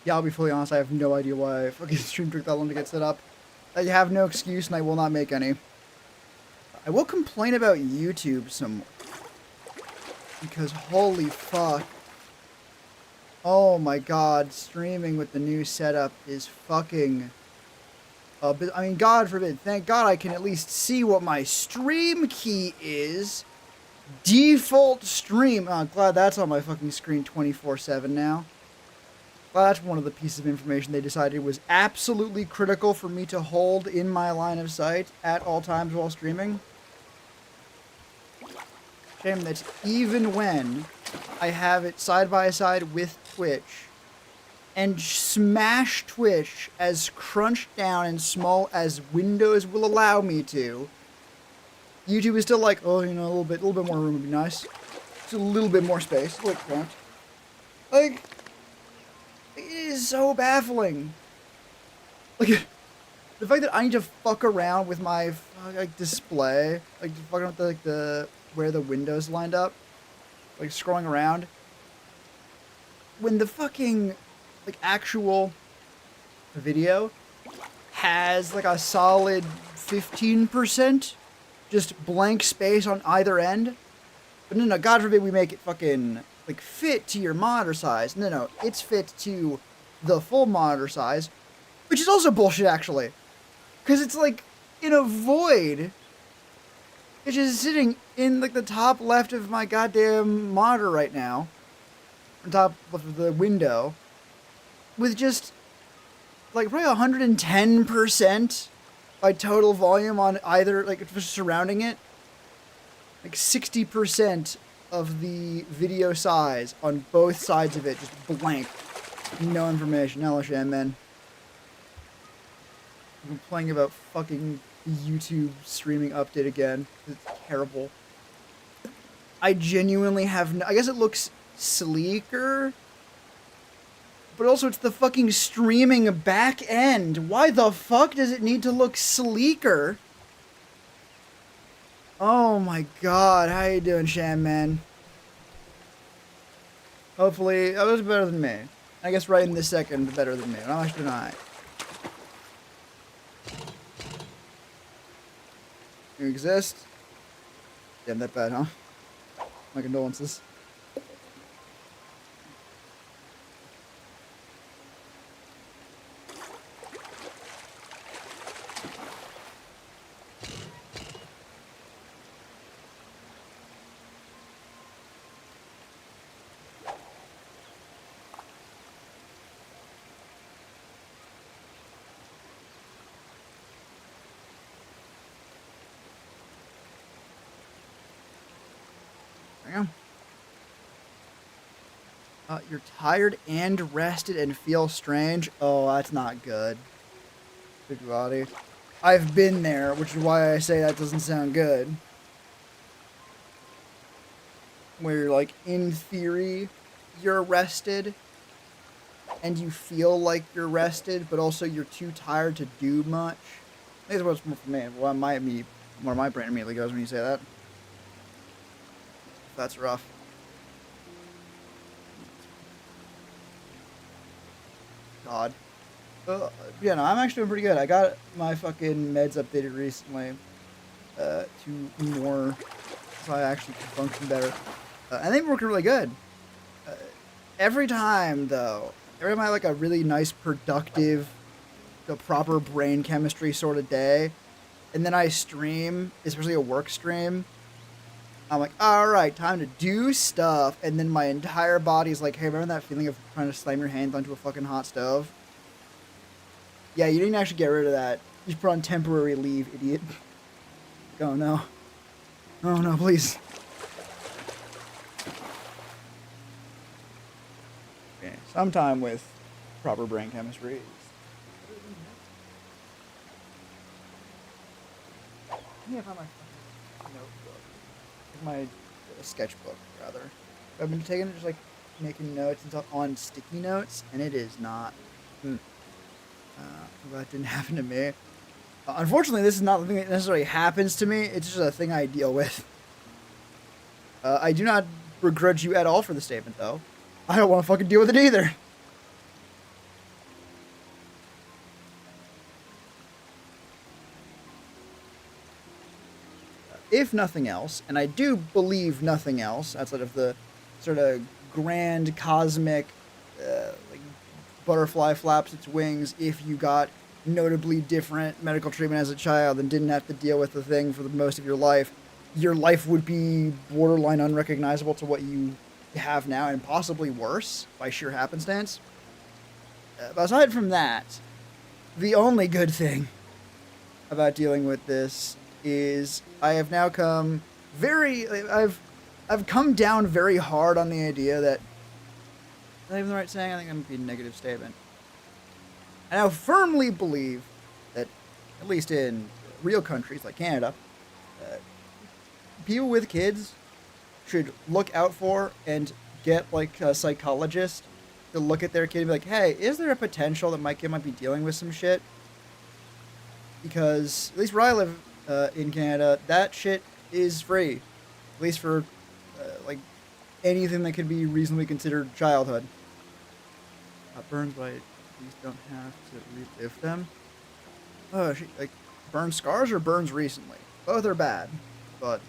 Yeah, I'll be fully honest, I have no idea why fucking stream took that long to get set up. I have no excuse and I will not make any. I will complain about YouTube some more. Because holy fuck. Oh my god, streaming with the new setup is fucking... I mean, God forbid, thank God I can at least see what my stream key is. Default stream. Oh, glad that's on my fucking screen 24/7 now. Well, that's one of the pieces of information they decided was absolutely critical for me to hold in my line of sight at all times while streaming. Shame that even when I have it side by side with Twitch and smash Twitch as crunched down and small as Windows will allow me to, YouTube is still like, oh, you know, a little bit more room would be nice. Just a little bit more space. Like, cramped. Like, it is so baffling. Like, the fact that I need to fuck around with my like display, like fucking with the where the windows lined up, like scrolling around, when the fucking like actual video has like a solid 15% just blank space on either end. But no, God forbid we make it fucking like fit to your monitor size. No, it's fit to the full monitor size, which is also bullshit actually, because it's like in a void. It's just sitting in like the top left of my goddamn monitor right now, on top left of the window, with just like probably 110% by total volume on either, like just surrounding it. Like 60% of the video size on both sides of it, just blank. No information. Hello, Shan, man. I'm complaining about fucking YouTube streaming update again. It's terrible. I genuinely have no... I guess it looks sleeker, but also it's the fucking streaming back end. Why the fuck does it need to look sleeker? Oh my god, how you doing, Sham, man? Hopefully, that was better than me. I guess right in this second, better than me. How much did You exist? Damn, that bad, huh? My condolences. You're tired and rested and feel strange. Oh, that's not good. Big body. I've been there, which is why I say that doesn't sound good. Where, like, in theory, you're rested, and you feel like you're rested, but also you're too tired to do much. I think that's what's more for me. Well, where my brain immediately goes when you say that. That's rough. God. Yeah, no, I'm actually doing pretty good. I got my fucking meds updated recently to more, so I actually can function better. And they've been working really good. Every time, though, every time I have like a really nice, productive, the proper brain chemistry sort of day, and then I stream, especially a work stream, I'm like, alright, time to do stuff, and then my entire body's like, hey, remember that feeling of trying to slam your hands onto a fucking hot stove? Yeah, you didn't actually get rid of that. You just put on temporary leave, idiot. Oh no. Oh no, please. Okay, sometime with proper brain chemistry. Let me find my fucking notebook. My sketchbook, rather. I've been taking it, just like making notes and stuff on sticky notes, and it is not. That didn't happen to me. Unfortunately, this is not the thing that necessarily happens to me. It's just a thing I deal with. I do not begrudge you at all for the statement, though. I don't want to fucking deal with it either. if nothing else, and I do believe nothing else outside of the sort of grand cosmic, like butterfly flaps its wings, if you got notably different medical treatment as a child and didn't have to deal with the thing for the most of your life would be borderline unrecognizable to what you have now and possibly worse by sheer happenstance. But aside from that, the only good thing about dealing with this is I have now come I've come down very hard on the idea that, is that even the right saying? I think that would be a negative statement. I now firmly believe that, at least in real countries like Canada, people with kids should look out for and get like a psychologist to look at their kid and be like, hey, is there a potential that my kid might be dealing with some shit? Because, at least where I live in Canada, that shit is free. At least for, like, anything that could be reasonably considered childhood. Burns, but I at least don't have to relive them. Oh, shit, like, burn scars or burns recently? Both are bad, but...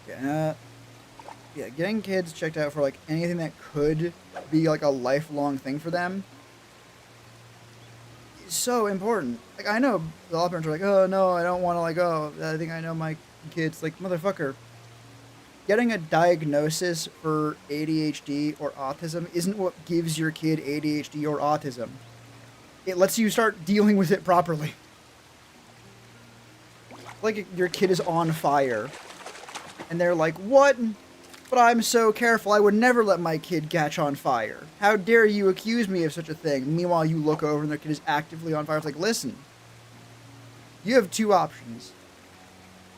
yeah, getting kids checked out for, like, anything that could be, like, a lifelong thing for them so important. Like, I know a lot of parents are like, oh no, I don't want to, like, oh, I think I know my kids. Like, motherfucker, getting a diagnosis for ADHD or autism isn't what gives your kid ADHD or autism. It lets you start dealing with it properly. Like, your kid is on fire and they're like, what? But I'm so careful, I would never let my kid catch on fire. How dare you accuse me of such a thing? Meanwhile, you look over and their kid is actively on fire. It's like, listen, you have two options.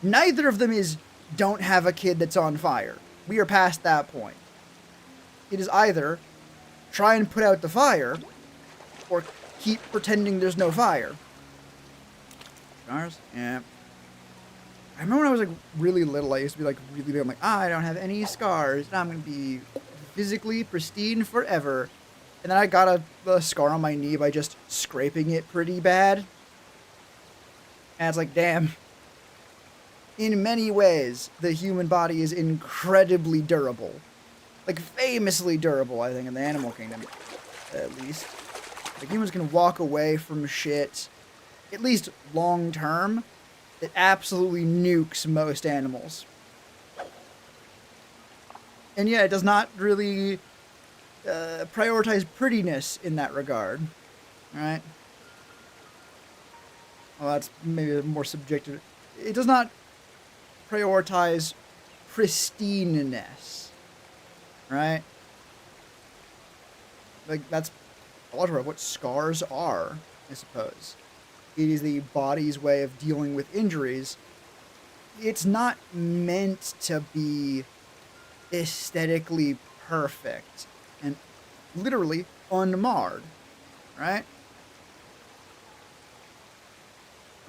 Neither of them is don't have a kid that's on fire. We are past that point. It is either try and put out the fire or keep pretending there's no fire. Scars? Yeah. I remember when I was, like, really little, I used to be, like, really big. I'm like, I don't have any scars. I'm going to be physically pristine forever. And then I got a scar on my knee by just scraping it pretty bad. And it's like, damn. In many ways, the human body is incredibly durable. Like, famously durable, I think, in the animal kingdom, at least. Like, humans can walk away from shit, at least long term, that absolutely nukes most animals. And yeah, it does not really prioritize prettiness in that regard, right? Well, that's maybe a more subjective. It does not prioritize pristineness, right? Like, that's a lot of what scars are, I suppose. It is the body's way of dealing with injuries. It's not meant to be aesthetically perfect and literally unmarred, right?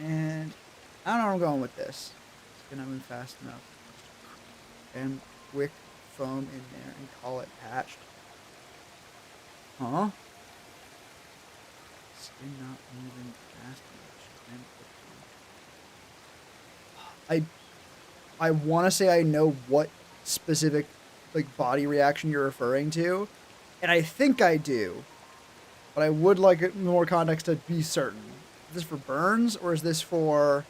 And I don't know where I'm going with this. It's gonna move fast enough. And quick foam in there and call it patched. Huh? Skin not moving fast enough. I want to say I know what specific, like, body reaction you're referring to, and I think I do, but I would like more context to be certain. Is this for burns, or is this for...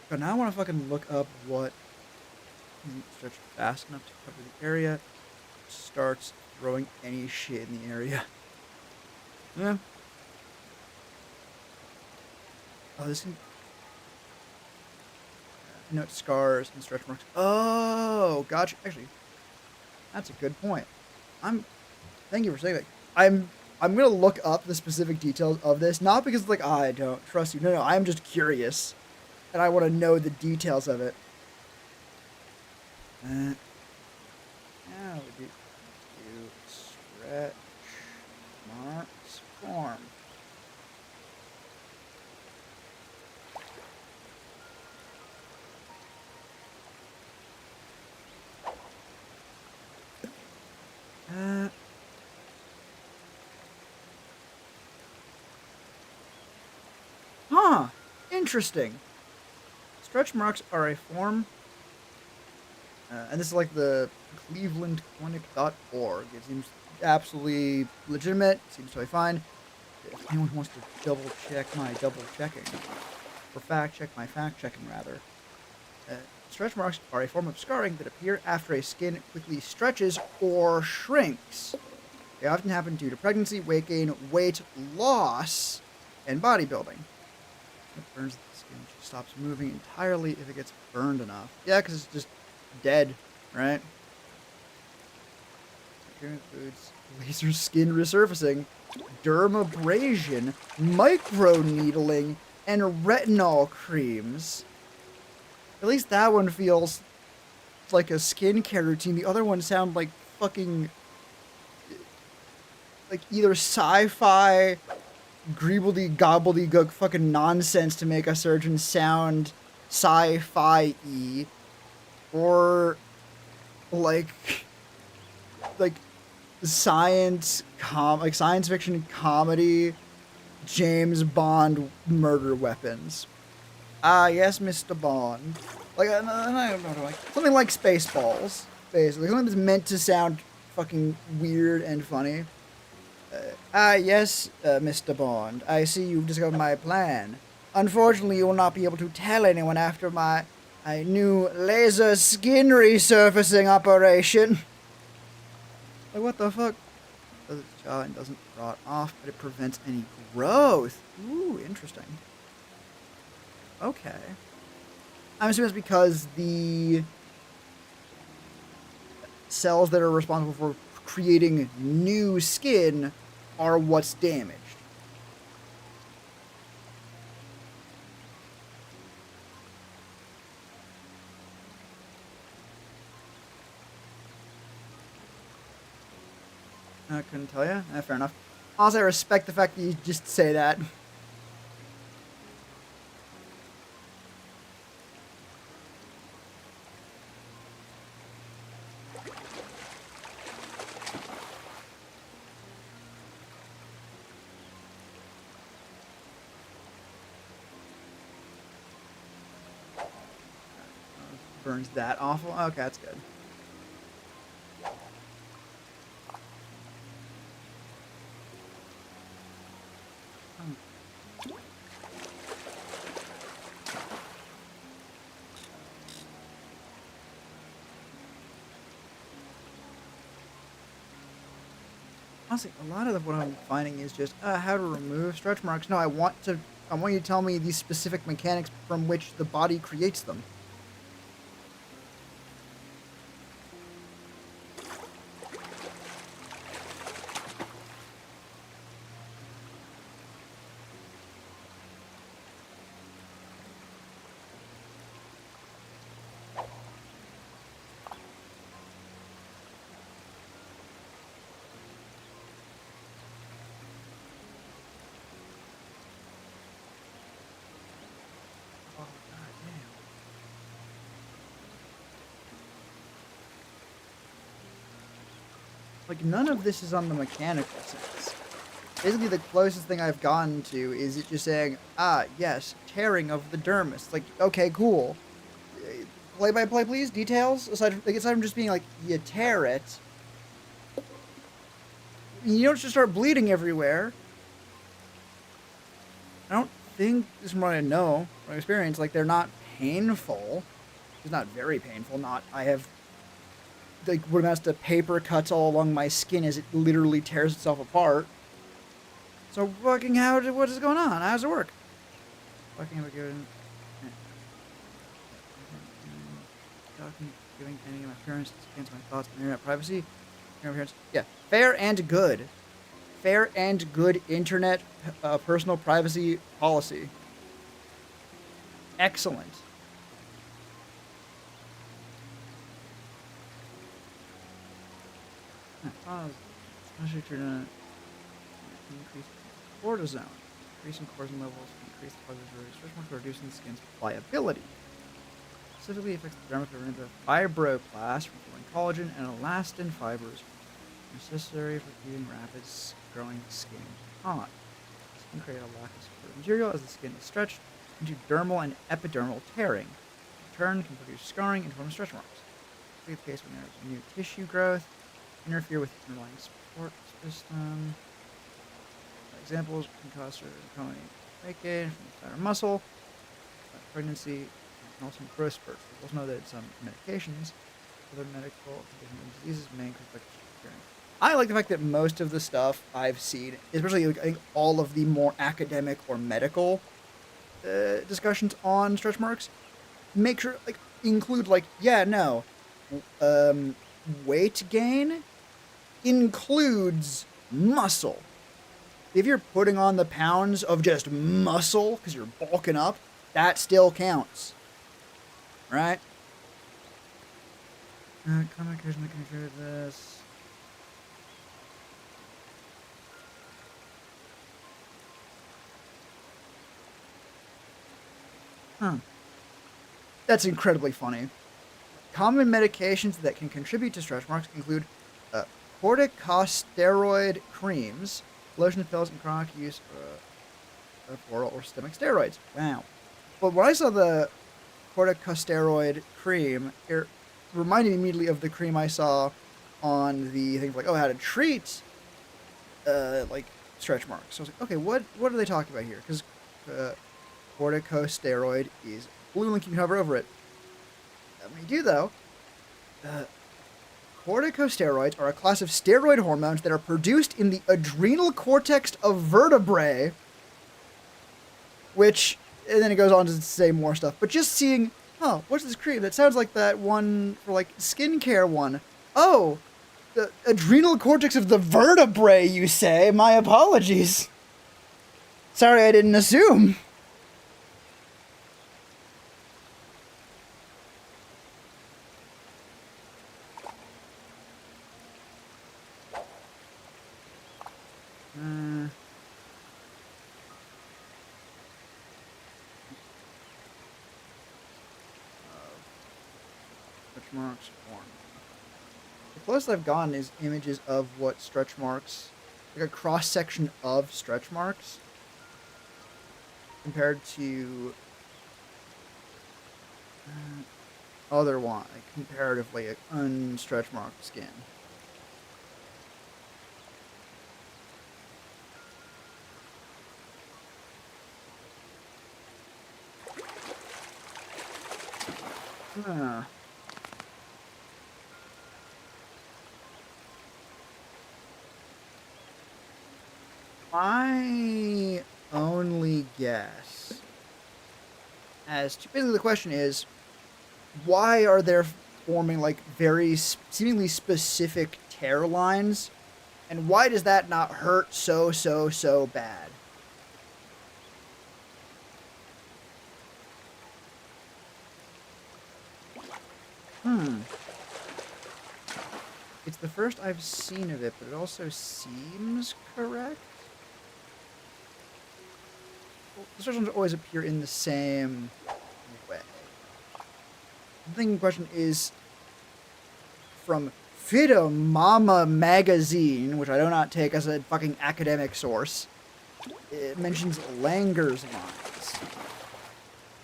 But now I want to fucking look up what stretch fast enough to cover the area, starts throwing any shit in the area. Yeah. Oh, this can... note scars and stretch marks. Oh, gotcha. Actually, that's a good point. Thank you for saying that. I'm gonna look up the specific details of this, not because, like, I don't trust you. No, I'm just curious, and I want to know the details of it. Now we do stretch marks form. Interesting. Stretch marks are a form, and this is like the clevelandclinic.org. It seems absolutely legitimate. Seems totally fine. If anyone wants to double check my double checking, or fact check my fact checking rather, stretch marks are a form of scarring that appear after a skin quickly stretches or shrinks. They often happen due to pregnancy, weight gain, weight loss, and bodybuilding. It burns the skin. She stops moving entirely if it gets burned enough. Yeah, because it's just dead, right? Foods, laser skin resurfacing, dermabrasion, microneedling, and retinol creams. At least that one feels like a skincare routine. The other ones sound like fucking, like either sci-fi gobbledygook fucking nonsense to make a surgeon sound sci-fi-y, or like science fiction comedy James Bond murder weapons. Ah, yes, Mr. Bond. Like, something like Spaceballs, basically. Something that's meant to sound fucking weird and funny. Yes, Mr. Bond. I see you've discovered my plan. Unfortunately, you will not be able to tell anyone after my new laser skin resurfacing operation. Like, what the fuck? Does its jaw and doesn't rot off, but it prevents any growth. Ooh, interesting. Okay. I'm assuming it's because the cells that are responsible for creating new skin are what's damaged. I couldn't tell you. Fair enough. Also, I respect the fact that you just say that. Burns that awful. Okay, that's good. Honestly, a lot of what I'm finding is just how to remove stretch marks. No, I want you to tell me these specific mechanics from which the body creates them. Like, none of this is on the mechanical sense. Basically, the closest thing I've gotten to is it just saying, yes, tearing of the dermis. Like, okay, cool. Play-by-play, please? Details? Aside from just being like, you tear it. You don't just start bleeding everywhere. I don't think, this is from what I know, from experience, like, they're not painful. It's not very painful. I have like what amounts to paper cuts all along my skin as it literally tears itself apart. So fucking what is going on? How does it work? Fucking giving any of my appearance against my thoughts and internet privacy. Yeah, fair and good. Fair and good internet personal privacy policy. Excellent. Especially if you're gonna increase cortisone. Increasing cortisone levels increase the stretch marks, reducing the skin's pliability. Specifically affects the dermis by removing the fibroblast from forming collagen and elastin fibers necessary for keeping rapid growing skin taut. This can create a lack of supportive material as the skin is stretched. into dermal and epidermal tearing. In turn, can produce scarring and form stretch marks. This is the case when there's new tissue growth, interfere with the underlying support system. Examples can cause certain breakage from the entire muscle, pregnancy, and also growth spurts. We also know that some medications, other medical conditions and diseases may increase like I like the fact that most of the stuff I've seen, especially like, I think all of the more academic or medical discussions on stretch marks, make sure like include like weight gain includes muscle. If you're putting on the pounds of just muscle because you're bulking up, that still counts, right? Communication that can contribute to this. That's incredibly funny. Common medications that can contribute to stretch marks include corticosteroid creams, lotion pills, and chronic use of oral or systemic steroids. Wow. But when I saw the corticosteroid cream, it reminded me immediately of the cream I saw on the thing like, how to treat like stretch marks. So I was like, okay, what are they talking about here? Because corticosteroid is blue link, you can hover over it. When you do though, corticosteroids are a class of steroid hormones that are produced in the adrenal cortex of vertebrae, which, and then it goes on to say more stuff. But just seeing, what's this cream? That sounds like that one for like skincare one. Oh, the adrenal cortex of the vertebrae, you say? My apologies. Sorry, I didn't assume. Stretch marks form. The closest I've gotten is images of what stretch marks, like a cross section of stretch marks, compared to other one, like comparatively like unstretch marked skin. My only guess as to basically the question is, why are there forming like very seemingly specific tear lines, and why does that not hurt so bad? It's the first I've seen of it, but it also seems correct. Well, the stretch lines always appear in the same way. The thing in question is from Fitomama magazine, which I do not take as a fucking academic source. It mentions Langer's lines.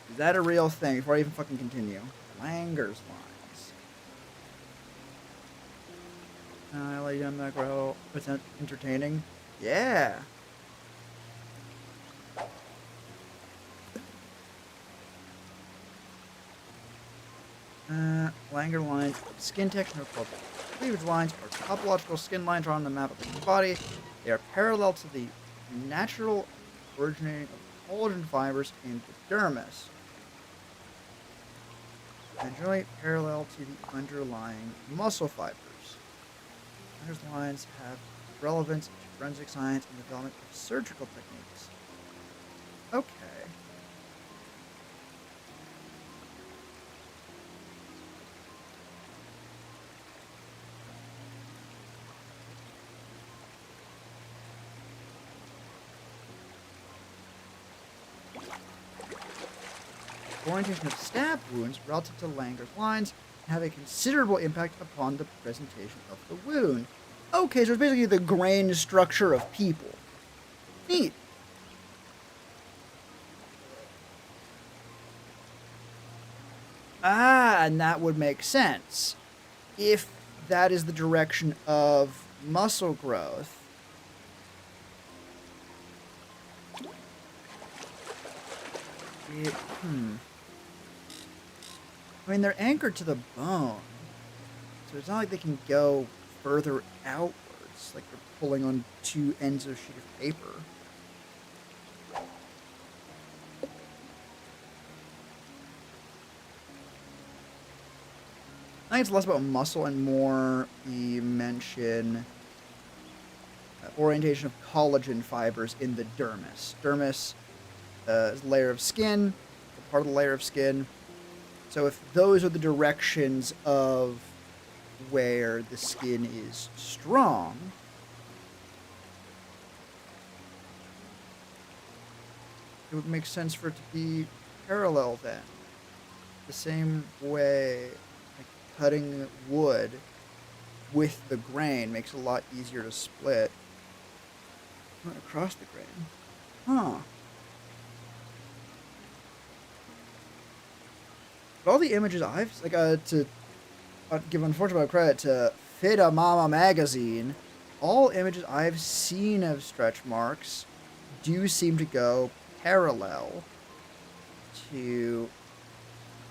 Is that a real thing? Before I even fucking continue. Langer's lines. I like young macro. It's entertaining. Yeah. Langer lines, skin texture, called cleavage lines, are topological skin lines drawn on the map of the body. They are parallel to the natural originating of collagen fibers in the dermis, and generally parallel to the underlying muscle fibers. Langer's lines have relevance to forensic science and the development of surgical techniques. Okay. Orientation of stab wounds relative to Langer's lines can have a considerable impact upon the presentation of the wound. Okay, so it's basically the grain structure of people. Neat. Ah, and that would make sense. If that is the direction of muscle growth, I mean, they're anchored to the bone, so it's not like they can go further outwards, like they're pulling on two ends of a sheet of paper. I think it's less about muscle and more the mention orientation of collagen fibers in the dermis. Dermis is a layer of skin, a part of the layer of skin. So if those are the directions of where the skin is strong, it would make sense for it to be parallel then. The same way like cutting wood with the grain makes it a lot easier to split. Not across the grain. Huh. But all the images I've to give unfortunate credit to Fita Mama magazine, all images I've seen of stretch marks do seem to go parallel to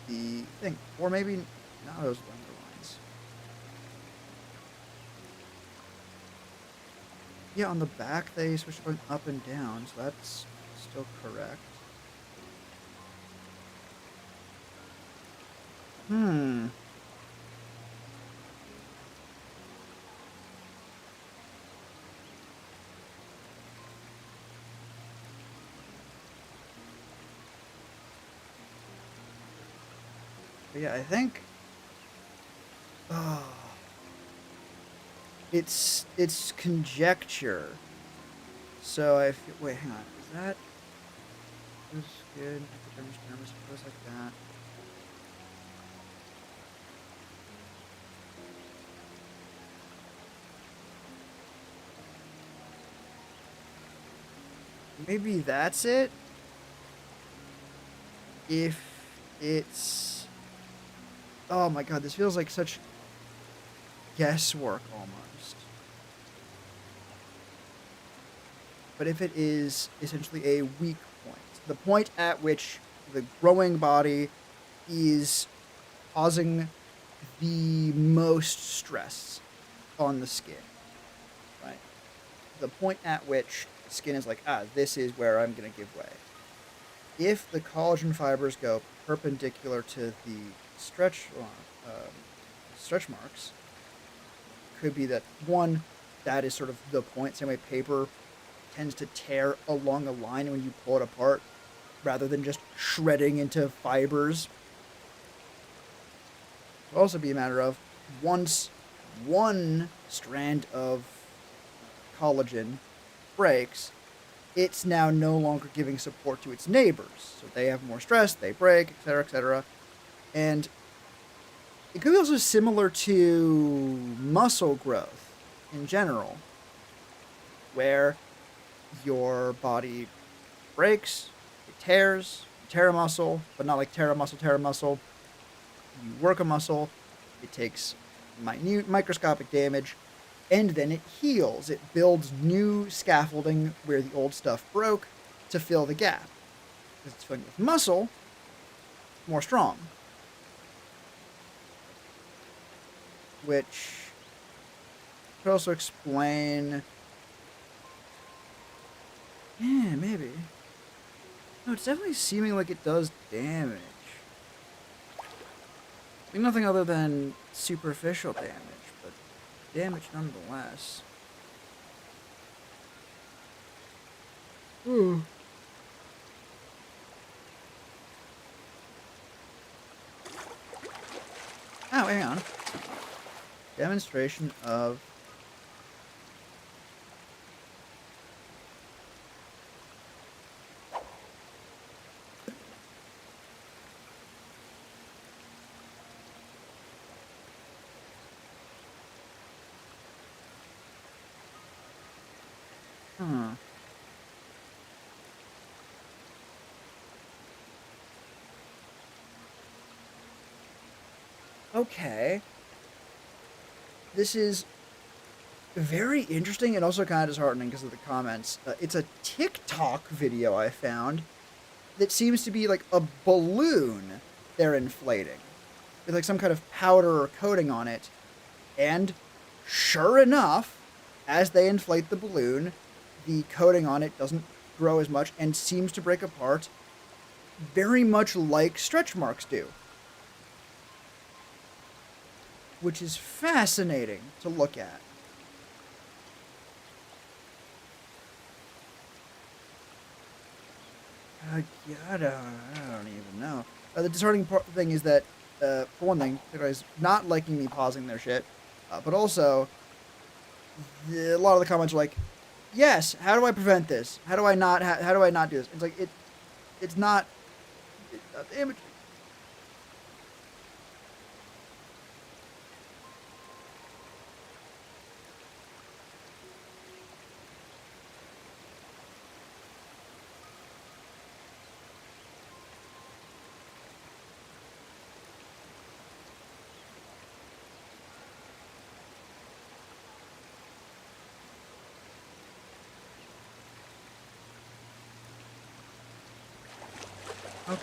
the thing, or maybe not those lines. Yeah, on the back they switch going up and down, so that's still correct. But yeah, I think it's conjecture. So I feel, wait, hang on. Is that good? Goes like that. Maybe that's it. If it's, oh my god, this feels like such guesswork almost. But if it is essentially a weak point, the point at which the growing body is causing the most stress on the skin, right? The point at which the skin is like, this is where I'm going to give way. If the collagen fibers go perpendicular to the stretch marks, could be that one, that is sort of the point. Same way paper tends to tear along a line when you pull it apart, rather than just shredding into fibers. It will also be a matter of once one strand of collagen breaks, it's now no longer giving support to its neighbors. So they have more stress, they break, etc., etc. And it could be also similar to muscle growth in general, where your body breaks, it tears, you tear a muscle, but not like tear a muscle. You work a muscle, it takes minute microscopic damage, and then it heals. It builds new scaffolding where the old stuff broke to fill the gap. Because it's filling with muscle, more strong. Which could also explain... Yeah, maybe. No, it's definitely seeming like it does damage. I mean, nothing other than superficial damage, but damage nonetheless. Oh, hang on. Demonstration of... Okay. This is very interesting and also kind of disheartening because of the comments. It's a TikTok video I found that seems to be like a balloon they're inflating with like some kind of powder or coating on it. And sure enough, as they inflate the balloon, the coating on it doesn't grow as much and seems to break apart very much like stretch marks do. Which is fascinating to look at. Yeah, I don't even know. The disheartening thing is that, for one thing, the guy's not liking me pausing their shit, but also, a lot of the comments are like, "Yes, how do I prevent this? How do I not? How do I not do this?" It's like it's not. Image. Okay.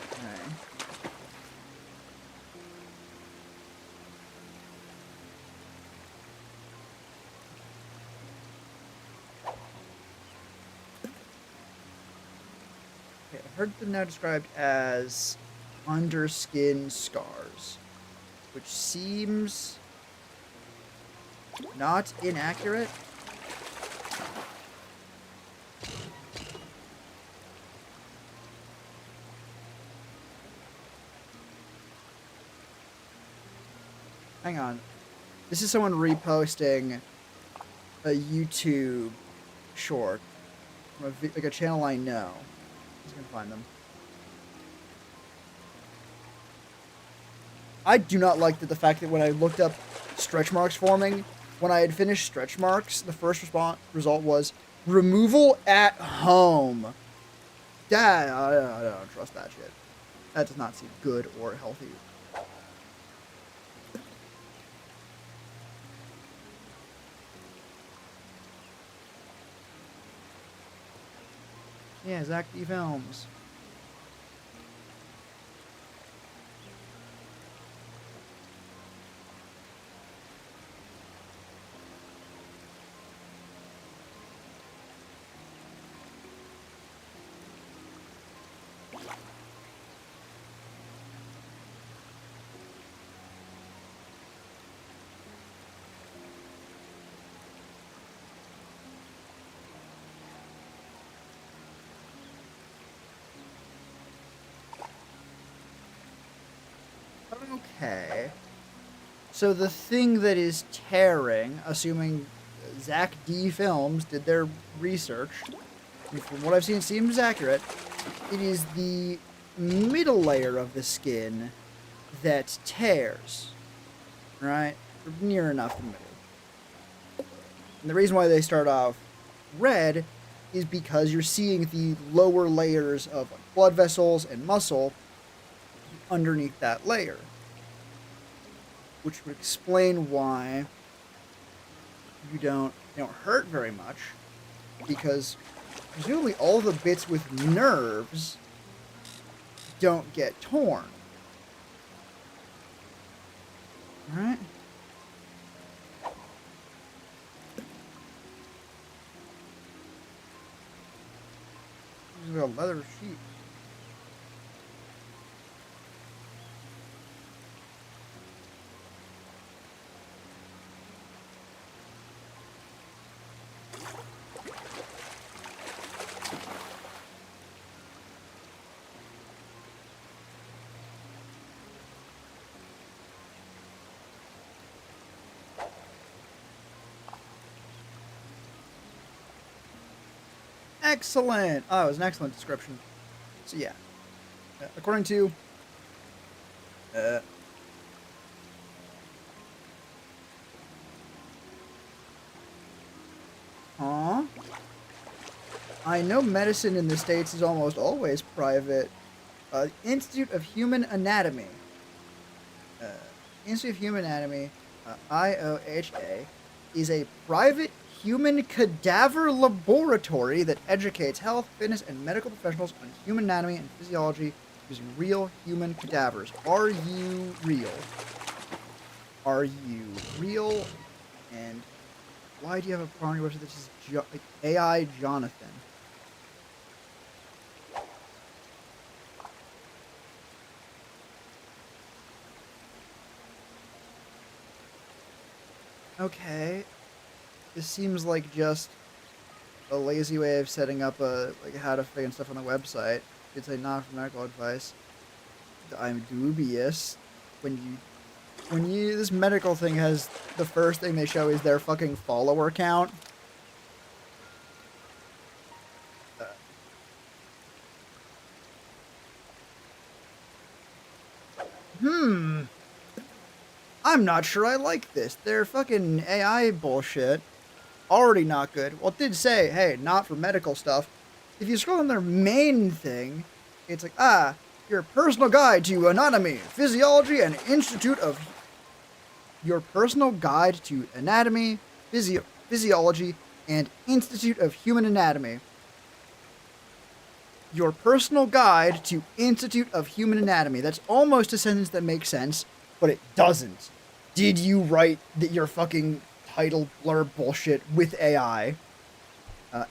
Okay, I've heard them now described as underskin scars, which seems not inaccurate. Hang on. This is someone reposting a YouTube short from like a channel I know. I'm just gonna find them. I do not like the fact that when I looked up stretch marks forming, when I had finished stretch marks, the first result was removal at home. Dad, I don't trust that shit. That does not seem good or healthy. Yeah, Zach D. Films. Okay. So the thing that is tearing, assuming Zach D. Films did their research, and from what I've seen, it seems accurate. It is the middle layer of the skin that tears, right? Or near enough the middle. And the reason why they start off red is because you're seeing the lower layers of blood vessels and muscle underneath that layer, which would explain why you don't hurt very much, because presumably all the bits with nerves don't get torn. Right? This is a leather sheet. Excellent! Oh, it was an excellent description. So yeah, according to huh? I know medicine in the States is almost always private. Institute of Human Anatomy. Institute of Human Anatomy, IOHA, is a private human cadaver laboratory that educates health, fitness, and medical professionals on human anatomy and physiology using real human cadavers. Are you real? Are you real? And why do you have a part on your website that says like AI Jonathan? Okay. This seems like just a lazy way of setting up a like how to figure stuff on the website. It's a not for medical advice. I'm dubious when you this medical thing has the first thing they show is their fucking follower count. Hmm. I'm not sure I like this. Their fucking AI bullshit. Already not good. Well, it did say, hey, not for medical stuff. If you scroll on their main thing, it's like, your personal guide to anatomy, physiology, and institute of... Your personal guide to anatomy, physiology, and Institute of Human Anatomy. Your personal guide to Institute of Human Anatomy. That's almost a sentence that makes sense, but it doesn't. Did you write your fucking title blurb bullshit with AI?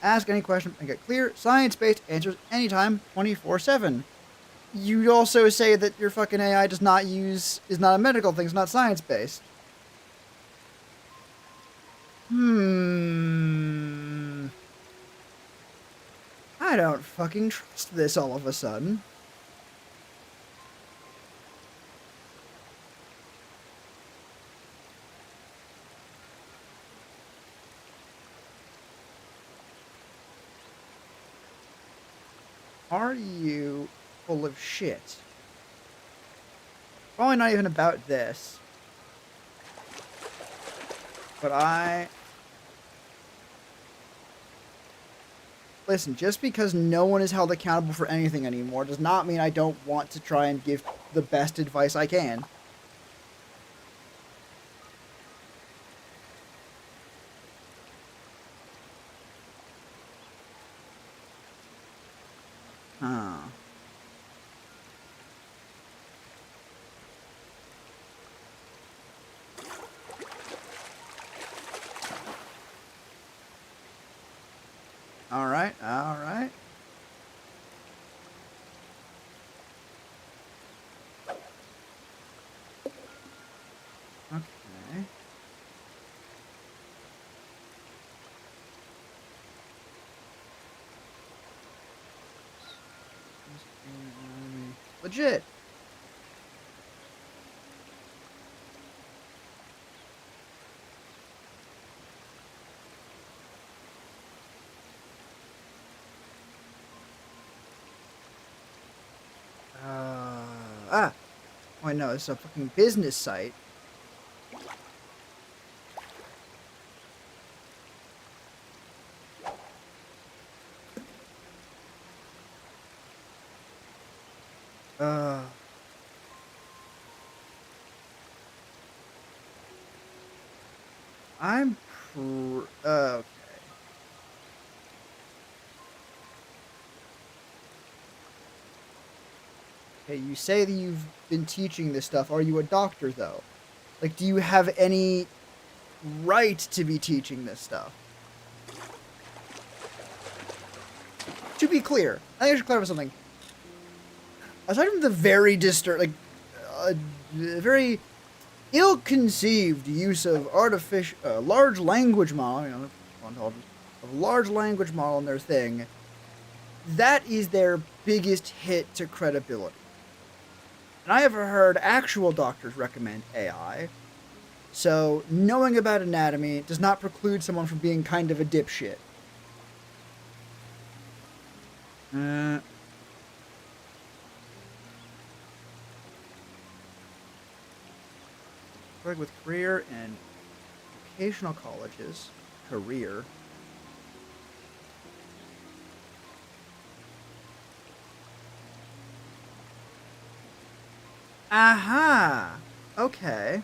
Ask any question and get clear, science-based answers anytime, 24/7. You also say that your fucking AI is not a medical thing, it's not science-based. I don't fucking trust this all of a sudden. Are you full of shit? Probably not even about this. But listen, just because no one is held accountable for anything anymore does not mean I don't want to try and give the best advice I can. Huh. Alright, alright. Okay. Legit. Oh, I know, it's a fucking business site. I'm okay. Okay, you say that you've been teaching this stuff. Are you a doctor, though? Like, do you have any right to be teaching this stuff? To be clear, I think I should clarify something. Aside from the very very ill-conceived use of large language model, of large language model in their thing, that is their biggest hit to credibility. And I have heard actual doctors recommend AI, so knowing about anatomy does not preclude someone from being kind of a dipshit. With career and vocational colleges, career. Aha! Okay.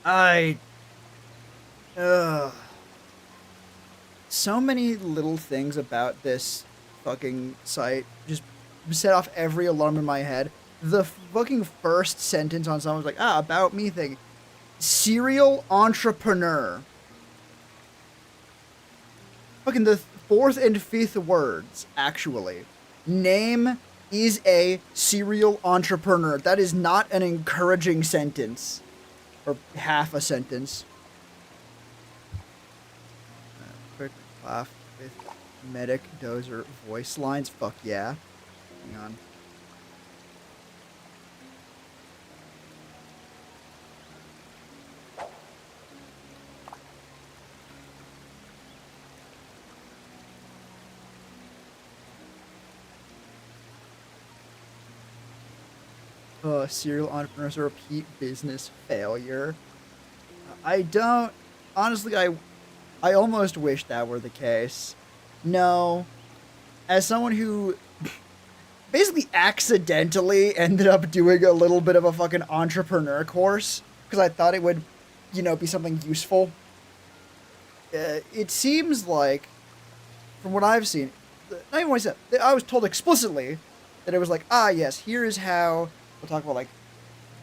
I... Ugh. So many little things about this fucking site just set off every alarm in my head. The fucking first sentence on someone's like, about me thing. Serial entrepreneur. Fucking the fourth and fifth words, actually. Name is a serial entrepreneur. That is not an encouraging sentence. Or half a sentence. Quick laugh with medic dozer voice lines. Fuck yeah. Hang on. Serial entrepreneurs, a repeat business failure. I don't... Honestly, I almost wish that were the case. No. As someone who basically accidentally ended up doing a little bit of a fucking entrepreneur course, because I thought it would, be something useful. It seems like, from what I've seen, not even what I said, I was told explicitly that it was like, yes, here is how... We'll talk about, like,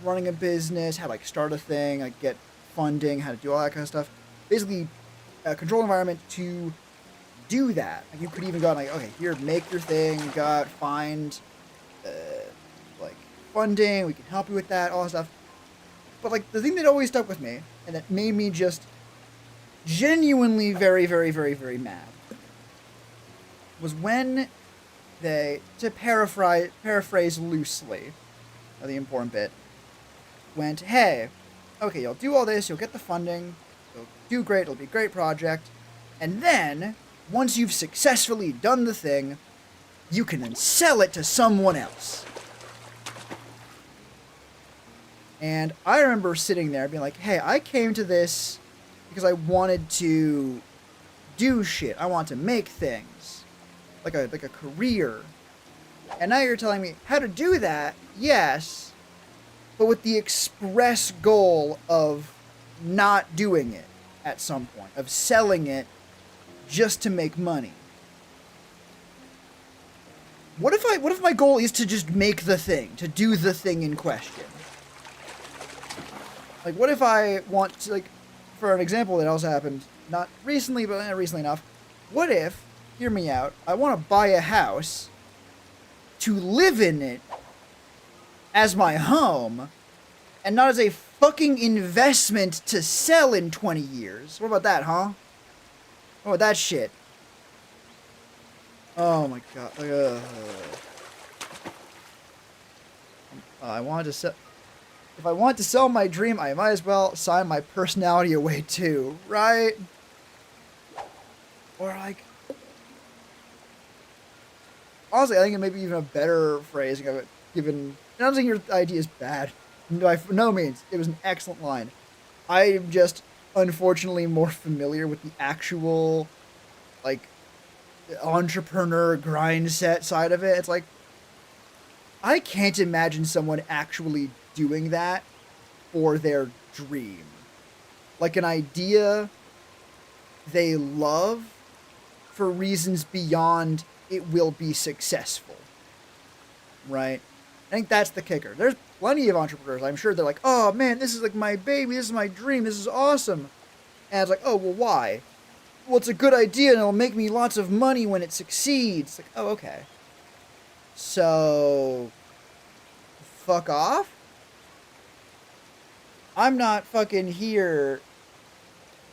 running a business, how to, like, start a thing, like, get funding, how to do all that kind of stuff. Basically, a control environment to do that. Like, you could even go out and, like, okay, here, make your thing, find, like, funding, we can help you with that, all that stuff. But, like, the thing that always stuck with me, and that made me just genuinely very, very, very, very mad, was when they, to paraphrase loosely, the important bit, went, hey, okay, you'll do all this, you'll get the funding, you'll do great, it'll be a great project, and then, once you've successfully done the thing, you can then sell it to someone else. And I remember sitting there being like, hey, I came to this because I wanted to do shit. I want to make things. Like a career. And now you're telling me how to do that, yes, but with the express goal of not doing it at some point, of selling it just to make money. What if my goal is to just make the thing, to do the thing in question? Like, what if I want to, like, for an example that also happened, not recently, but recently enough, what if, hear me out, I want to buy a house to live in it as my home, and not as a fucking investment to sell in 20 years. What about that, huh? What about that shit? Oh my god. I wanted to sell... If I want to sell my dream, I might as well sign my personality away too, right? Or like... Honestly, I think it may be even a better phrasing of it, given... I'm not saying your idea is bad. By no means. It was an excellent line. I'm just, unfortunately, more familiar with the actual, like, entrepreneur grind set side of it. It's like, I can't imagine someone actually doing that for their dream. Like an idea they love for reasons beyond it will be successful. Right? I think that's the kicker. There's plenty of entrepreneurs. I'm sure they're like, oh man, this is like my baby. This is my dream. This is awesome. And it's like, oh, well, why? Well, it's a good idea and it'll make me lots of money when it succeeds. Like, oh, okay. So, fuck off? I'm not fucking here.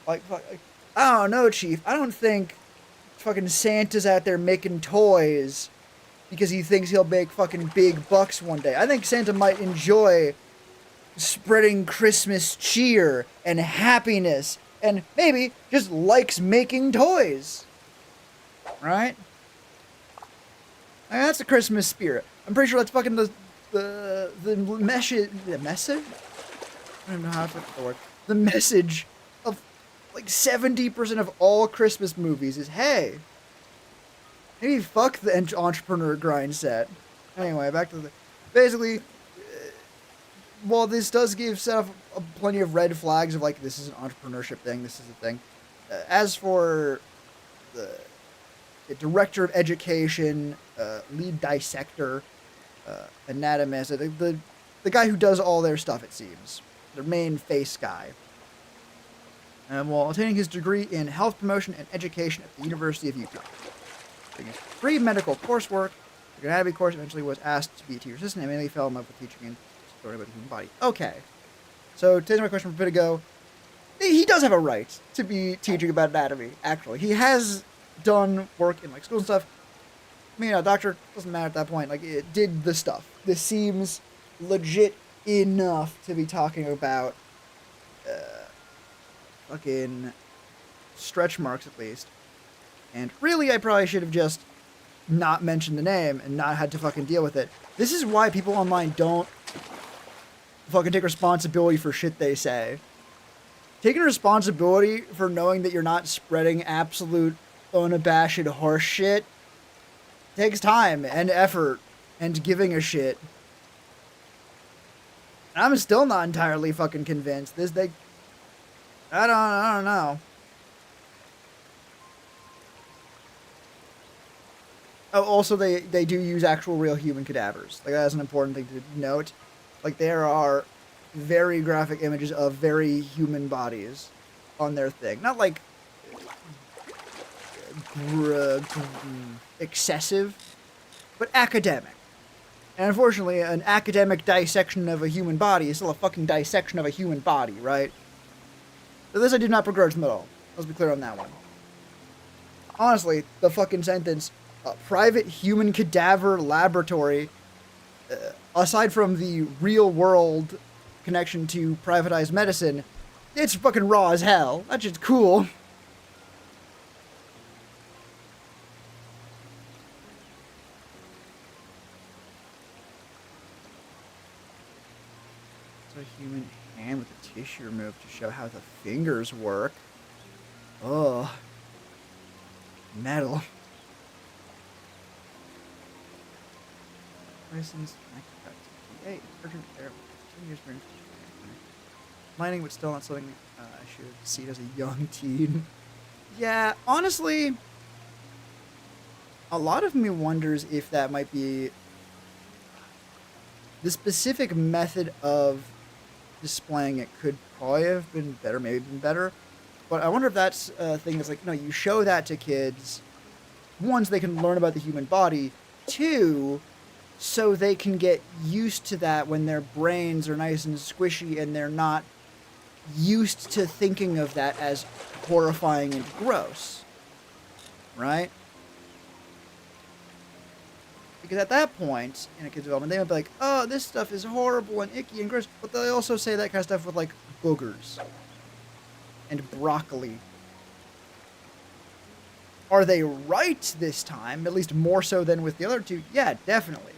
Like, I don't know, Chief. I don't think fucking Santa's out there making toys because he thinks he'll make fucking big bucks one day. I think Santa might enjoy spreading Christmas cheer and happiness and maybe just likes making toys. Right? I mean, that's the Christmas spirit. I'm pretty sure that's fucking the message. The message? I don't know how to put the word. The message of like 70% of all Christmas movies is, hey, maybe fuck the entrepreneur grind set Anyway, back to the... Basically, while this does give set off plenty of red flags of, like, this is an entrepreneurship thing, this is a thing. As for the director of education, lead dissector, anatomist, the guy who does all their stuff, it seems. Their main face guy. While attaining his degree in health promotion and education at the University of Utah. Taking his pre-medical coursework, the anatomy course eventually was asked to be a teacher assistant and mainly fell in love with teaching and story about the human body. Okay. So, to answer my question from a bit ago, he does have a right to be teaching about anatomy, actually. He has done work in, like, schools and stuff. I mean, a doctor, doesn't matter at that point. Like, it did the stuff. This seems legit enough to be talking about fucking stretch marks, at least. And really, I probably should have just not mentioned the name and not had to fucking deal with it. This is why people online don't fucking take responsibility for shit they say. Taking responsibility for knowing that you're not spreading absolute unabashed horse shit takes time and effort and giving a shit. And I'm still not entirely fucking convinced. I don't know. Oh, also they do use actual real human cadavers. Like, that's an important thing to note. Like, there are very graphic images of very human bodies on their thing. Not like excessive, but academic. And unfortunately, an academic dissection of a human body is still a fucking dissection of a human body, right? So this I do not begrudge them at all. Let's be clear on that one. Honestly, the fucking sentence, private human cadaver laboratory, aside from the real world connection to privatized medicine, it's fucking raw as hell. That shit's cool. It's a human hand with a tissue removed to show how the fingers work. Ugh. Metal. License. Hey, urgent care. 10 years for mining, but still not something I should see as a young teen. Yeah, honestly, a lot of me wonders if that might be the specific method of displaying it could probably have been better, maybe been better. But I wonder if that's a thing that's like, you show that to kids, one, so they can learn about the human body, two, so they can get used to that when their brains are nice and squishy and they're not used to thinking of that as horrifying and gross. Right? Because at that point, in a kid's development, they might be like, oh, this stuff is horrible and icky and gross. But they also say that kind of stuff with, like, boogers. And broccoli. Are they right this time? At least more so than with the other two? Yeah, definitely.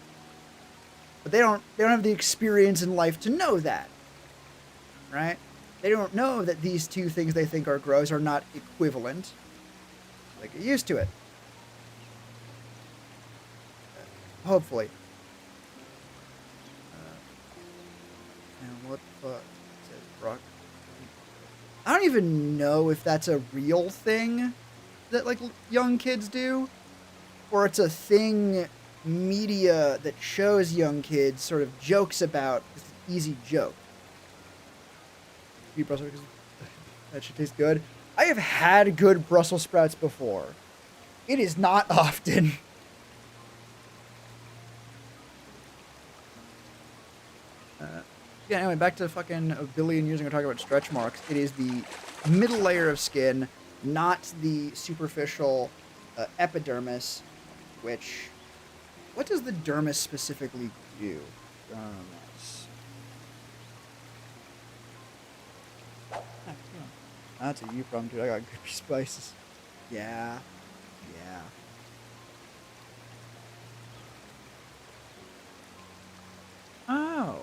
But they don't have the experience in life to know that. Right? They don't know that these two things they think are gross are not equivalent. They get used to it. Hopefully. And what the fuck? It says broccoli. I don't even know if that's a real thing that, like, young kids do, or it's a thing media that shows young kids sort of jokes about. It's an easy joke. Eat Brussels sprouts. That should taste good. I have had good Brussels sprouts before. It is not often. Yeah, anyway, back to fucking a billion years ago, talking about stretch marks. It is the middle layer of skin, not the superficial epidermis, which... What does the dermis specifically do? Dermis. That's a you problem, dude. I got good spices. Yeah. Yeah. Oh.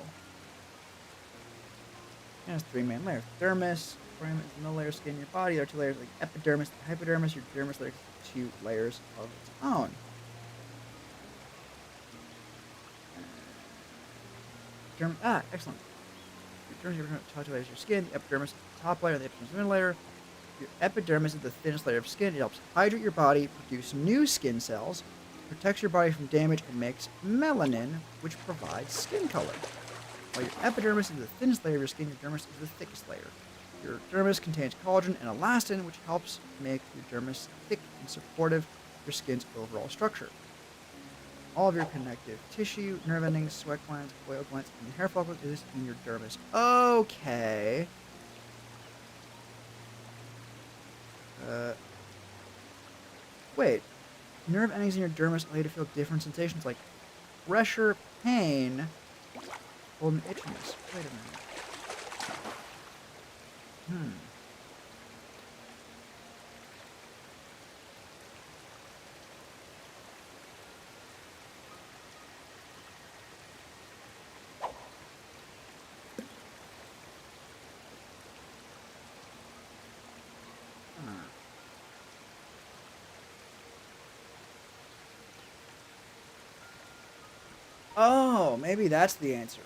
There's three main layers. Dermis, is the middle layer of skin in your body. There are two layers like epidermis, the hypodermis. Your dermis layers, two layers of its own. Excellent. Your dermis is your skin. The epidermis is the top layer. The epidermis is the middle layer. Your epidermis is the thinnest layer of skin. It helps hydrate your body, produce new skin cells, protects your body from damage, and makes melanin, which provides skin color. While your epidermis is the thinnest layer of your skin, your dermis is the thickest layer. Your dermis contains collagen and elastin, which helps make your dermis thick and supportive of your skin's overall structure. All of your connective tissue, nerve endings, sweat glands, oil glands, and hair follicles is in your dermis. Okay. Wait. Nerve endings in your dermis allow you to feel different sensations like pressure, pain, or itchiness. Wait a minute. Oh, maybe that's the answer.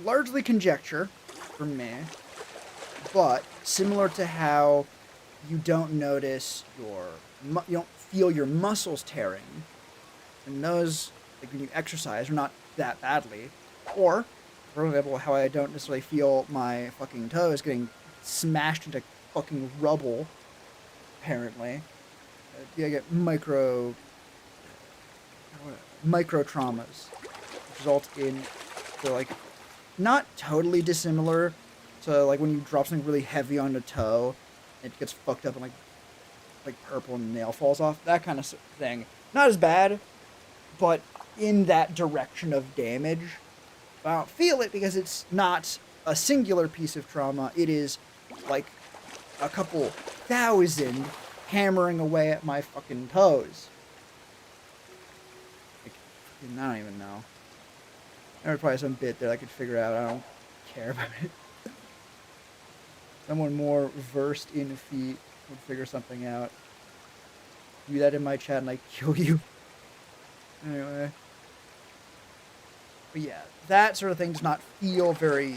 Largely conjecture from me, but similar to how you don't notice you don't feel your muscles tearing, and those, like when you exercise, are not that badly. Or, for example, how I don't necessarily feel my fucking toes getting smashed into fucking rubble, apparently. I get micro traumas, which result in, they're like, not totally dissimilar to like when you drop something really heavy on a toe, it gets fucked up and like purple and the nail falls off, that kind of thing. Not as bad, but in that direction of damage. I don't feel it because it's not a singular piece of trauma. It is like a couple thousand hammering away at my fucking toes. Like, I don't even know. There's probably some bit there I could figure out. I don't care about it. Someone more versed in feet would figure something out. Do that in my chat and I kill you. Anyway. But yeah, that sort of thing does not feel very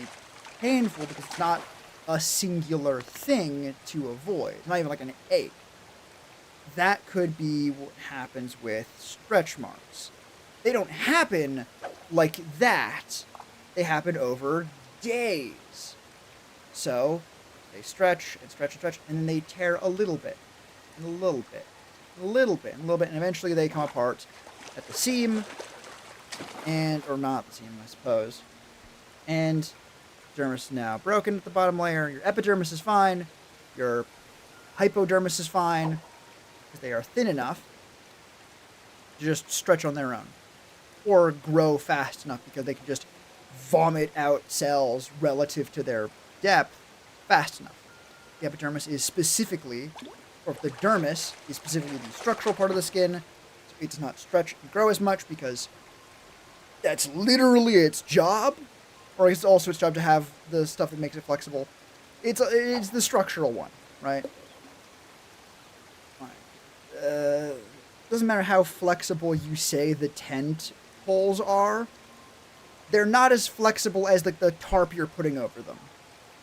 painful because it's not a singular thing to avoid. It's not even like an ache. That could be what happens with stretch marks. They don't happen like that. They happen over days. So, they stretch and stretch and stretch, and then they tear a little bit, and a little bit, and a little bit, and a little bit, and eventually they come apart at the seam, or not the seam, I suppose. And dermis is now broken at the bottom layer. Your epidermis is fine. Your hypodermis is fine, because they are thin enough to just stretch on their own. Or grow fast enough because they can just vomit out cells relative to their depth fast enough. The epidermis is specifically, or the dermis is specifically the structural part of the skin. So it does not stretch and grow as much because that's literally its job. Or it's also its job to have the stuff that makes it flexible. It's the structural one, right? Doesn't matter how flexible you say the tent poles are, they're not as flexible as the tarp you're putting over them,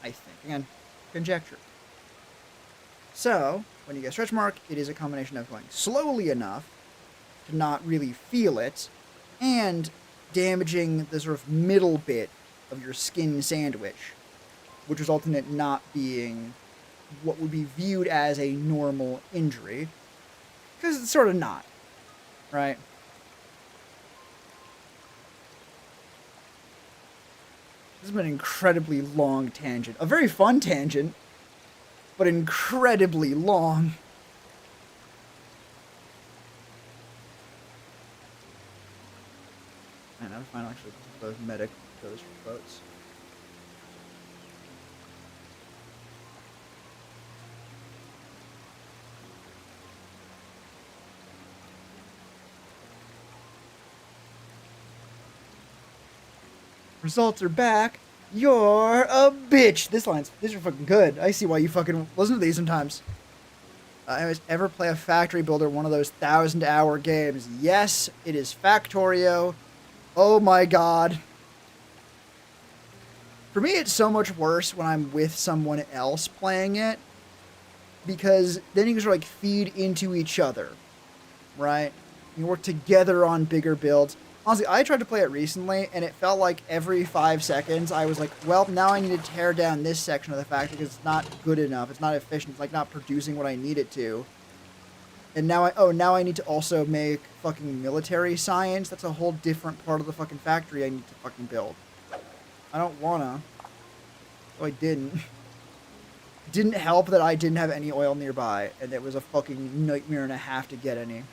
I think. Again, conjecture. So, when you get a stretch mark, it is a combination of going slowly enough to not really feel it, and damaging the sort of middle bit of your skin sandwich, which results in it not being what would be viewed as a normal injury, because it's sort of not, right? This has been an incredibly long tangent. A very fun tangent, but incredibly long. Man, I would find actually those medic those boats. Results are back. You're a bitch. These are fucking good. I see why you fucking listen to these sometimes. Anyways, ever play a Factory Builder, one of those 1,000-hour games? Yes, it is Factorio. Oh my god. For me, it's so much worse when I'm with someone else playing it, because then you can sort of like feed into each other, right? You work together on bigger builds. Honestly, I tried to play it recently, and it felt like every 5 seconds I was like, well, now I need to tear down this section of the factory because it's not good enough. It's not efficient. It's like not producing what I need it to. And now now I need to also make fucking military science. That's a whole different part of the fucking factory I need to fucking build. I don't wanna. So I didn't. It didn't help that I didn't have any oil nearby, and it was a fucking nightmare and a half to get any.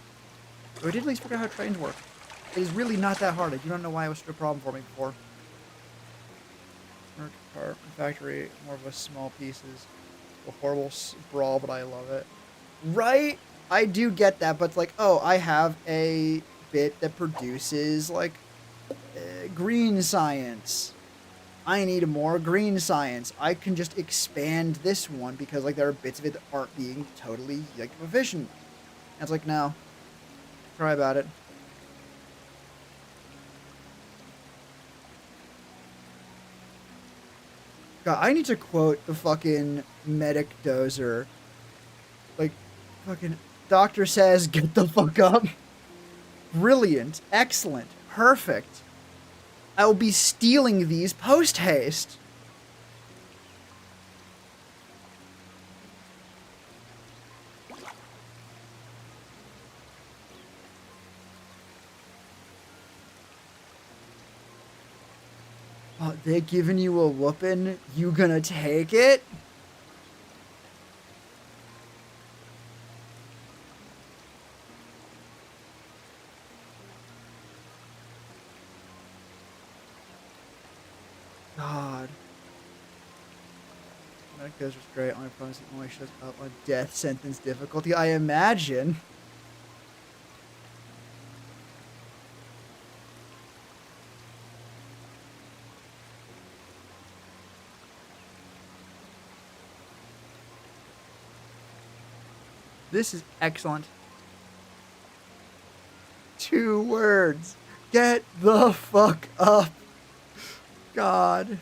So I did at least figure out how trains work. It is really not that hard. I do not know why it was such a problem for me before. Car factory, more of a small pieces. A horrible brawl, but I love it. Right? I do get that, but it's like, oh, I have a bit that produces, like, green science. I need more green science. I can just expand this one because, like, there are bits of it that aren't being totally, like, efficient. And it's like, no. Try about it. God, I need to quote the fucking medic dozer. Like, fucking, doctor says, get the fuck up. Brilliant. Excellent. Perfect. I will be stealing these post-haste. Oh, they giving you a whooping? You gonna take it? God. That goes was great. Only promise it only shows up on death sentence difficulty. I imagine. This is excellent. 2 words. Get the fuck up. God.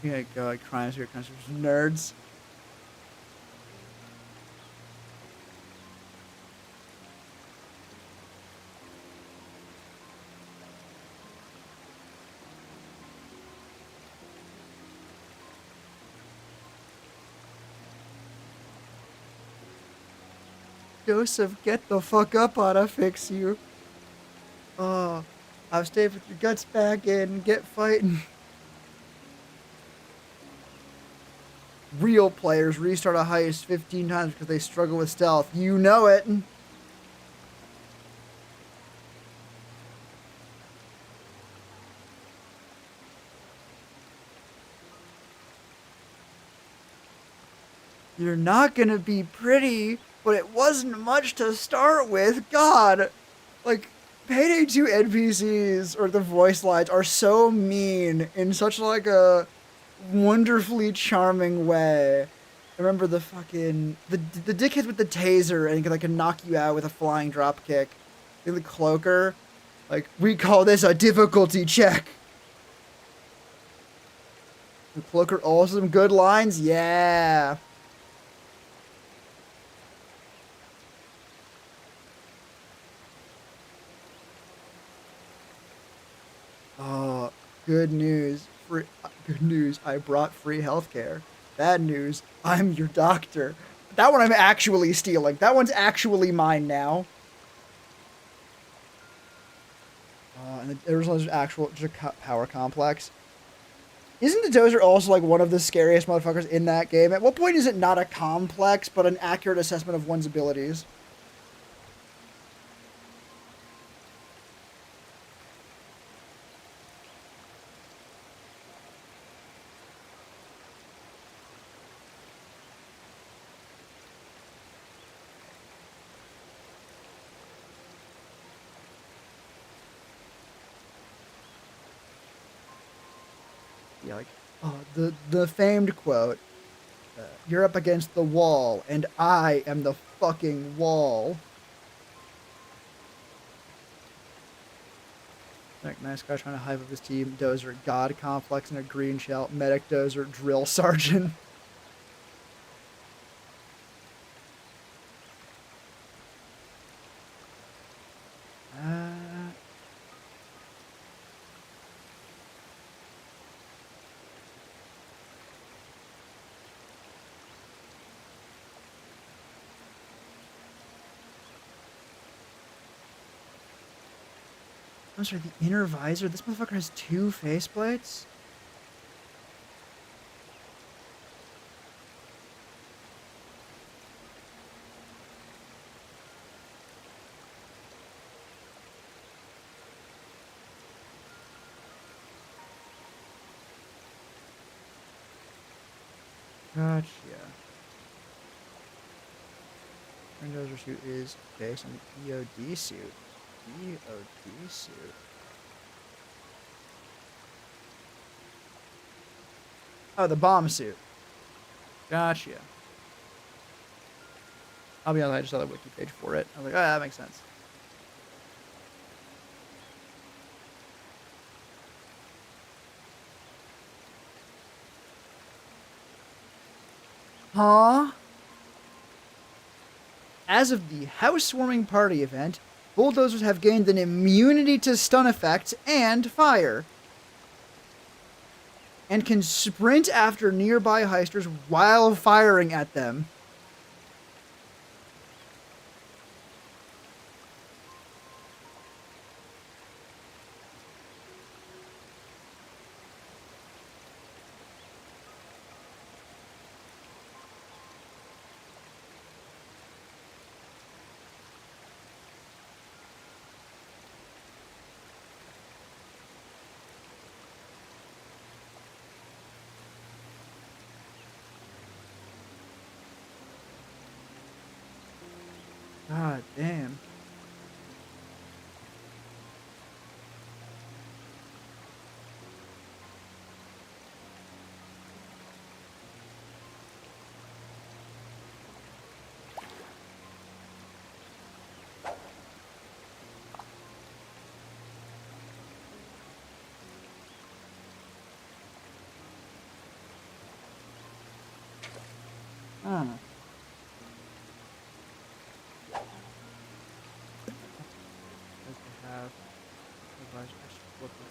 Yeah, God, crimes here, crimes here, nerds. Joseph, get the fuck up, oughta fix you. Oh, I've stayed with your guts back in, get fighting. Real players restart a heist 15 times because they struggle with stealth. You know it. You're not gonna be pretty, but it wasn't much to start with. God, like, Payday 2 NPCs or the voice lines are so mean in such like a wonderfully charming way. I remember the fucking the dickhead with the taser and can knock you out with a flying drop kick. The cloaker, like, we call this a difficulty check. The cloaker also some good lines, yeah. Oh, good news. Good news, I brought free healthcare. Bad news, I'm your doctor. That one I'm actually stealing. That one's actually mine now. And there's also actual just a power complex. Isn't the Dozer also like one of the scariest motherfuckers in that game? At what point is it not a complex, but an accurate assessment of one's abilities? Yeah, like, oh, the famed quote, "You're up against the wall, and I am the fucking wall." Like, nice guy trying to hype up his team. Dozer, God Complex and a green shell. Medic Dozer, Drill Sergeant. I'm sorry, the inner visor? This motherfucker has 2 faceplates? Gotcha. Dozer suit is based on the EOD suit. EOD suit. Oh, the bomb suit. Gotcha. I'll be honest, I just saw the wiki page for it. I was like, oh, that makes sense. Huh? As of the housewarming party event, bulldozers have gained an immunity to stun effects and fire, and can sprint after nearby heisters while firing at them. God damn.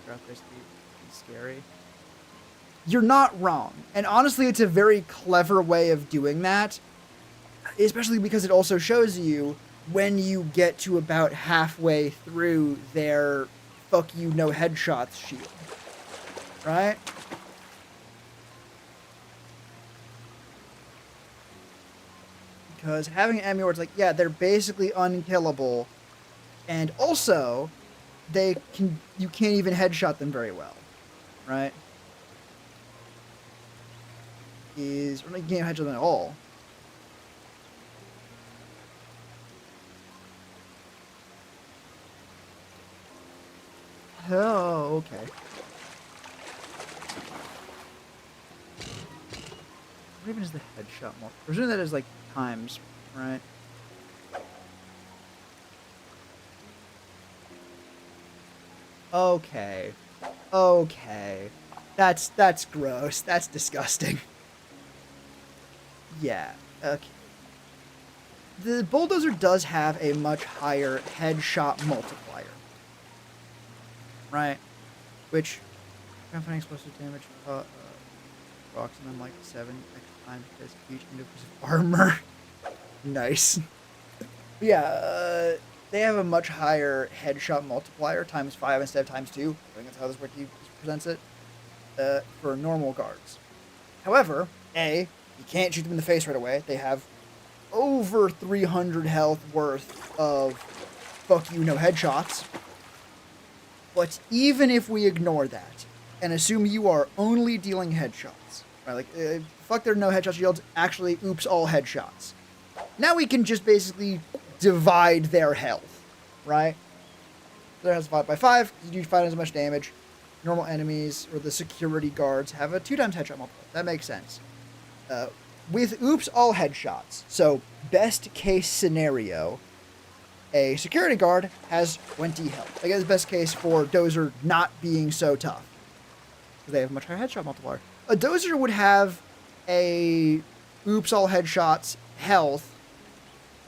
Have scary. You're not wrong, and honestly, it's a very clever way of doing that, especially because it also shows you when you get to about halfway through their "fuck you, no headshots" shield, right? Because having an enemy where it's like, yeah, they're basically unkillable, and also you can't even headshot them very well, right? Or you can't headshot them at all. Oh, okay. What even is the headshot more? Presume that is like times, right? Okay. Okay. That's gross. That's disgusting. Yeah. Okay. The bulldozer does have a much higher headshot multiplier. Right? Which confident explosive damage rocks them like 7 extra times because each individual armor. Nice. But yeah, they have a much higher headshot multiplier, ×5 instead of ×2. I think that's how this wiki presents it, for normal guards. However, you can't shoot them in the face right away. They have over 300 health worth of fuck you, no headshots. But even if we ignore that and assume you are only dealing headshots, right? Like, fuck their no headshot shields, actually, oops, all headshots. Now we can just basically divide their health, right? Their health divided by 5, you do 5 times as much damage. Normal enemies, or the security guards, have a 2 times headshot multiplier. That makes sense. With oops, all headshots. So, best case scenario, A security guard has 20 health. I guess the best case for Dozer not being so tough. They have much higher headshot multiplier. A Dozer would have a oops all headshots health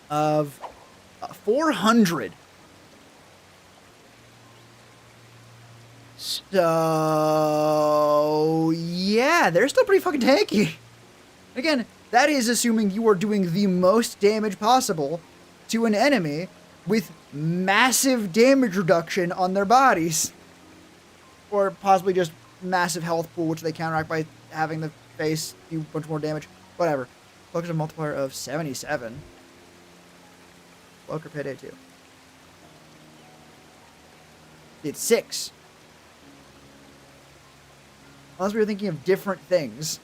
of 400. So, yeah, they're still pretty fucking tanky. Again, that is assuming you are doing the most damage possible to an enemy with massive damage reduction on their bodies. Or possibly just massive health pool, which they counteract by having the face do a bunch more damage. Whatever. Focus a multiplier of 77. Cloaker Payday 2. It's 6. Unless we were thinking of different things.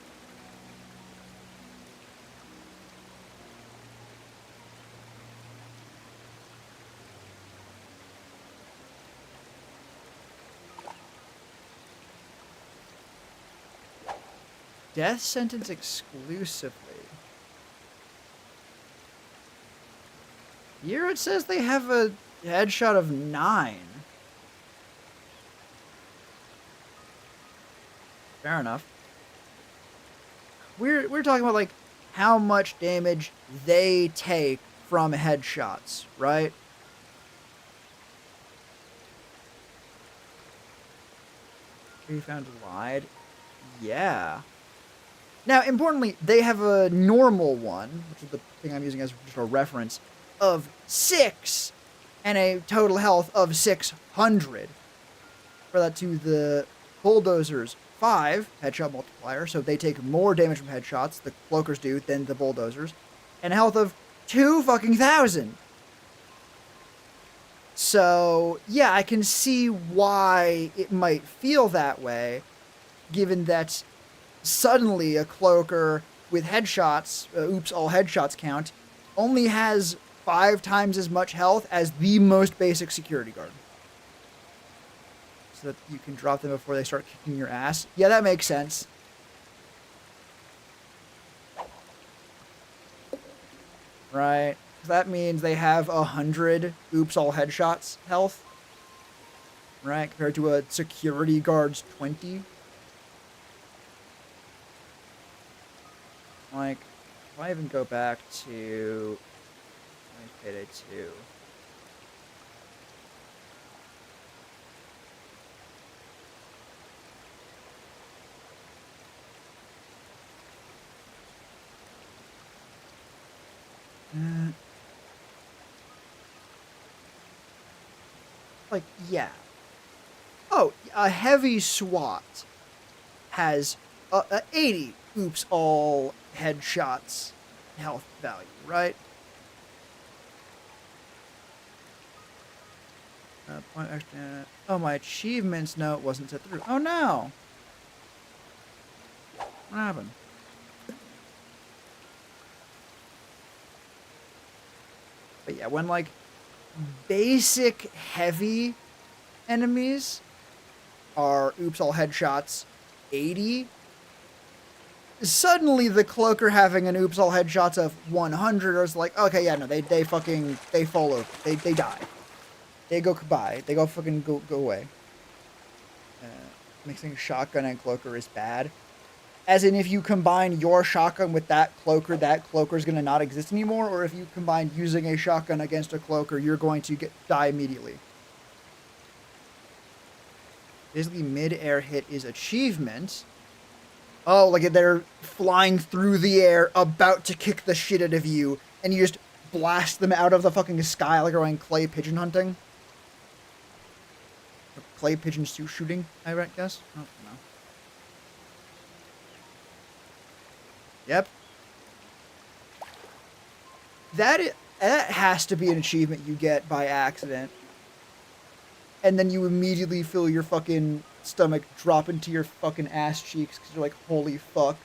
Death sentence exclusively. Here it says they have a headshot of 9. Fair enough. We're talking about like how much damage they take from headshots, right? We found lied. Yeah. Now, importantly, they have a normal one, which is the thing I'm using as just a reference, of 6 and a total health of 600. For that to the bulldozers 5 headshot multiplier, so they take more damage from headshots, the cloakers do, than the bulldozers, and a health of 2,000. So, yeah, I can see why it might feel that way, given that suddenly a cloaker with headshots, oops, all headshots count, only has 5 times as much health as the most basic security guard. So that you can drop them before they start kicking your ass. Yeah, that makes sense. Right. That means they have 100 oops all headshots health. Right, compared to a security guard's 20. Like, if I even go back to Payday 2. Like, yeah. Oh, a heavy SWAT has 80 oops all headshots health value, right? Point extra. Oh, my achievements note wasn't set through. Oh no! What happened? But yeah, when like basic heavy enemies are oops all headshots 80, suddenly the cloaker having an oops all headshots of 100 is like, okay, yeah, no, they fall over, they die, they go goodbye, they go fucking go away. Mixing shotgun and cloaker is bad. As in, if you combine your shotgun with that cloaker's gonna not exist anymore, or if you combine using a shotgun against a cloaker, you're going to die immediately. Basically, mid-air hit is achievement. Oh, like they're flying through the air, about to kick the shit out of you, and you just blast them out of the fucking sky like you're going clay pigeon hunting. Or clay pigeon shooting, I guess? I don't know. Yep. That has to be an achievement you get by accident. And then you immediately feel your fucking stomach drop into your fucking ass cheeks because you're like, holy fuck.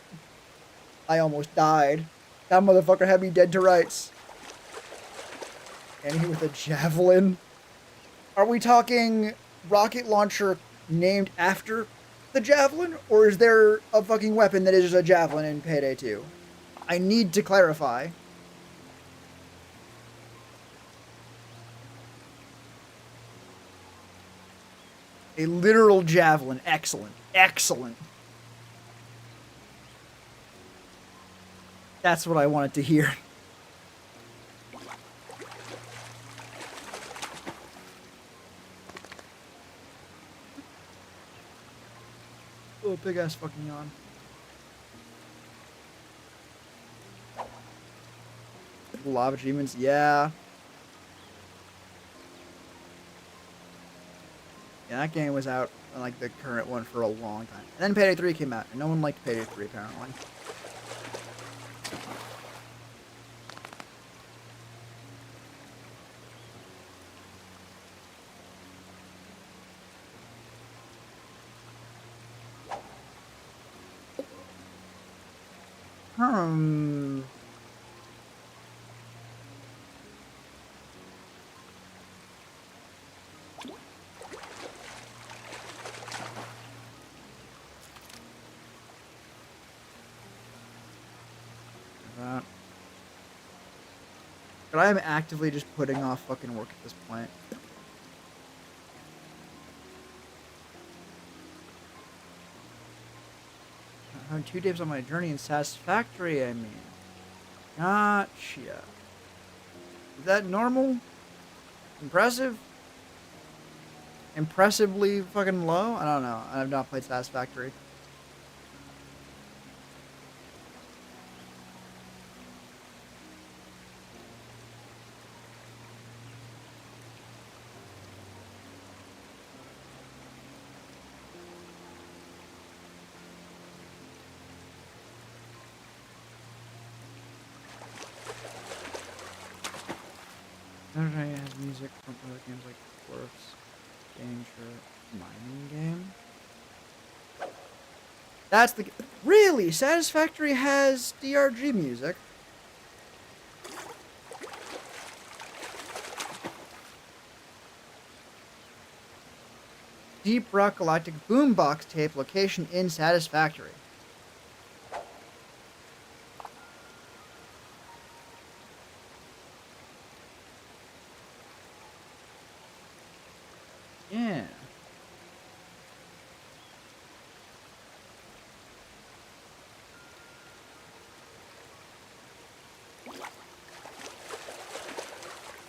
I almost died. That motherfucker had me dead to rights. And he with a javelin. Are we talking rocket launcher named after the javelin, or is there a fucking weapon that is just a javelin in Payday 2? I need to clarify. A literal javelin. Excellent. Excellent. That's what I wanted to hear. Oh, big ass fucking yawn. Lava achievements, yeah. Yeah, that game was out, like, the current one for a long time. And then Payday 3 came out, and no one liked Payday 3, apparently. But I am actively just putting off fucking work at this point. I had 2 days on my journey in Satisfactory, I mean. Gotcha. Is that normal? Impressive? Impressively fucking low? I don't know. I have not played Satisfactory. Saturday has music from other games like Dwarfs, Danger, Mining Game. That's the... Really? Satisfactory has DRG music? Deep Rock Galactic Boombox tape location in Satisfactory. Yeah.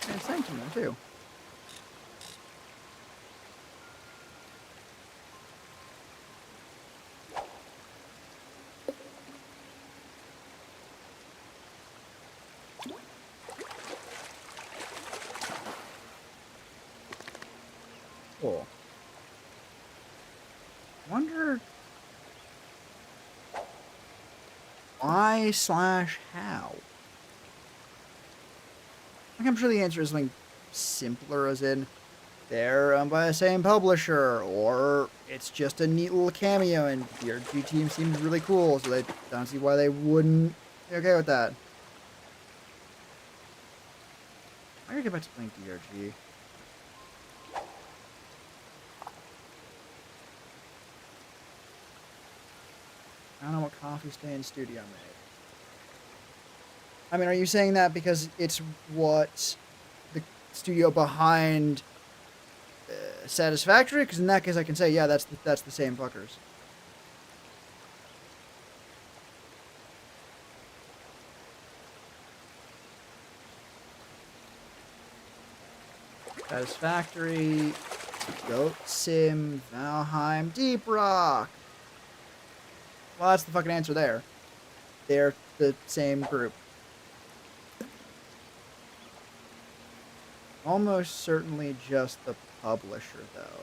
And Sentiment, too. Cool. Wonder why/how? Like, I'm sure the answer is something simpler, as in they're owned by the same publisher, or it's just a neat little cameo and the DRG team seems really cool, so they don't see why they wouldn't be okay with that. I gotta get back to playing DRG. I don't know what Coffee Stain Studio made. I mean, are you saying that because it's what the studio behind Satisfactory? Because in that case, I can say, yeah, that's the same fuckers. Satisfactory, Goat Sim, Valheim, Deep Rock. Well, that's the fucking answer there. They're the same group. Almost certainly just the publisher, though.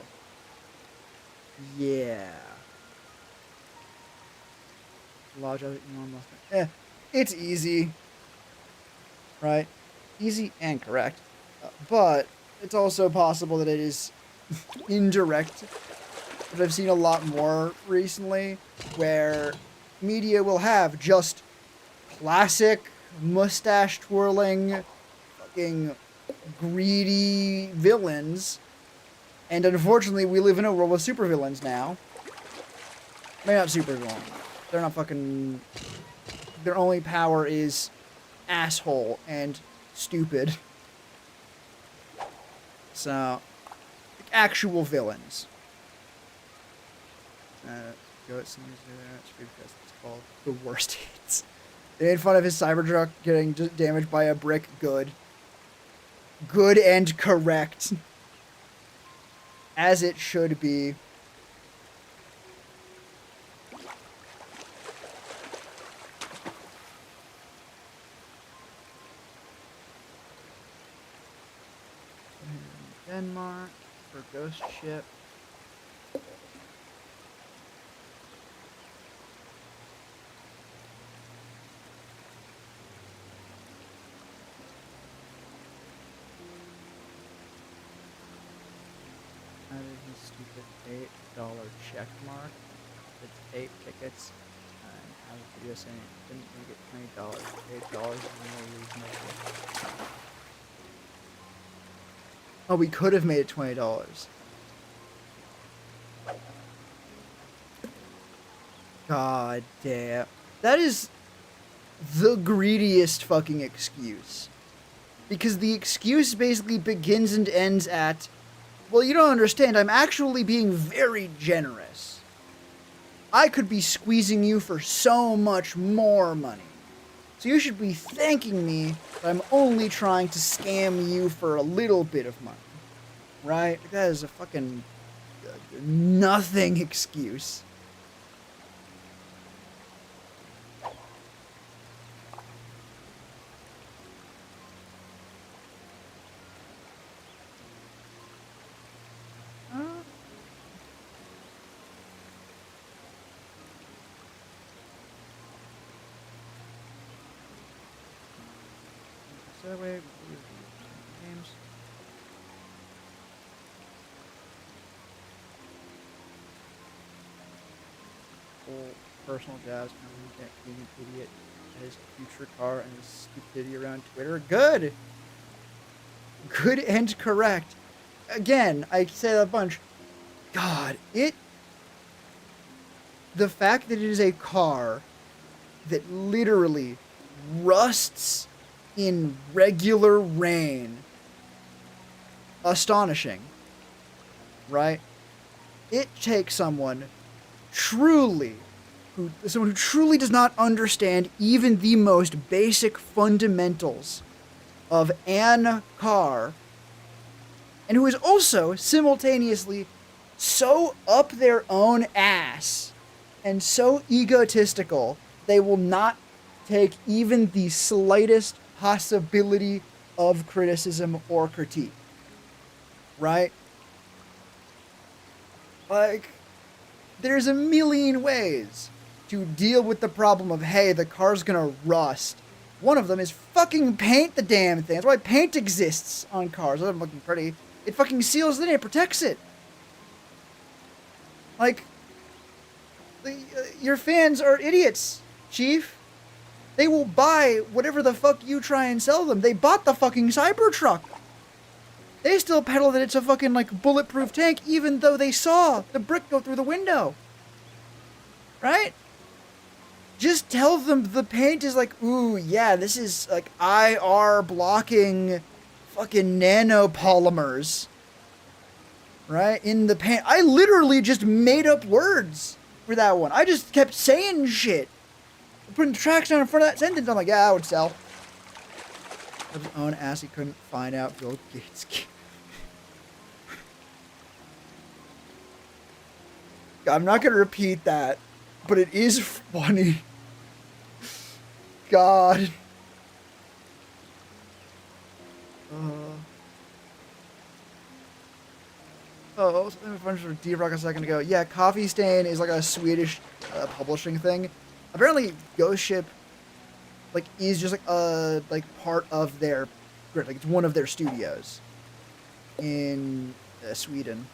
Yeah. It's easy. Right? Easy and correct. But it's also possible that it is indirect. But I've seen a lot more recently where media will have just classic mustache twirling fucking greedy villains, and unfortunately we live in a world with supervillains now. Maybe not supervillains. They're not fucking... Their only power is asshole and stupid. So, like, actual villains. Goats and it's called the worst hits. They made fun of his Cybertruck getting damaged by a brick. Good. Good and correct. As it should be. Denmark for Ghost Ship. Stupid $8 check mark. It's 8 tickets. And I have a video saying it didn't make it $20. $8 is more reasonable. Oh, we could have made it $20. God damn. That is the greediest fucking excuse. Because the excuse basically begins and ends at, well, you don't understand, I'm actually being very generous. I could be squeezing you for so much more money. So you should be thanking me that I'm only trying to scam you for a little bit of money. Right? That is a fucking nothing excuse. That way, games. Full personal jazz, being an idiot at his future car and his stupidity around Twitter. Good! Good and correct. Again, I say that a bunch. God, the fact that it is a car that literally rusts in regular rain, astonishing, right? It takes someone who truly does not understand even the most basic fundamentals of an car, and who is also simultaneously so up their own ass and so egotistical they will not take even the slightest possibility of criticism or critique. Right? Like, there's a million ways to deal with the problem of, hey, the car's gonna rust. One of them is fucking paint the damn thing. That's why paint exists on cars. Other than looking pretty, it fucking seals it in, it protects it. Like, your fans are idiots, Chief. They will buy whatever the fuck you try and sell them. They bought the fucking Cybertruck. They still peddle that it's a fucking, like, bulletproof tank, even though they saw the brick go through the window. Right? Just tell them the paint is like, ooh, yeah, this is, like, IR blocking fucking nanopolymers. Right? In the paint. I literally just made up words for that one. I just kept saying shit. Putting tracks down in front of that sentence. I'm like, yeah, I would sell. Of his own ass, he couldn't find out Bill Gates. I'm not going to repeat that, but it is funny. God. Something a bunch of D-Rock a second ago. Yeah, Coffee Stain is like a Swedish publishing thing. Apparently, Ghost Ship, like, is just like part of their, like, it's one of their studios in Sweden.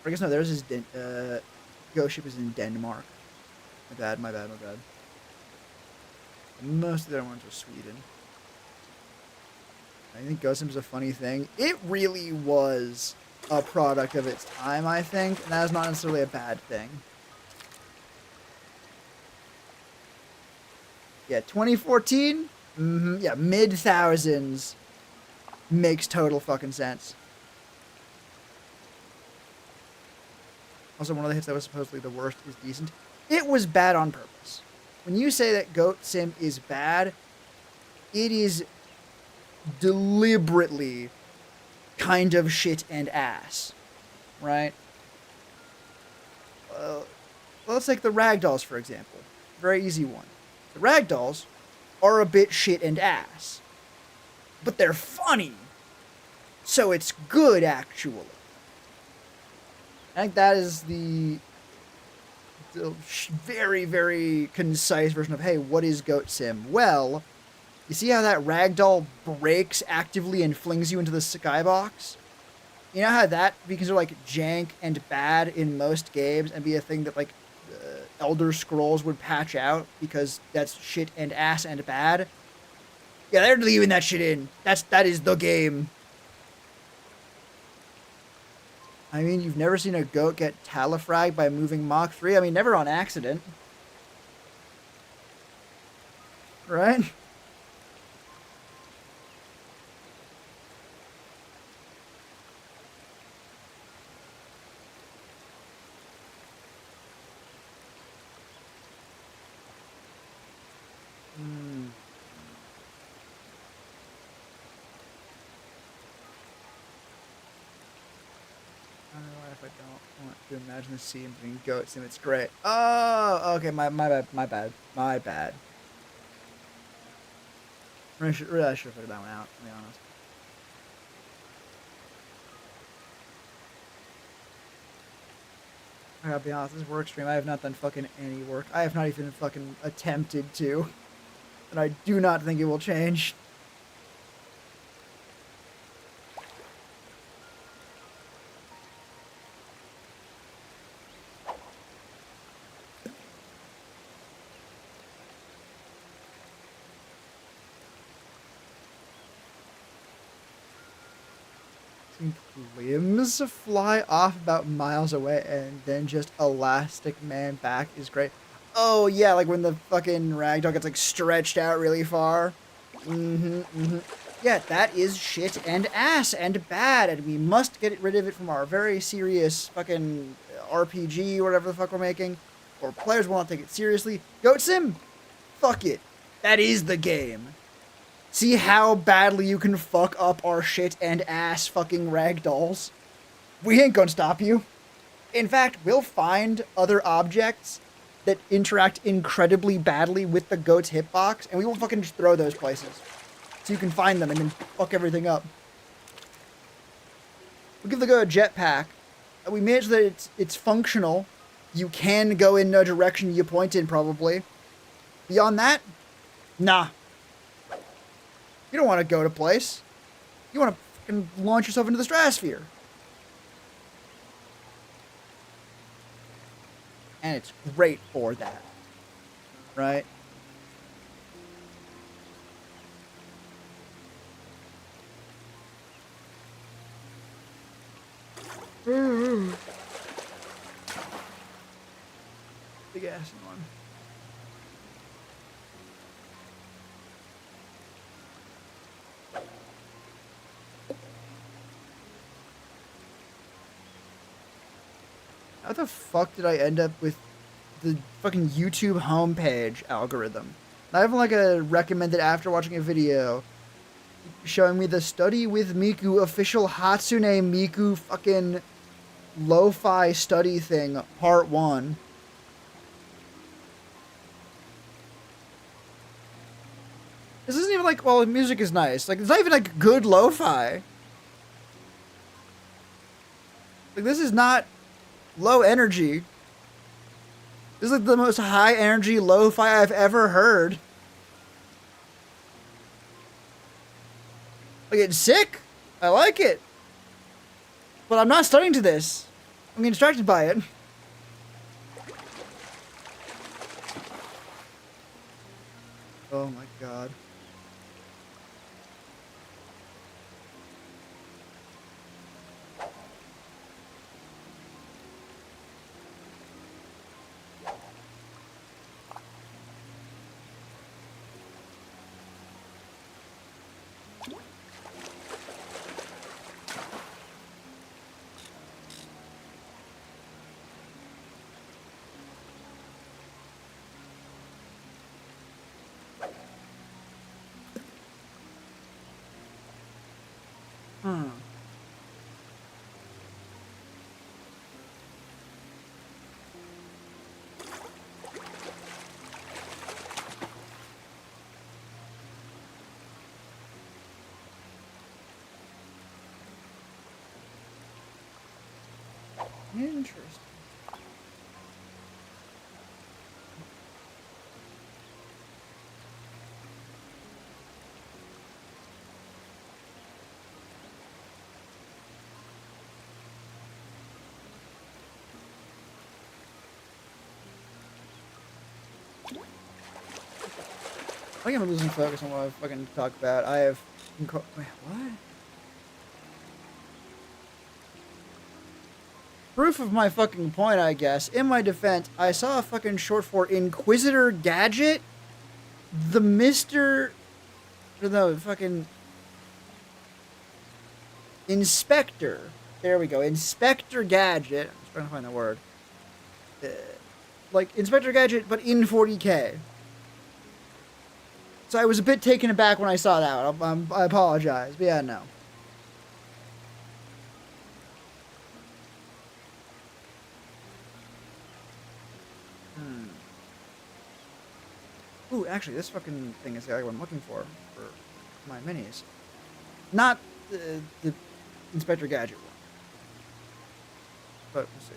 Or I guess no, theirs is Ghost Ship is in Denmark. My bad. Most of their ones are Sweden. I think Ghost Ship is a funny thing. It really was a product of its time, I think, and that is not necessarily a bad thing. Yeah, 2014? Mm-hmm. Yeah, mid-thousands makes total fucking sense. Also, one of the hits that was supposedly the worst is decent. It was bad on purpose. When you say that Goat Sim is bad, it is deliberately kind of shit and ass, right? Let's take the ragdolls, for example. Very easy one. The ragdolls are a bit shit and ass, but they're funny, so it's good, actually. I think that is the very, very concise version of, hey, what is Goat Sim? Well, you see how that ragdoll breaks actively and flings you into the skybox? You know how that be considered like jank and bad in most games and be a thing that like Elder Scrolls would patch out because that's shit and ass and bad? Yeah, they're leaving that shit in. That is the game. I mean, you've never seen a goat get talifragged by moving Mach 3? I mean, never on accident. Right? I don't know if I don't want to imagine the scene between goats and it's great. Oh, okay, my bad. Really, I should have figured that one out, to be honest. I gotta be honest, this work stream, I have not done fucking any work. I have not even fucking attempted to. And I do not think it will change. Limbs fly off about miles away and then just Elastic Man back is great. Oh yeah, like when the fucking ragdoll gets like stretched out really far. Yeah, that is shit and ass and bad, and we must get rid of it from our very serious fucking RPG or whatever the fuck we're making. Or players will not take it seriously. Goat Sim, fuck it. That is the game. See how badly you can fuck up our shit and ass fucking ragdolls? We ain't gonna stop you. In fact, we'll find other objects that interact incredibly badly with the goat's hitbox, and we will fucking just throw those places. So you can find them and then fuck everything up. We'll give the goat a jetpack. We made it so that it's functional. You can go in no direction you point in, probably. Beyond that, nah. You don't want to go to place. You want to fucking launch yourself into the stratosphere. And it's great for that. Right? Big ass one. How the fuck did I end up with the fucking YouTube homepage algorithm? Not even like a recommended after watching a video showing me the Study with Miku official Hatsune Miku fucking lo-fi study thing, part 1. This isn't even like, well, the music is nice. Like, it's not even like good lo-fi. Like, this is not low energy. This is like the most high energy lo-fi I've ever heard. Like, it's sick. I like it. But I'm not studying to this. I'm getting distracted by it. Oh my god. Huh. Interesting. I think I'm losing focus on what I fucking talk about. I have... Wait, what? Proof of my fucking point, I guess. In my defense, I saw a fucking short for Inquisitor Gadget. The Mr... No, fucking... Inspector. There we go. Inspector Gadget. I'm just trying to find the word. Like, Inspector Gadget, but in 40K. So I was a bit taken aback when I saw that. I apologize. But yeah, no. Ooh, actually, this fucking thing is the other one I'm looking for my minis. Not the Inspector Gadget one. But we'll see.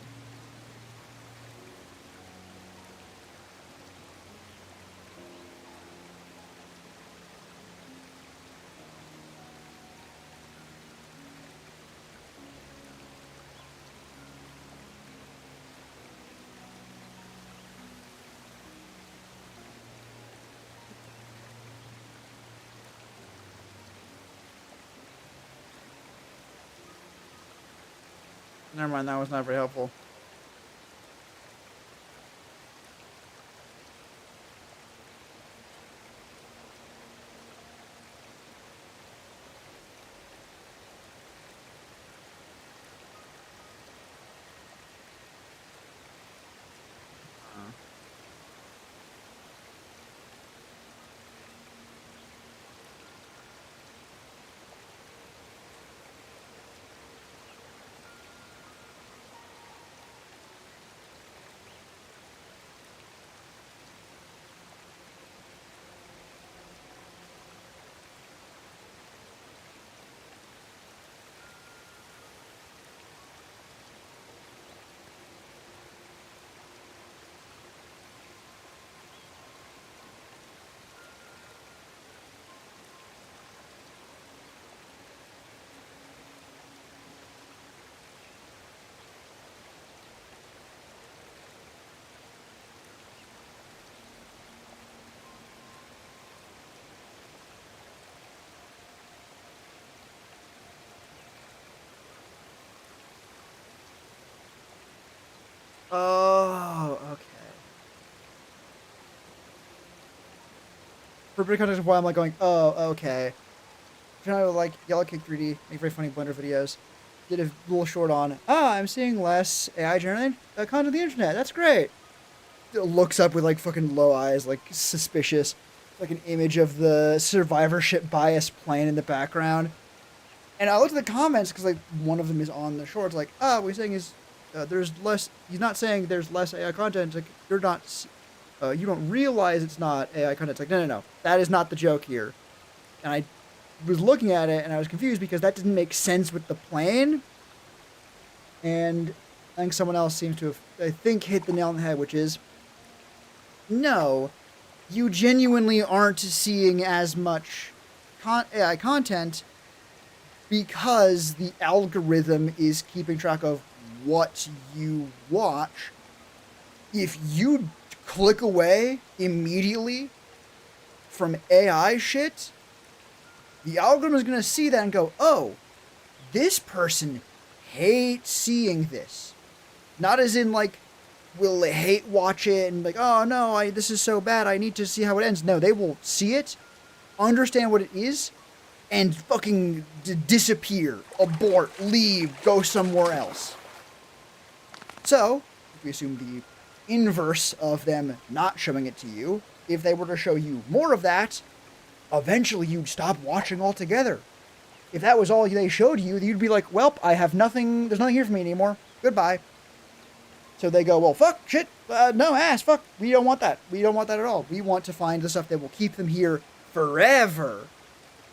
Never mind, that was not very helpful. Oh, okay. For a bit of context of why I'm like going, oh, okay. Trying to like Yellow Cake 3D, make very funny Blender videos. Did a little short on, I'm seeing less AI generated content on the internet. That's great. It looks up with like fucking low eyes, like suspicious. Like an image of the survivorship bias plane in the background. And I looked at the comments because like one of them is on the shorts. Like, what he's saying is there's less. He's not saying there's less AI content. It's like you're not. You don't realize it's not AI content. It's like no. That is not the joke here. And I was looking at it and I was confused because that didn't make sense with the plane. And I think someone else seems to have, I think, hit the nail on the head, which is no, you genuinely aren't seeing as much AI content because the algorithm is keeping track of what you watch. If you click away immediately from AI shit, the algorithm is going to see that and go, oh, this person hates seeing this. Not as in like, will they hate watch it and like, oh no, this is so bad, I need to see how it ends. No, they will see it, understand what it is, and fucking disappear, abort, leave, go somewhere else. So, if we assume the inverse of them not showing it to you, if they were to show you more of that, eventually you'd stop watching altogether. if that was all they showed you, you'd be like, well, I have nothing, there's nothing here for me anymore. Goodbye. So they go, well, fuck, shit, no, ass, fuck, we don't want that. We don't want that at all. We want to find the stuff that will keep them here forever.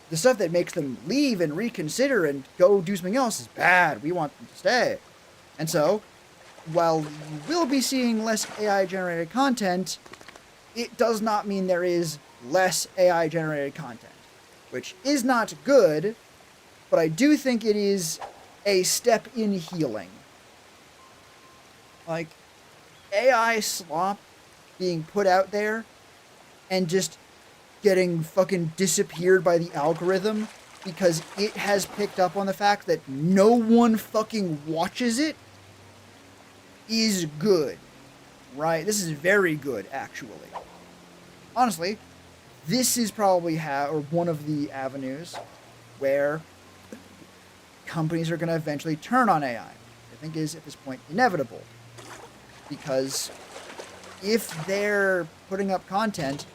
The stuff that makes them leave and reconsider and go do something else is bad. We want them to stay. And so, while you will be seeing less AI-generated content, it does not mean there is less AI-generated content, which is not good, but I do think it is a step in healing. Like, AI slop being put out there and just getting fucking disappeared by the algorithm because it has picked up on the fact that no one fucking watches it is good, right? This is very good, actually. Honestly, this is probably one of the avenues where companies are going to eventually turn on AI. I think is, at this point, inevitable. Because if they're putting up content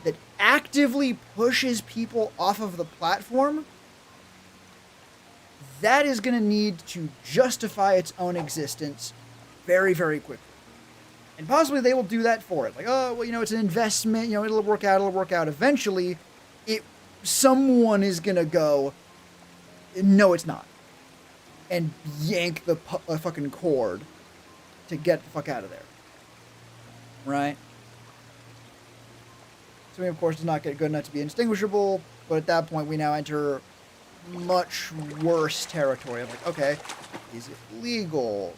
that actively pushes people off of the platform, that is going to need to justify its own existence very, very quickly. And possibly they will do that for it. Like, oh, well, you know, it's an investment, you know, it'll work out. Eventually, someone is going to go, no, it's not. And yank the fucking cord to get the fuck out of there. Right? Something, of course, does not get good enough to be indistinguishable, but at that point we now enter much worse territory. I'm like, okay, is it legal?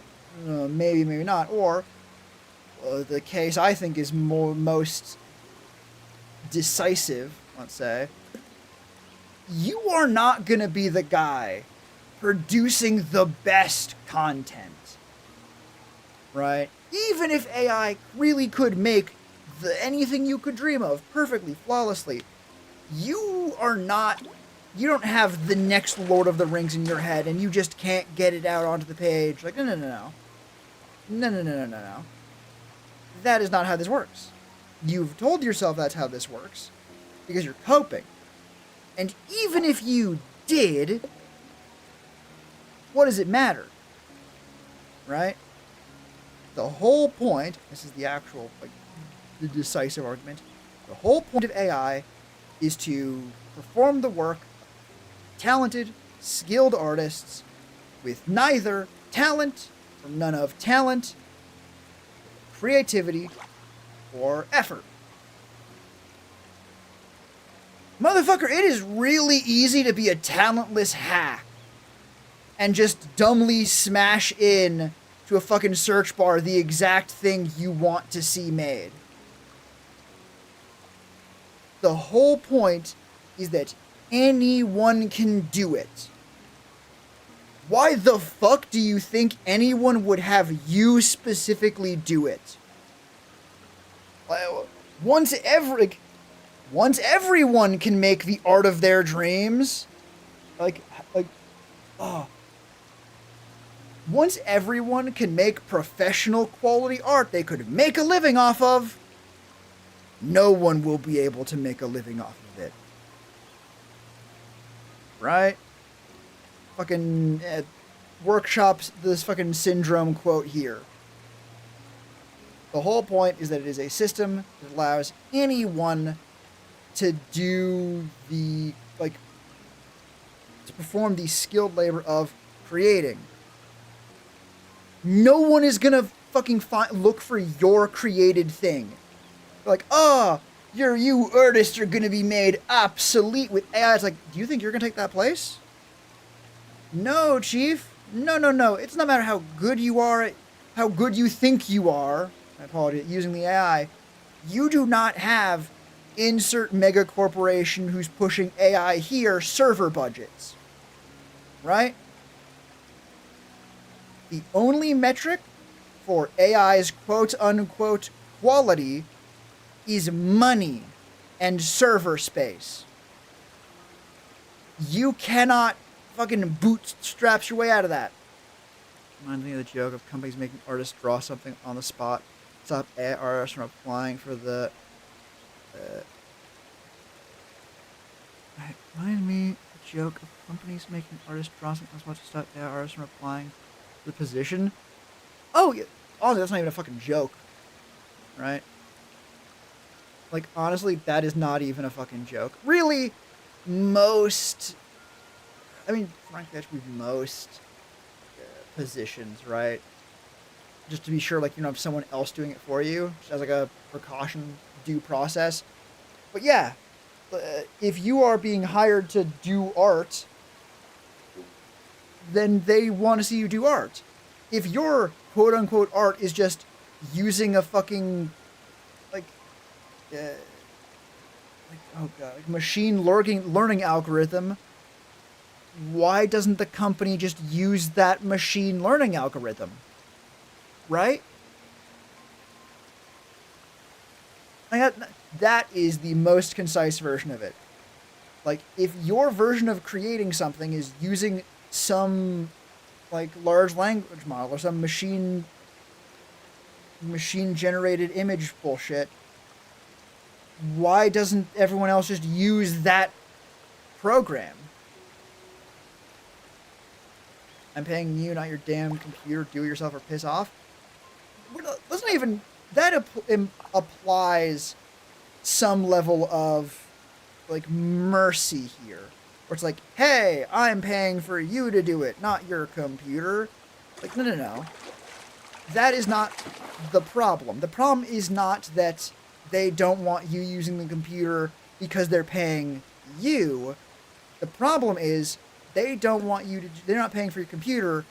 Maybe, maybe not. Or the case I think is most decisive, let's say, you are not going to be the guy producing the best content. Right? Even if AI really could make anything you could dream of perfectly, flawlessly, you don't have the next Lord of the Rings in your head and you just can't get it out onto the page. Like, no. That is not how this works. You've told yourself that's how this works because you're coping. And even if you did, what does it matter? Right? The whole point, this is the actual, like, the decisive argument, the whole point of AI is to perform the work of talented, skilled artists with neither talent or none of talent, creativity, or effort. Motherfucker, it is really easy to be a talentless hack and just dumbly smash in to a fucking search bar the exact thing you want to see made. The whole point is that anyone can do it. Why the fuck do you think anyone would have you specifically do it? Once everyone can make the art of their dreams, once everyone can make professional quality art they could make a living off of, no one will be able to make a living off of it. Right? Fucking workshops this fucking syndrome quote here. The whole point is that it is a system that allows anyone to do to perform the skilled labor of creating. No one is gonna fucking look for your created thing. Like, you artists are gonna be made obsolete with AI. It's like, do you think you're gonna take that place? No, Chief. No. It's not matter how good you are, how good you think you are. I apologize, using the AI. You do not have insert mega corporation who's pushing AI here server budgets. Right? The only metric for AI's quote-unquote quality is money and server space. You cannot fucking bootstrap your way out of that. Reminds me of the joke of companies making artists draw something on the spot. Stop artists from applying for the... reminds me of joke of companies making artists draw something as much to stop artists from applying to the position. Oh, yeah. Honestly, that's not even a fucking joke, right? Like, honestly, that is not even a fucking joke. Really, most... I mean, frankly, that should be most positions, right? Just to be sure, like, you don't have someone else doing it for you, just as, like, a precaution due process. But, yeah, if you are being hired to do art, then they want to see you do art. If your quote-unquote art is just using a fucking, like oh god, like machine learning algorithm, why doesn't the company just use that machine learning algorithm? Right? Like that is the most concise version of it. Like, if your version of creating something is using some, like, large language model or some machine generated image bullshit, why doesn't everyone else just use that program? I'm paying you, not your damn computer. Do it yourself or piss off. Let's not even... That applies some level of, like, mercy here. Where it's like, hey, I'm paying for you to do it, not your computer. Like, no. That is not the problem. The problem is not that they don't want you using the computer because they're paying you. The problem is they don't want you to... They're not paying for your computer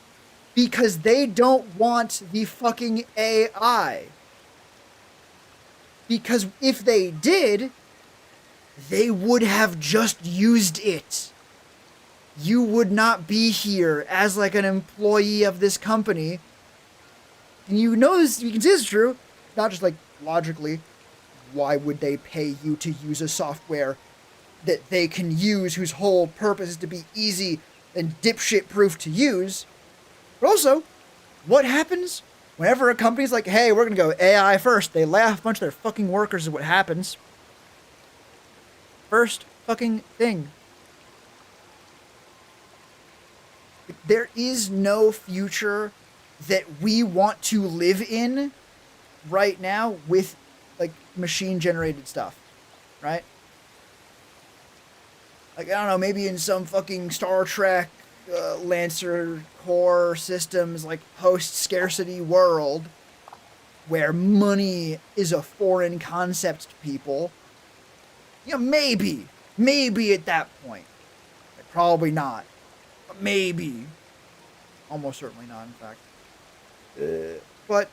because they don't want the fucking AI. Because if they did, they would have just used it. You would not be here as, like, an employee of this company. And you know this, you can see this is true. Not just, like, logically. Why would they pay you to use a software that they can use whose whole purpose is to be easy and dipshit proof to use? But also, what happens whenever a company's like, hey, we're going to go AI first? They lay off a bunch of their fucking workers is what happens. First fucking thing. There is no future that we want to live in right now with, like, machine-generated stuff, right? Like, I don't know, maybe in some fucking Star Trek Lancer core systems, like, post-scarcity world where money is a foreign concept to people. You know, maybe at that point. Like, probably not. But maybe. Almost certainly not, in fact. But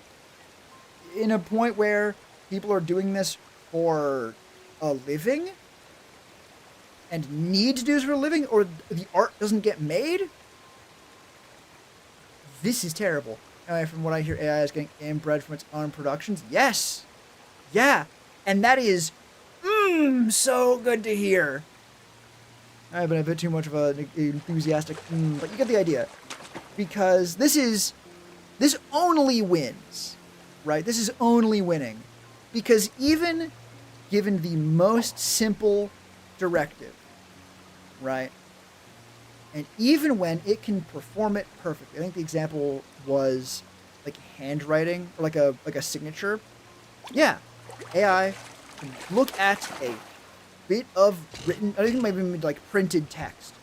in a point where people are doing this for a living and need to do this for a living, or the art doesn't get made, this is terrible. Anyway, from what I hear, AI is getting inbred from its own productions. Yes. Yeah. And that is so good to hear. I've been a bit too much of an enthusiastic, but you get the idea. Because this only wins, right? This is only winning. Because even given the most simple directive, right? And even when it can perform it perfectly, I think the example was like handwriting or like a signature. Yeah, AI can look at a bit of written, I think maybe like printed text,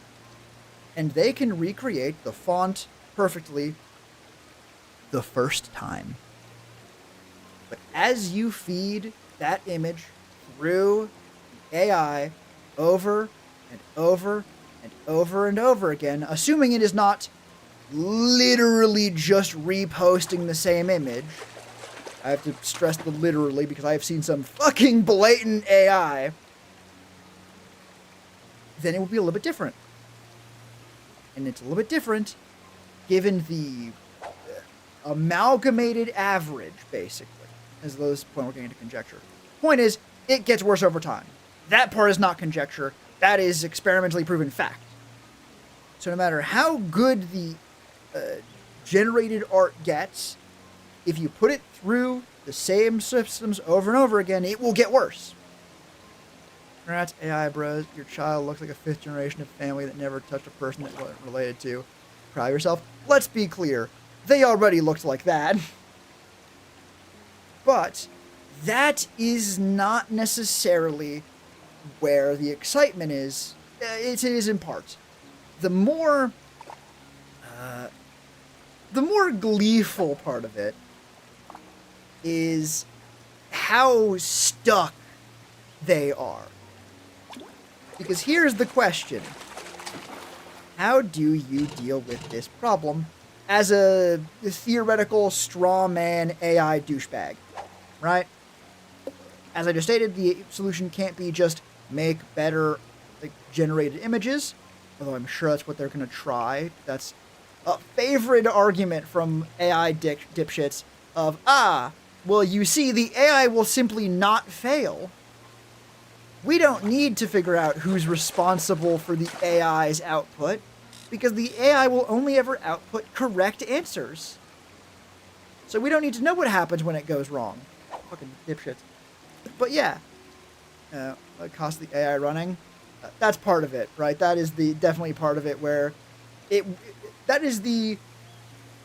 and they can recreate the font perfectly the first time. But as you feed that image through AI over and over and over and over again, assuming it is not literally just reposting the same image. I have to stress the literally because I have seen some fucking blatant AI. Then it will be a little bit different. And it's a little bit different given the amalgamated average, basically. As this point, we're getting into conjecture. Point is, it gets worse over time. That part is not conjecture. That is experimentally proven fact. So no matter how good the generated art gets, if you put it through the same systems over and over again, it will get worse. Congrats, AI bros. Your child looks like a fifth generation of family that never touched a person that wasn't related to. Proud of yourself. Let's be clear. They already looked like that. But that is not necessarily where the excitement is. It is in part. The more gleeful part of it is how stuck they are. Because here's the question. How do you deal with this problem as a theoretical straw man AI douchebag? Right? As I just stated, the solution can't be just make better generated images, although I'm sure that's what they're going to try. That's a favorite argument from AI dipshits of, well, you see, the AI will simply not fail. We don't need to figure out who's responsible for the AI's output, because the AI will only ever output correct answers. So we don't need to know what happens when it goes wrong. Fucking dipshits. But yeah, the cost of the AI running, that's part of it, right? That is definitely part of it where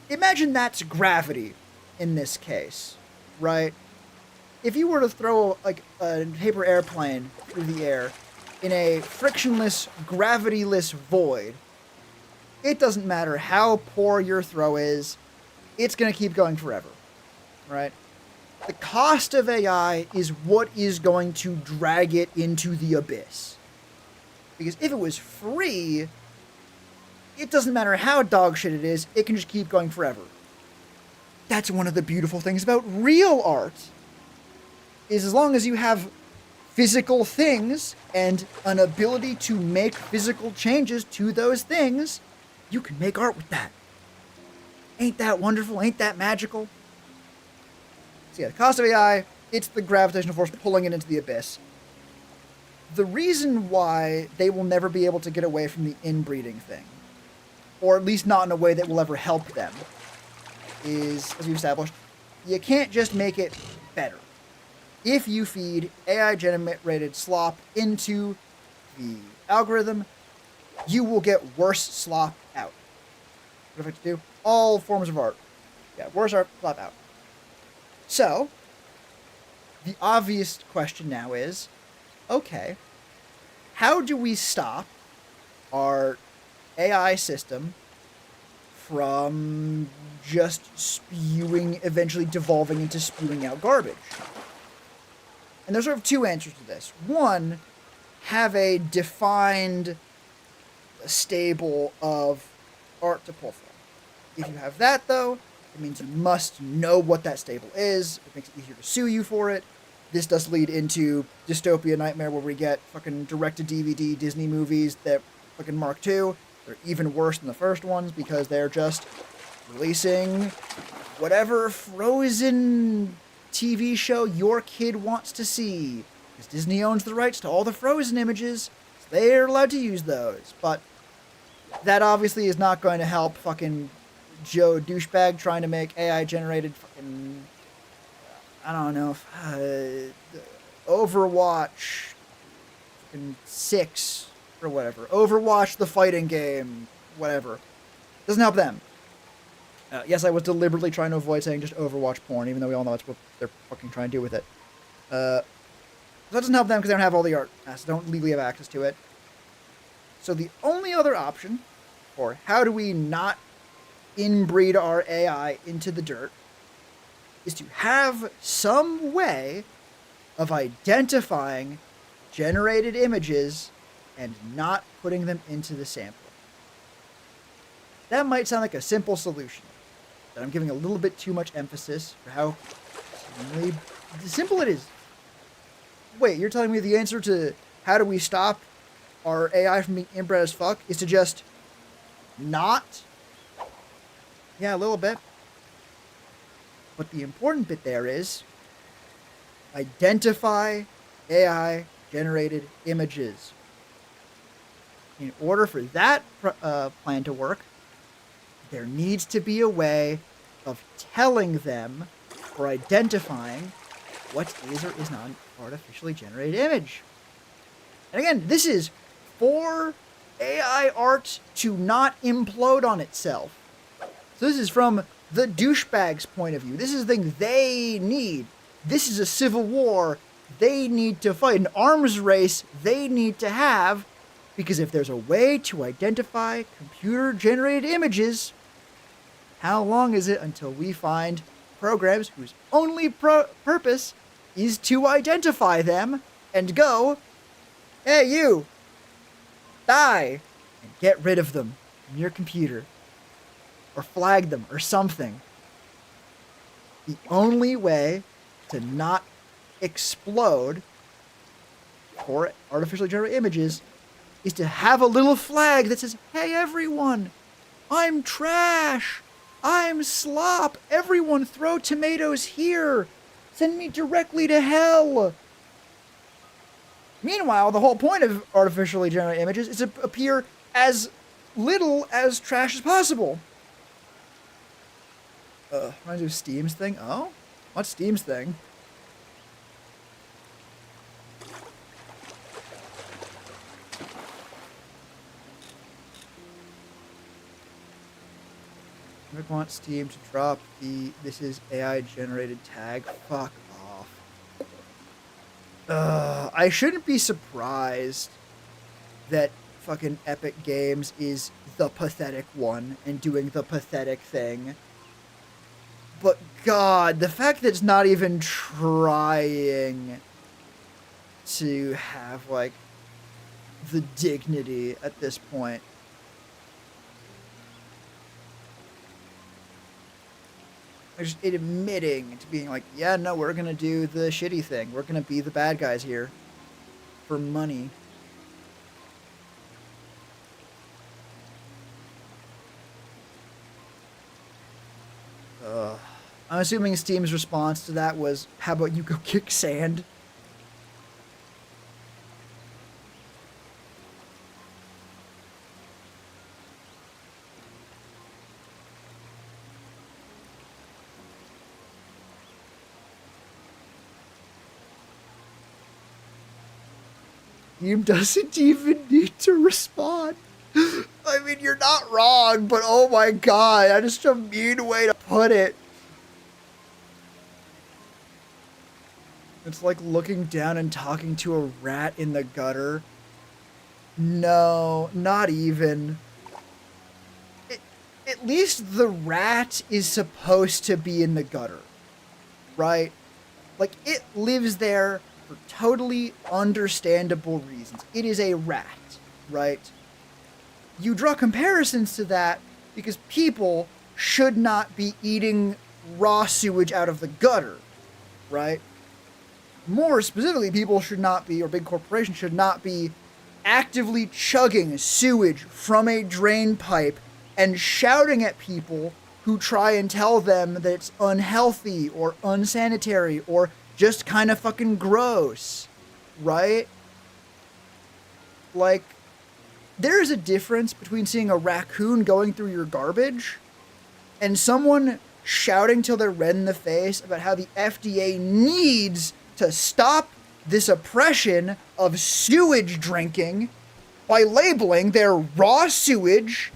imagine that's gravity in this case, right? If you were to throw like a paper airplane through the air in a frictionless, gravityless void, it doesn't matter how poor your throw is, it's going to keep going forever, right? The cost of AI is what is going to drag it into the abyss. Because if it was free, it doesn't matter how dog shit it is, it can just keep going forever. That's one of the beautiful things about real art. Is as long as you have physical things and an ability to make physical changes to those things, you can make art with that. Ain't that wonderful? Ain't that magical? So yeah, the cost of AI, it's the gravitational force pulling it into the abyss. The reason why they will never be able to get away from the inbreeding thing, or at least not in a way that will ever help them, is, as we've established, you can't just make it better. If you feed AI-generated slop into the algorithm, you will get worse slop out. What do I have to do? All forms of art. Yeah, worse art, slop out. So, the obvious question now is, okay, how do we stop our AI system from just eventually devolving into spewing out garbage? And there's sort of two answers to this. One, have a defined stable of art to pull from. If you have that, though, it means you must know what that stable is. It makes it easier to sue you for it. This does lead into dystopia nightmare where we get fucking direct-to-DVD Disney movies that fucking Mark II. They're even worse than the first ones because they're just releasing whatever Frozen TV show your kid wants to see. Because Disney owns the rights to all the Frozen images, so they're allowed to use those. But that obviously is not going to help fucking Joe douchebag trying to make AI-generated fucking, I don't know, Overwatch fucking 6 or whatever. Overwatch the fighting game, whatever. Doesn't help them. Yes, I was deliberately trying to avoid saying just Overwatch porn, even though we all know that's what they're fucking trying to do with it. So that doesn't help them because they don't have all the art, so don't legally have access to it. So the only other option, or how do we not inbreed our AI into the dirt, is to have some way of identifying generated images and not putting them into the sampler. That might sound like a simple solution, but I'm giving a little bit too much emphasis for how simple it is. Wait, you're telling me the answer to how do we stop our AI from being inbred as fuck is to just not? Yeah, a little bit. But the important bit there is identify AI-generated images. In order for that plan to work, there needs to be a way of telling them or identifying what is or is not an artificially generated image. And again, this is for AI art to not implode on itself. So this is from the douchebag's point of view. This is the thing they need. This is a civil war they need to fight, an arms race they need to have, because if there's a way to identify computer-generated images, how long is it until we find programs whose only purpose is to identify them and go, hey, you, die, and get rid of them from your computer, or flag them, or something. The only way to not explode for artificially generated images is to have a little flag that says, hey everyone, I'm trash, I'm slop, everyone throw tomatoes here, send me directly to hell. Meanwhile, the whole point of artificially generated images is to appear as little as trash as possible. Reminds me of Steam's thing. Oh? What's Steam's thing? I want Steam to drop the "this is AI generated" tag. Fuck off. I shouldn't be surprised that fucking Epic Games is the pathetic one and doing the pathetic thing. But God, the fact that it's not even trying to have, like, the dignity at this point. Just admitting to being like, yeah, no, we're gonna do the shitty thing. We're gonna be the bad guys here for money. I'm assuming Steam's response to that was, how about you go kick sand? Steam doesn't even need to respond. I mean, you're not wrong, but oh my God, that's just a mean way to put it. It's like looking down and talking to a rat in the gutter. No, not even. At least the rat is supposed to be in the gutter, right? Like, it lives there for totally understandable reasons. It is a rat, right? You draw comparisons to that because people should not be eating raw sewage out of the gutter, right? More specifically, people should not be, or big corporations should not be, actively chugging sewage from a drain pipe and shouting at people who try and tell them that it's unhealthy or unsanitary or just kind of fucking gross, right? Like, there's a difference between seeing a raccoon going through your garbage and someone shouting till they're red in the face about how the FDA needs to stop this oppression of sewage drinking by labeling their raw sewage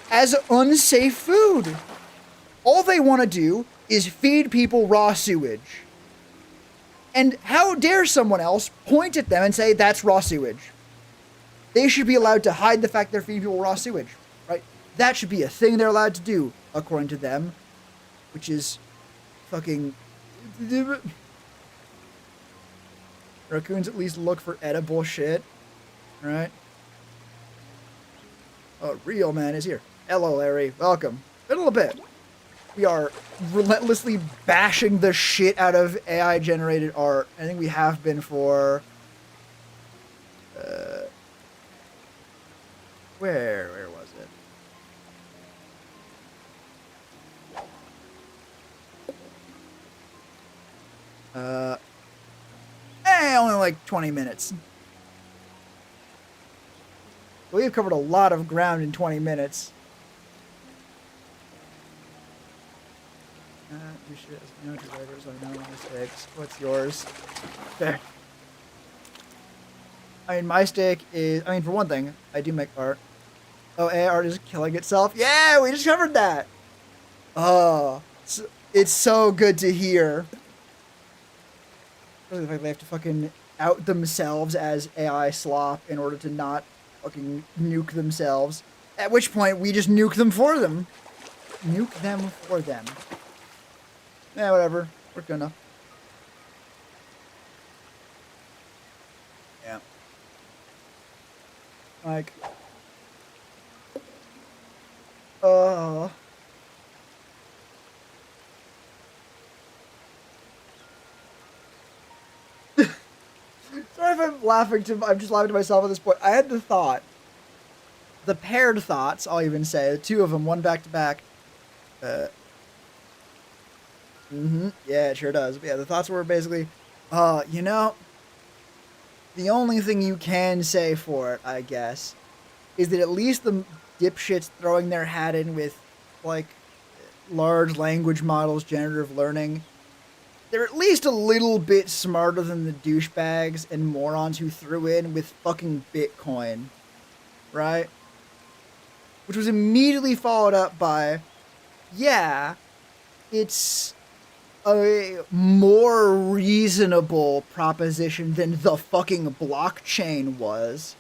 as unsafe food. All they want to do is feed people raw sewage. And how dare someone else point at them and say that's raw sewage? They should be allowed to hide the fact they're feeding people raw sewage, right? That should be a thing they're allowed to do, according to them, which is fucking... Raccoons at least look for edible shit, right? Oh, real man is here. Hello, Larry. Welcome. In a little bit. We are relentlessly bashing the shit out of AI-generated art. I think we have been for... Where was it? Only like 20 minutes. We've covered a lot of ground in 20 minutes. You should know drivers, I know mistakes. What's yours? There. I mean, my stake is, I mean, for one thing, I do make art. Oh, AI art is killing itself. Yeah, we just covered that. Oh, it's so good to hear. Especially the fact they have to fucking out themselves as AI slop in order to not fucking nuke themselves. At which point, we just nuke them for them. Nuke them for them. Yeah, whatever. We're gonna. Yeah. Like. Oh. Sorry if I'm laughing I'm just laughing to myself at this point. I had the thought. The paired thoughts, I'll even say. The two of them, one back to back. Yeah, it sure does. But yeah, the thoughts were basically, you know, the only thing you can say for it, I guess, is that at least the dipshits throwing their hat in with, like, large language models, generative learning, they're at least a little bit smarter than the douchebags and morons who threw in with fucking Bitcoin, right? Which was immediately followed up by, yeah, it's a more reasonable proposition than the fucking blockchain was.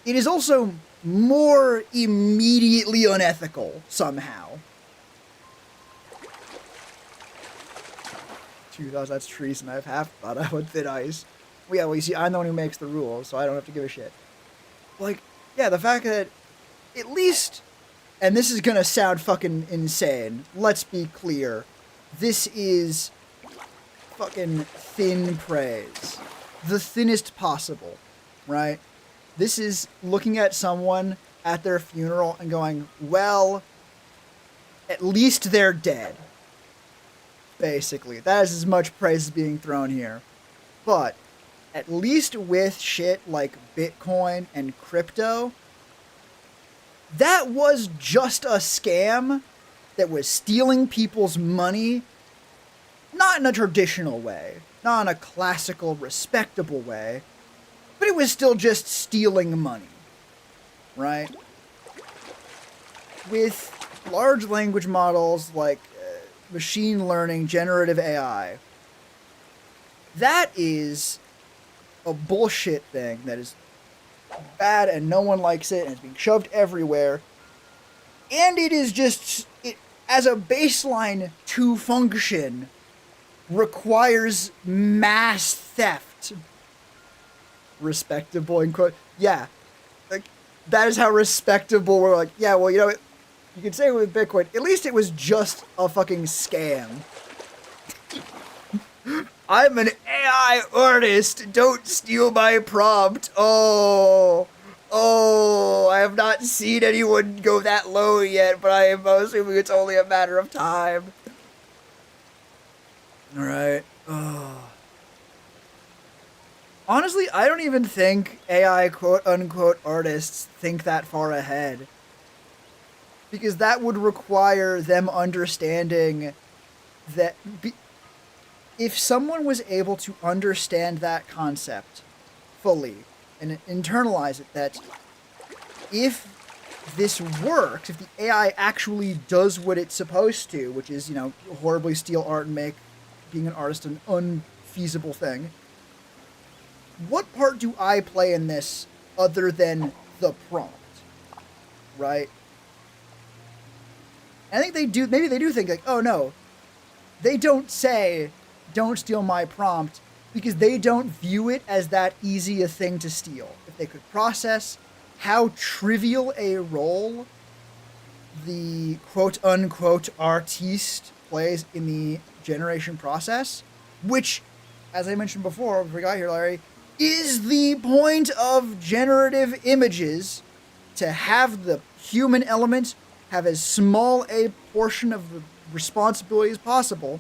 It is also more immediately unethical, somehow. 2000, that's treason. I've half thought I would thin ice. Well, yeah, well, you see, I'm the one who makes the rules, so I don't have to give a shit. Like, yeah, the fact that at least, and this is gonna sound fucking insane, let's be clear, this is fucking thin praise. The thinnest possible, right? This is looking at someone at their funeral and going, well, at least they're dead. Basically. That is as much praise as being thrown here. But, at least with shit like Bitcoin and crypto, that was just a scam that was stealing people's money, not in a traditional way, not in a classical, respectable way, but it was still just stealing money, right? With large language models like machine learning, generative AI, that is a bullshit thing that is bad and no one likes it and it's being shoved everywhere. And it is just, it, as a baseline to function, requires mass theft. Respectable, in quote. Yeah. Like, that is how respectable we're like, yeah, well, you know, you can say with Bitcoin, at least it was just a fucking scam. I'm an AI artist. Don't steal my prompt. Oh, I have not seen anyone go that low yet, but I am assuming it's only a matter of time. Alright. Oh. Honestly, I don't even think AI quote-unquote artists think that far ahead. Because that would require them understanding that... if someone was able to understand that concept fully and internalize it, that if this works, if the AI actually does what it's supposed to, which is, you know, horribly steal art and make being an artist an unfeasible thing, what part do I play in this other than the prompt, right? I think they do, maybe they do think like, oh no, they don't say, don't steal my prompt, because they don't view it as that easy a thing to steal. If they could process how trivial a role the quote-unquote artiste plays in the generation process, which, as I mentioned before, we got here, Larry, is the point of generative images, to have the human element have as small a portion of the responsibility as possible.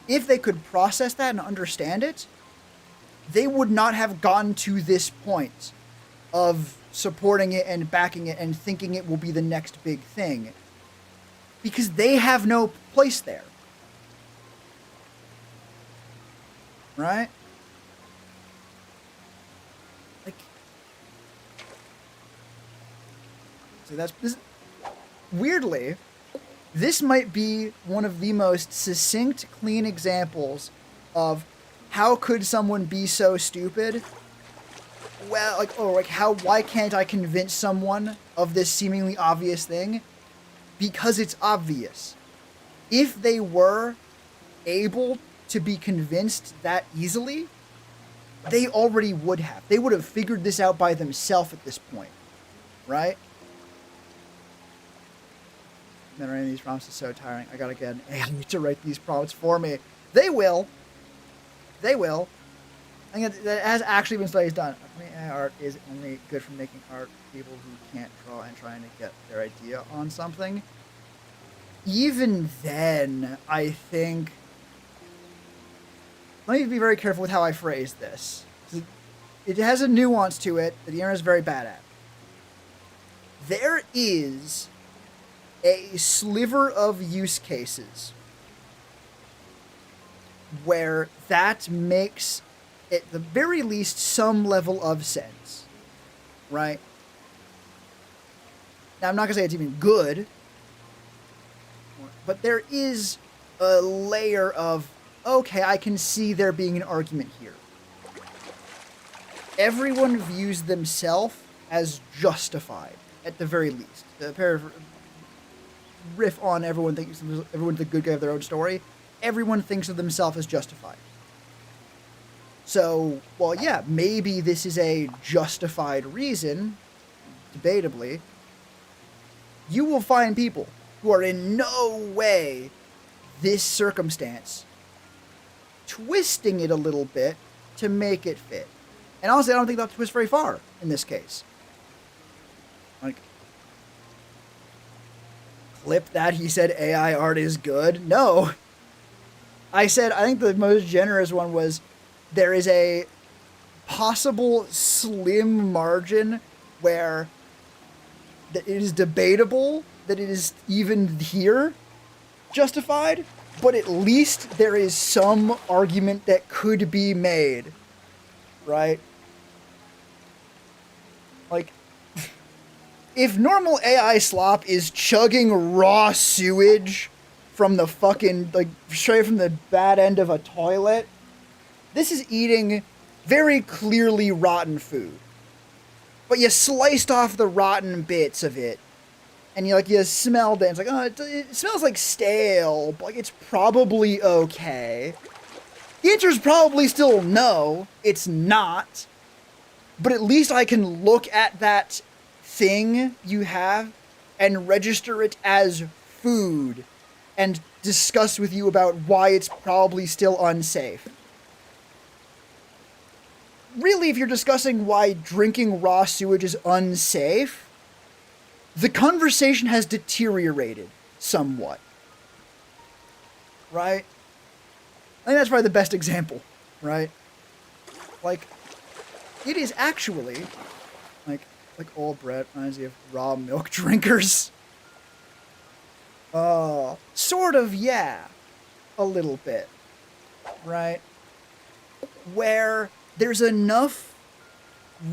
If they could process that and understand it, they would not have gotten to this point of supporting it and backing it and thinking it will be the next big thing. Because they have no place there. Right? So weirdly, this might be one of the most succinct, clean examples of how could someone be so stupid? Well, why can't I convince someone of this seemingly obvious thing? Because it's obvious. If they were able to be convinced that easily, they already would have. They would have figured this out by themselves at this point, right? Man, writing these prompts is so tiring. I gotta get an AI to write these prompts for me. They will. They will. I think that has actually been studies done. AI art is only good for making art for people who can't draw and trying to get their idea on something. Even then, I think... Let me be very careful with how I phrase this. It has a nuance to it that the internet is very bad at. There is a sliver of use cases where that makes, at the very least, some level of sense, right? Now, I'm not going to say it's even good, but there is a layer of, okay, I can see there being an argument here. Everyone views themselves as justified, at the very least. The riff on everyone's the good guy of their own story. Everyone thinks of themselves as justified. So, well, yeah, maybe this is a justified reason, debatably. You will find people who are in no way this circumstance twisting it a little bit to make it fit. And honestly, I don't think they'll twist very far in this case. Like, clip that he said AI art is good? No. I think the most generous one was there is a possible slim margin where it is debatable that it is even here justified, but at least there is some argument that could be made, right? Like, if normal AI slop is chugging raw sewage from the fucking, like, straight from the bad end of a toilet, this is eating very clearly rotten food. But you sliced off the rotten bits of it, and you smelled it, and it's like, oh, it smells like stale, but like, it's probably okay. The answer is probably still no, it's not. But at least I can look at that thing you have and register it as food and discuss with you about why it's probably still unsafe. Really, if you're discussing why drinking raw sewage is unsafe, the conversation has deteriorated somewhat. Right? I think that's probably the best example, right? Like, it is actually, like old bread reminds me of raw milk drinkers. Sort of, yeah. A little bit. Right? Where there's enough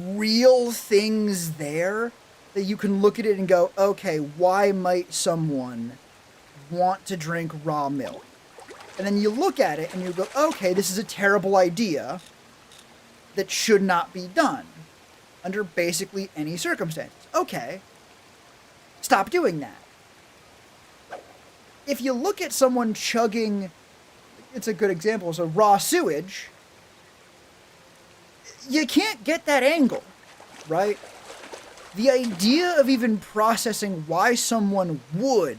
real things there that you can look at it and go, okay, why might someone want to drink raw milk? And then you look at it and you go, okay, this is a terrible idea that should not be done under basically any circumstances. Okay, stop doing that. If you look at someone chugging, it's a good example, so raw sewage, you can't get that angle, right? The idea of even processing why someone would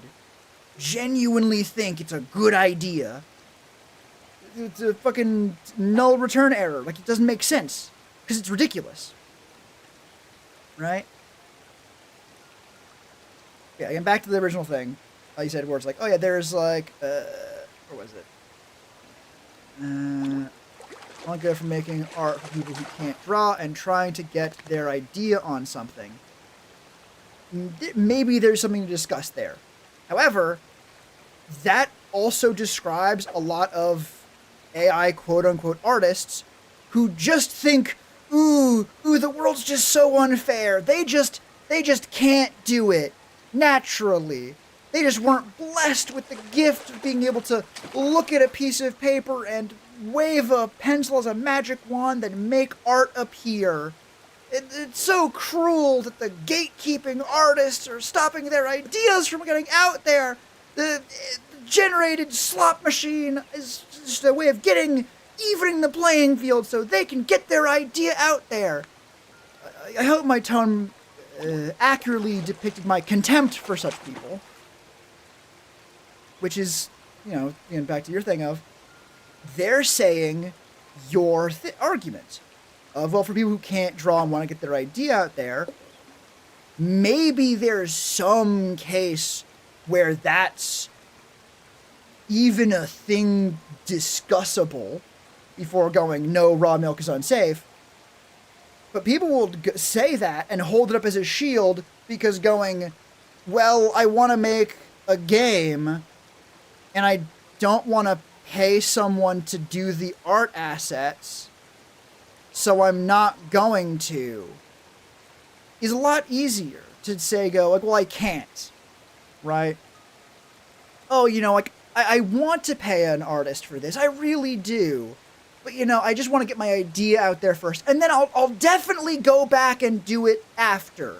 genuinely think it's a good idea, it's a fucking null return error. Like, it doesn't make sense because it's ridiculous, right? Yeah, again, back to the original thing. You said where it's like, oh yeah, there's like, where was it? Only good for making art for people who can't draw and trying to get their idea on something. Maybe there's something to discuss there. However, that also describes a lot of AI quote-unquote artists who just think, ooh, the world's just so unfair. They just They just can't do it naturally. They just weren't blessed with the gift of being able to look at a piece of paper and wave a pencil as a magic wand and make art appear. It's so cruel that the gatekeeping artists are stopping their ideas from getting out there. The generated slot machine is just a way of evening the playing field so they can get their idea out there. I hope my tone accurately depicted my contempt for such people. Which is, back to your thing of, they're saying your argument of, well, for people who can't draw and want to get their idea out there, maybe there's some case where that's even a thing discussable before going, no, raw milk is unsafe. But people will say that and hold it up as a shield because going, well, I want to make a game and I don't want to pay someone to do the art assets, so I'm not going to, is a lot easier to say, well, I can't, right? Oh, I want to pay an artist for this, I really do, but, I just want to get my idea out there first, and then I'll definitely go back and do it after.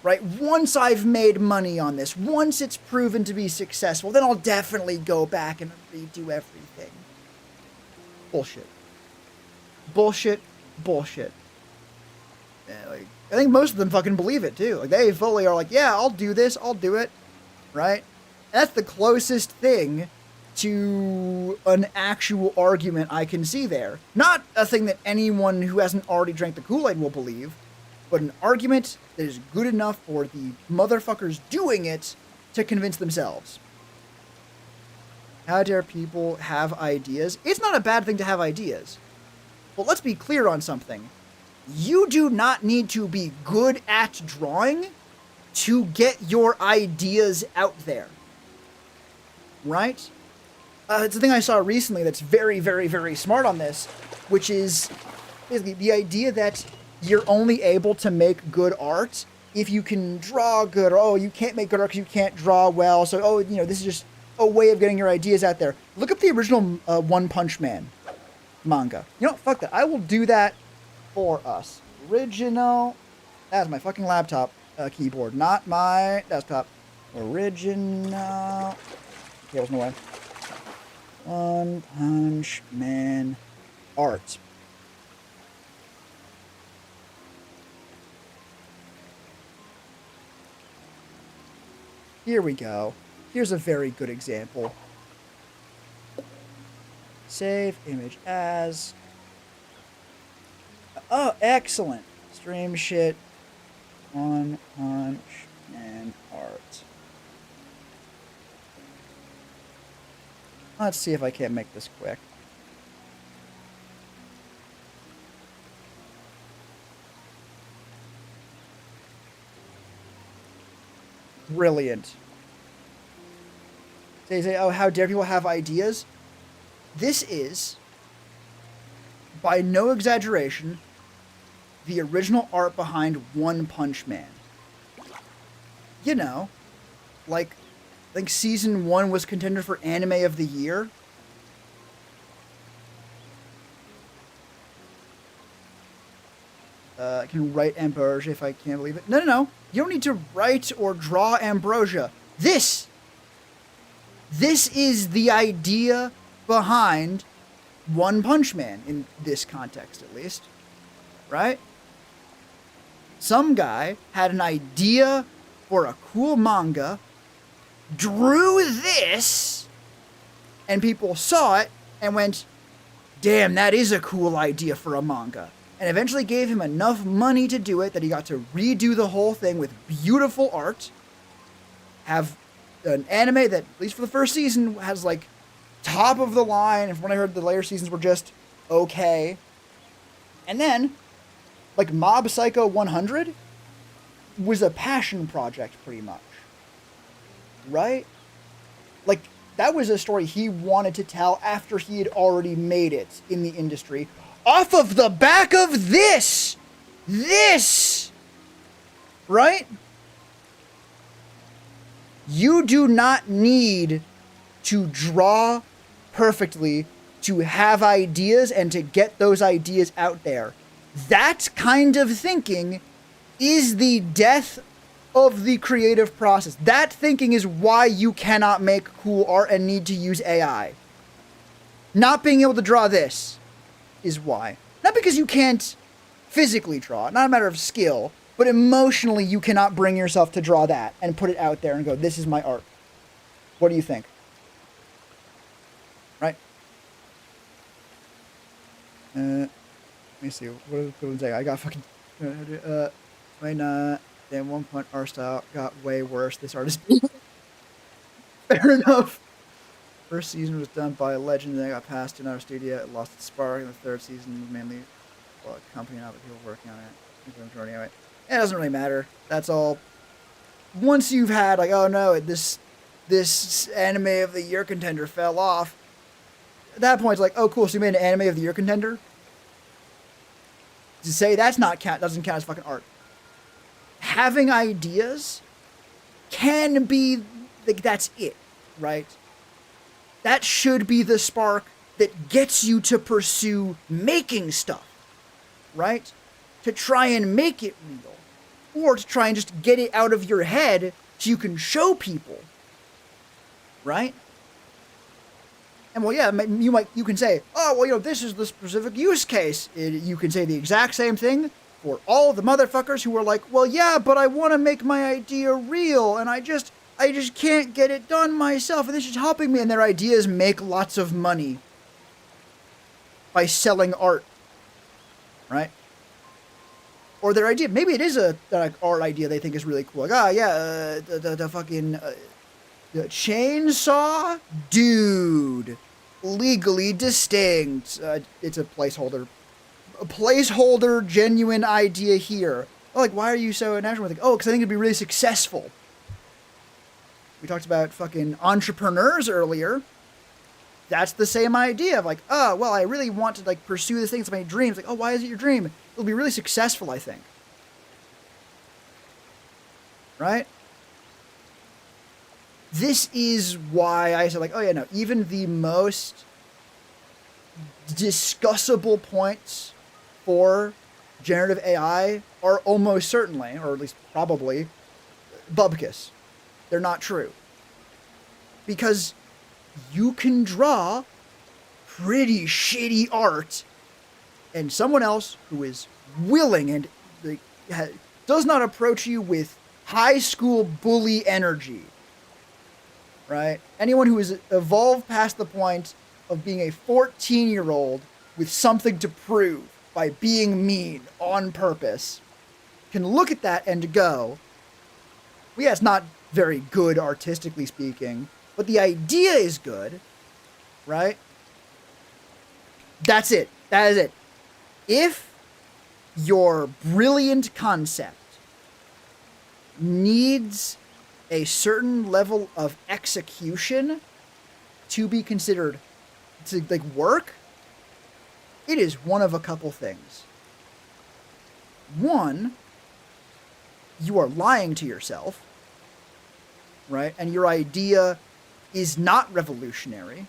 Right? Once I've made money on this, once it's proven to be successful, then I'll definitely go back and redo everything. Bullshit. Bullshit. Bullshit. Yeah, I think most of them fucking believe it, too. They fully are yeah, I'll do this, I'll do it. Right? And that's the closest thing to an actual argument I can see there. Not a thing that anyone who hasn't already drank the Kool-Aid will believe, but an argument that is good enough for the motherfuckers doing it to convince themselves. How dare people have ideas? It's not a bad thing to have ideas. But let's be clear on something. You do not need to be good at drawing to get your ideas out there. Right? It's a thing I saw recently that's very, very, very smart on this, which is basically the idea that you're only able to make good art if you can draw good, or, you can't make good art because you can't draw well, so, this is just a way of getting your ideas out there. Look up the original One Punch Man manga. Fuck that. I will do that for us. Original. That's my fucking laptop keyboard, not my desktop. Original. Okay, there's no way. One Punch Man art. Here we go. Here's a very good example. Save image as. Oh, excellent. Stream shit. One Punch Man art. Let's see if I can't make this quick. Brilliant. They say, oh, how dare people have ideas? This is, by no exaggeration, the original art behind One Punch Man. I think season 1 was contender for Anime of the Year. I can write Ambrosia if I can't believe it. No. You don't need to write or draw Ambrosia. This is the idea behind One Punch Man, in this context at least. Right? Some guy had an idea for a cool manga, drew this, and people saw it and went, damn, that is a cool idea for a manga. And eventually gave him enough money to do it that he got to redo the whole thing with beautiful art, have an anime that, at least for the first season, has top of the line, and from what I heard, the later seasons were just okay. And then, Mob Psycho 100 was a passion project, pretty much. Right? That was a story he wanted to tell after he had already made it in the industry. Off of the back of this! right? You do not need to draw perfectly to have ideas and to get those ideas out there. That kind of thinking is the death of the creative process. That thinking is why you cannot make cool art and need to use AI. Not being able to draw this is why. Not because you can't physically draw, not a matter of skill, but emotionally you cannot bring yourself to draw that and put it out there and go, this is my art. What do you think? Right? Let me see. What did I say? I got fucking... At one point, our style got way worse. This artist... Fair enough. First season was done by a legend, then it got passed to another studio. It lost its spark, and the third season was mainly a company now, but people working on it. Anyway, it doesn't really matter. That's all. Once you've had, like, oh no, this anime of the year contender fell off, at that point it's like, oh cool, so you made an anime of the year contender? To say that's not count, doesn't count as fucking art. Having ideas can be, like, that's it, right? That should be the spark that gets you to pursue making stuff, right? To try and make it real. Or to try and just get it out of your head so you can show people, right? And well, yeah, you can say, oh, well, this is the specific use case. You can say the exact same thing for all the motherfuckers who are like, well, yeah, but I want to make my idea real, and I just can't get it done myself, and this is helping me. And their ideas make lots of money by selling art, right? Or their idea, maybe it is an art idea they think is really cool. Like, the fucking the chainsaw, dude, legally distinct. It's a placeholder. A placeholder, genuine idea here. Oh, like, why are you so national? Like, oh, because I think it'd be really successful. We talked about fucking entrepreneurs earlier. That's the same idea of like, oh, well, I really want to like pursue this thing. It's my dream. It's like, oh, why is it your dream? It'll be really successful, I think. Right? This is why I said like, oh yeah, no, even the most discussable points for generative AI are almost certainly, or at least probably, bubkiss. They're not true. Because you can draw pretty shitty art, and someone else who is willing and does not approach you with high school bully energy, right? Anyone who has evolved past the point of being a 14-year-old with something to prove by being mean on purpose can look at that and go, well, yeah, it's not very good artistically speaking, but the idea is good, right? That's it. That is it. If your brilliant concept needs a certain level of execution to be considered to like work, it is one of a couple things. One, you are lying to yourself, right? And your idea is not revolutionary.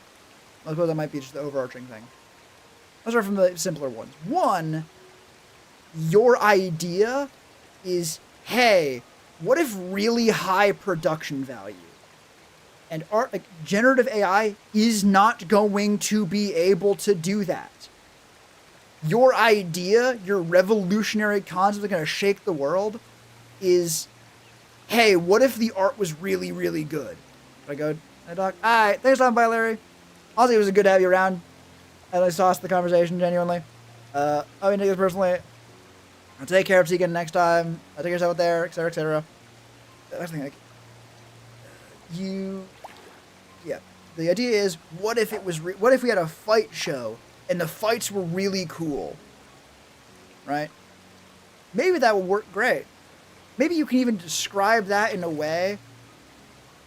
I suppose that might be just the overarching thing. Let's start from the simpler ones. One, your idea is, hey, what if really high production value? And art, like generative AI is not going to be able to do that. Your idea, your revolutionary concept that's going to shake the world is, hey, what if the art was really, really good? I go, hey, Doc, all right, thanks for stopping by, Larry. Honestly, it was good to have you around. I really sauced the conversation, genuinely. I mean, take this personally. I'll take care of Tegan next time. I'll take yourself out there, etc., etc. That's the thing, like, yeah. The idea is, what if it was, what if we had a fight show and the fights were really cool, right? Maybe that would work great. Maybe you can even describe that in a way.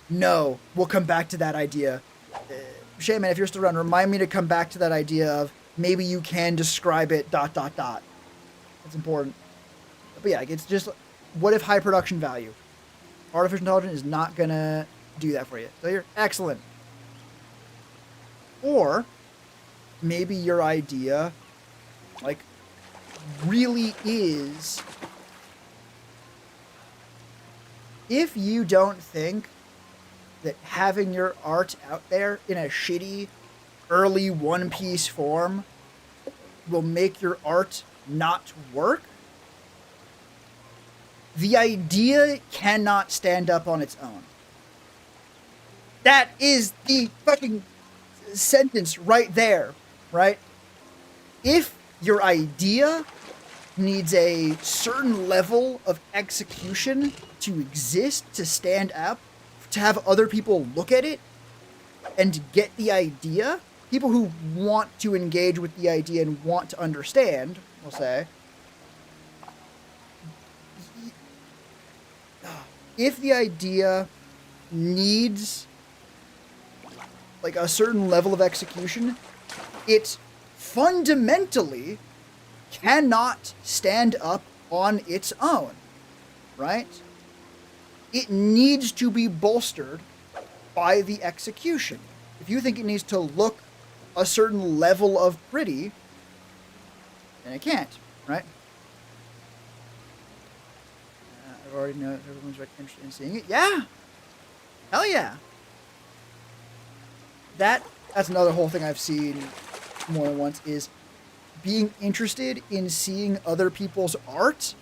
No, we'll come back to that idea. Shaman, if you're still around, remind me to come back to that idea of maybe you can describe it ... That's important. But yeah, it's just what if high production value? Artificial intelligence is not going to do that for you. So you're excellent. Or maybe your idea, like, really is, if you don't think that having your art out there in a shitty, early one-piece form will make your art not work, the idea cannot stand up on its own. That is the fucking sentence right there, right? If your idea needs a certain level of execution to exist, to stand up, to have other people look at it and get the idea, people who want to engage with the idea and want to understand, we'll say, if the idea needs like a certain level of execution, it fundamentally cannot stand up on its own, right? It needs to be bolstered by the execution. If you think it needs to look a certain level of pretty, then it can't, right? I've already know everyone's interested in seeing it. Yeah! Hell yeah! That's another whole thing I've seen more than once, is being interested in seeing other people's art,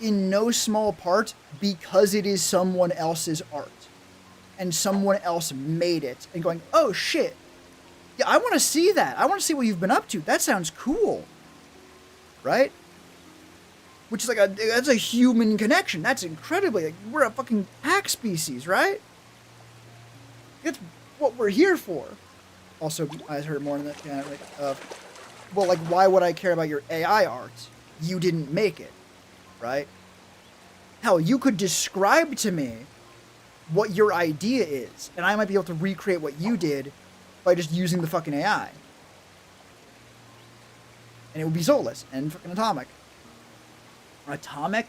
in no small part because it is someone else's art and someone else made it, and going, oh shit, yeah, I want to see that. I want to see what you've been up to. That sounds cool, right? Which is like that's a human connection. That's incredibly, like, we're a fucking pack species, right? That's what we're here for. Also, I heard more than that, well, like, why would I care about your AI art? You didn't make it, right? Hell, you could describe to me what your idea is, and I might be able to recreate what you did by just using the fucking AI. And it would be soulless and fucking atomic. Atomic?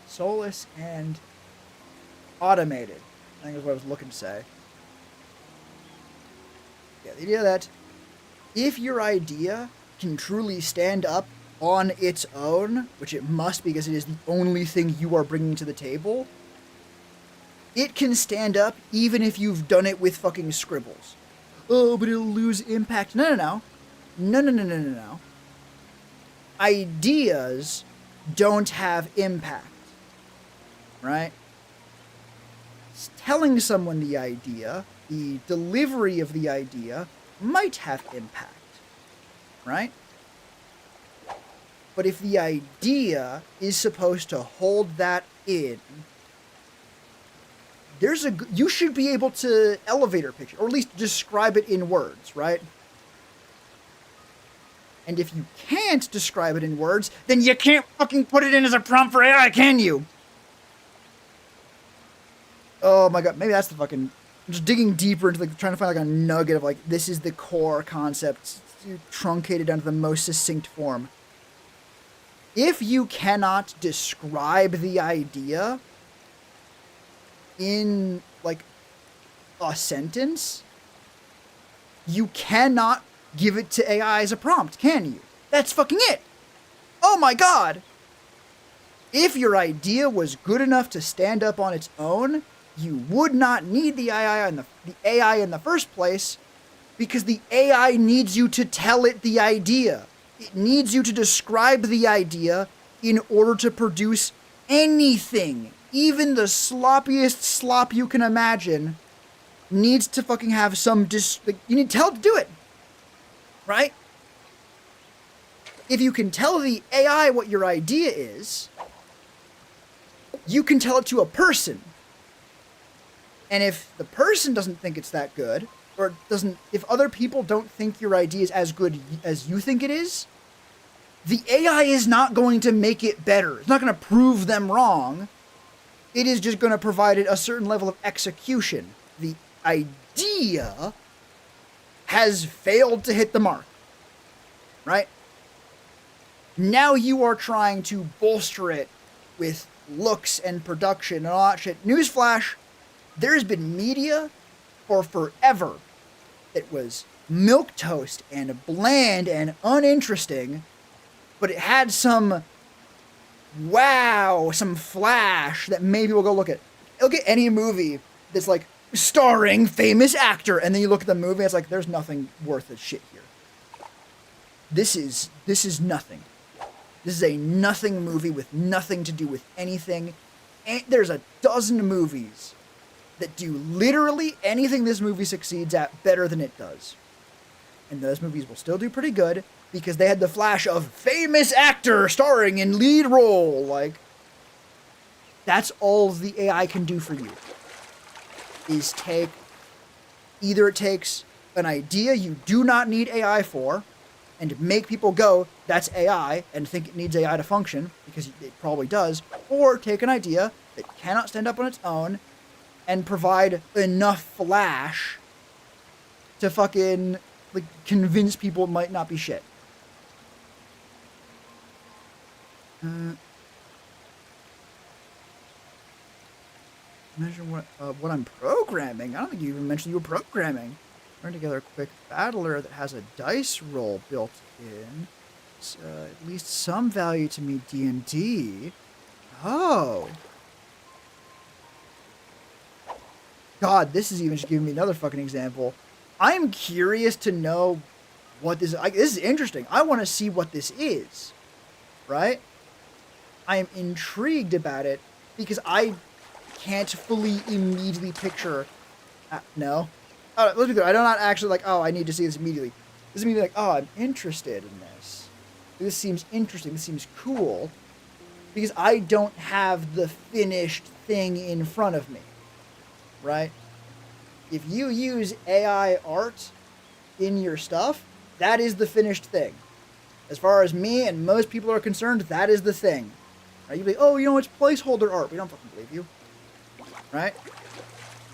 Soulless and automated, I think is what I was looking to say. Yeah, the idea that if your idea can truly stand up on its own, which it must because it is the only thing you are bringing to the table, it can stand up even if you've done it with fucking scribbles. Oh, but it'll lose impact. No. Ideas don't have impact, right? Telling someone the idea, the delivery of the idea, might have impact, right? But if the idea is supposed to hold that in, you should be able to elevator pitch it, or at least describe it in words, right? And if you can't describe it in words, then you can't fucking put it in as a prompt for AI, can you? Oh my god, maybe that's the fucking... I'm just digging deeper into, like, trying to find, like, a nugget of, like, this is the core concept, truncated down to the most succinct form. If you cannot describe the idea in, like, a sentence, you cannot give it to AI as a prompt, can you? That's fucking it! Oh my god! If your idea was good enough to stand up on its own, you would not need the AI in the first place, because the AI needs you to tell it the idea. It needs you to describe the idea in order to produce anything. Even the sloppiest slop you can imagine needs to fucking have some you need to tell it to do it. Right? If you can tell the AI what your idea is, you can tell it to a person. And if the person doesn't think it's that good, or if other people don't think your idea is as good as you think it is, the AI is not going to make it better. It's not going to prove them wrong. It is just going to provide it a certain level of execution. The idea has failed to hit the mark. Right? Now you are trying to bolster it with looks and production and all that shit. Newsflash, there's been media for forever that was milquetoast and bland and uninteresting, but it had some wow, some flash that maybe we'll go look at. Look at any movie that's like starring famous actor, and then you look at the movie, and it's like there's nothing worth a shit here. This is nothing. This is a nothing movie with nothing to do with anything. And there's a dozen movies that do literally anything this movie succeeds at better than it does. And those movies will still do pretty good because they had the flash of famous actor starring in lead role. Like, that's all the AI can do for you. Is either it takes an idea you do not need AI for and make people go, that's AI, and think it needs AI to function, because it probably does, or take an idea that cannot stand up on its own and provide enough flash to fucking like convince people it might not be shit. Measure what I'm programming. I don't think you even mentioned you were programming. Run together a quick battler that has a dice roll built in. It's, at least some value to me D&D. Oh. God, this is even just giving me another fucking example. I'm curious to know what this is. This is interesting. I want to see what this is. Right? I am intrigued about it because I can't fully immediately picture. No. Let's be clear. I do not actually like, oh, I need to see this immediately. This is me like, oh, I'm interested in this. This seems interesting. This seems cool. Because I don't have the finished thing in front of me. Right? If you use AI art in your stuff, that is the finished thing. As far as me and most people are concerned, that is the thing. Right? You'd be like, oh, you know, it's placeholder art. We don't fucking believe you. Right?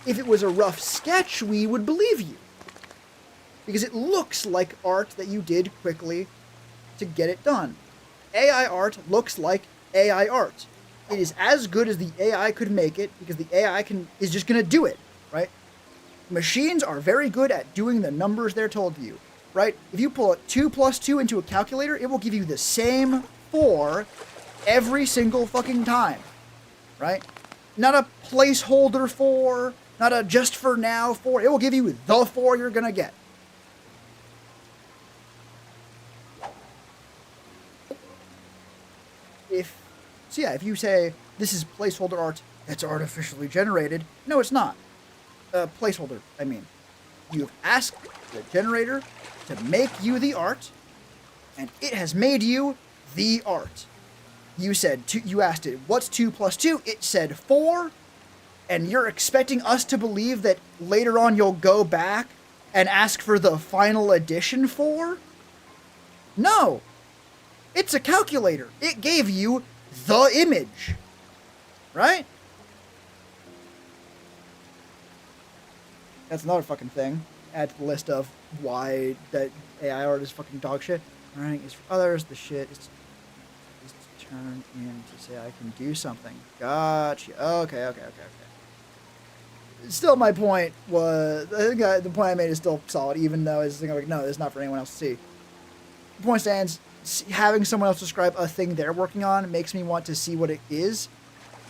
If it was a rough sketch, we would believe you. Because it looks like art that you did quickly to get it done. AI art looks like AI art. It is as good as the AI could make it because the AI is just going to do it, right? Machines are very good at doing the numbers they're told to you, right? If you pull 2 plus 2 into a calculator, it will give you the same 4 every single fucking time, right? Not a placeholder 4, not a just for now 4. It will give you the 4 you're going to get. If you say, this is placeholder art that's artificially generated, no, it's not. Placeholder, I mean. You've asked the generator to make you the art, and it has made you the art. You asked it, what's 2 plus 2? It said 4, and you're expecting us to believe that later on you'll go back and ask for the final addition 4? No. It's a calculator. It gave you the image. Right? That's another fucking thing. Add to the list of why that AI art is fucking dog shit. Writing is for others. The shit is turned in to say I can do something. Gotcha. Okay. Still, my point was, I think the point I made is still solid, even though it's like, no, it's not for anyone else to see. The point stands. Having someone else describe a thing they're working on makes me want to see what it is.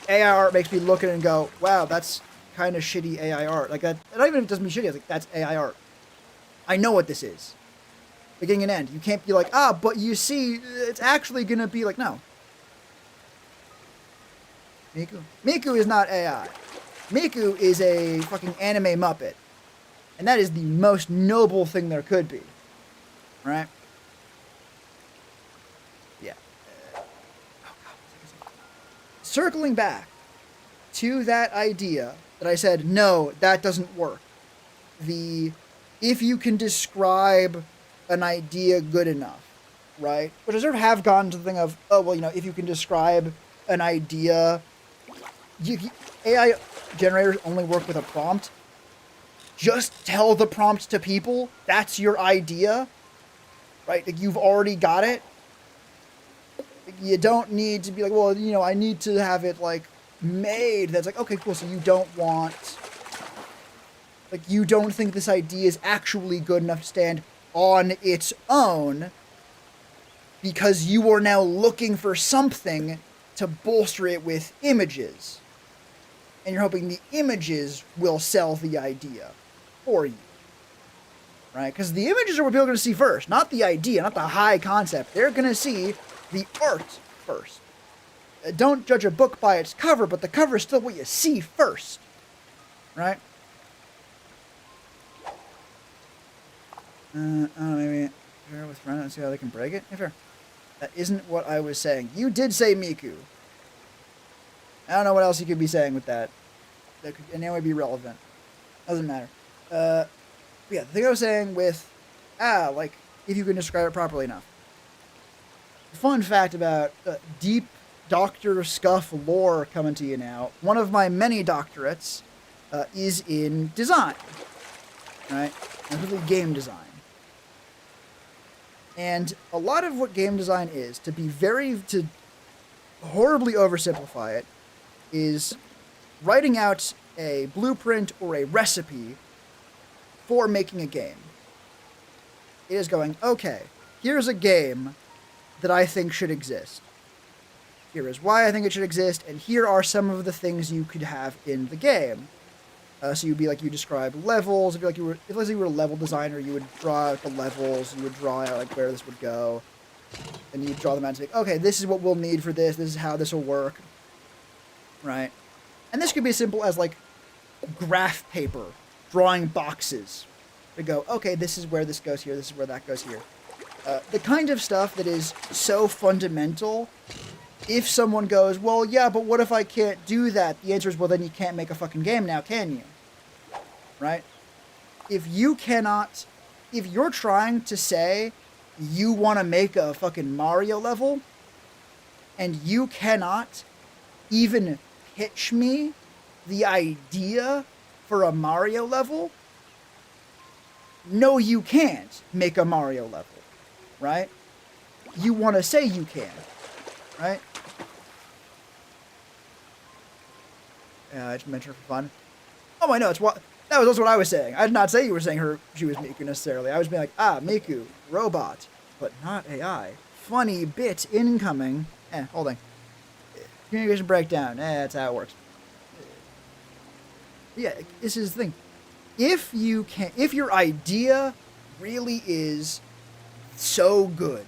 AI art makes me look at it and go, wow, that's kind of shitty AI art. Like that, not even if it doesn't mean shitty, it's like, that's AI art. I know what this is. Beginning and end. You can't be like, but you see, it's actually going to be like, no. Miku is not AI. Miku is a fucking anime Muppet. And that is the most noble thing there could be. Right? Circling back to that idea that I said, no, that doesn't work. If you can describe an idea good enough, right? But I sort of have gotten to the thing of, if you can describe an idea, AI generators only work with a prompt. Just tell the prompt to people. That's your idea, right? Like you've already got it. you don't need to be like, well, you know, I need to have it like made. That's like, okay, cool. So you don't want, like, you don't think this idea is actually good enough to stand on its own because you are now looking for something to bolster it with images. And you're hoping the images will sell the idea for you. Right? Because the images are what people are going to see first, not the idea, not the high concept. They're going to see the art first. Don't judge a book by its cover, but the cover is still what you see first. Right? Maybe share with friends and see how they can break it. Yeah, fair. That isn't what I was saying. You did say Miku. I don't know what else you could be saying with that. That could in any way be relevant. Doesn't matter. Yeah, the thing I was saying with, like, if you can describe it properly enough. Fun fact about deep Dr. Scuff lore coming to you now. One of my many doctorates is in design. Right? Specifically game design. And a lot of what game design is, to horribly oversimplify it, is writing out a blueprint or a recipe for making a game. It is going, okay, here's a game that I think should exist. Here is why I think it should exist, and here are some of the things you could have in the game. So you'd be like, you describe levels. If let's say you were a level designer, you would draw out the levels. You would draw out like where this would go, and you draw them out and say, okay, this is what we'll need for this. This is how this will work, right? And this could be as simple as like graph paper, drawing boxes. To go, okay, this is where this goes here. This is where that goes here. The kind of stuff that is so fundamental. If someone goes, well, yeah, but what if I can't do that? The answer is, well, then you can't make a fucking game now, can you? Right? If you're trying to say you want to make a fucking Mario level, and you cannot even pitch me the idea for a Mario level, no, you can't make a Mario level, right? You want to say you can, right? Yeah, I just mentioned her for fun. Oh, I know, that was also what I was saying. I did not say you were saying she was Miku necessarily. I was being like, Miku, robot, but not AI. Funny bit incoming. Hold on. Communication breakdown. That's how it works. Yeah, this is the thing. If your idea really is so good,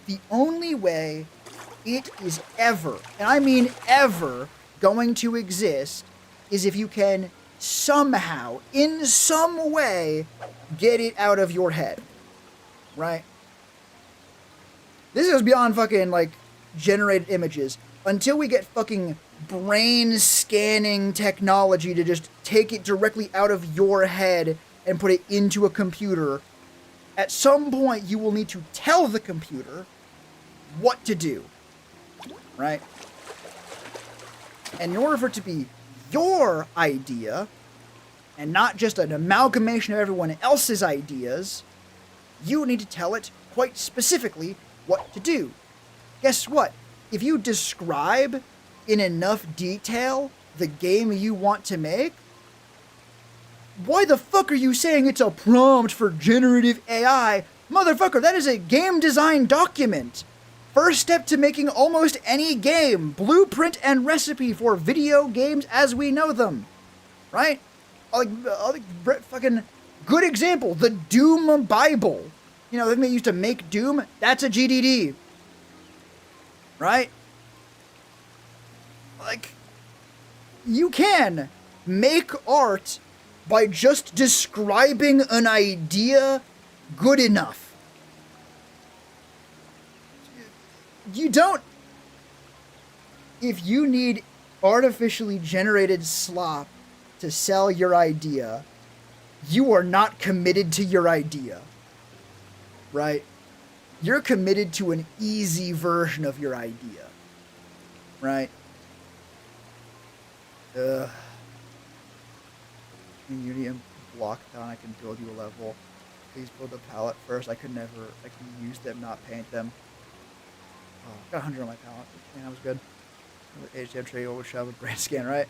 the only way it is ever, and I mean ever, going to exist is if you can somehow, in some way, get it out of your head. Right? This goes beyond fucking, like, generated images. Until we get fucking brain scanning technology to just take it directly out of your head and put it into a computer, at some point you will need to tell the computer what to do. Right? And in order for it to be your idea, and not just an amalgamation of everyone else's ideas, you need to tell it quite specifically what to do. Guess what? If you describe in enough detail the game you want to make, why the fuck are you saying it's a prompt for generative AI? Motherfucker, that is a game design document. First step to making almost any game. Blueprint and recipe for video games as we know them. Right? Fucking good example. The Doom Bible. You know, the thing they used to make Doom? That's a GDD. Right? Like, you can make art by just describing an idea good enough. You don't... If you need artificially generated slop to sell your idea, you are not committed to your idea. Right? You're committed to an easy version of your idea. Right? Unity and block down, I can build you a level. Please build a palette first. I can use them, not paint them. Oh, got 100 on my palette. Man, that was good. HDM tray over shove a brand scan, right?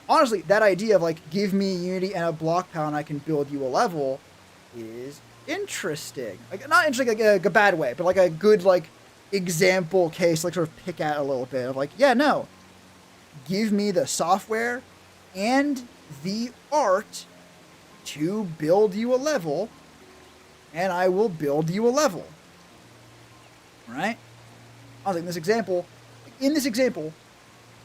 Honestly, that idea of like, give me Unity and a block palette and I can build you a level is interesting. Like, not interesting like a bad way, but like a good like example case, like sort of pick at a little bit of like, yeah, no. Give me the software and the art to build you a level, and I will build you a level. Right? I was like, in this example,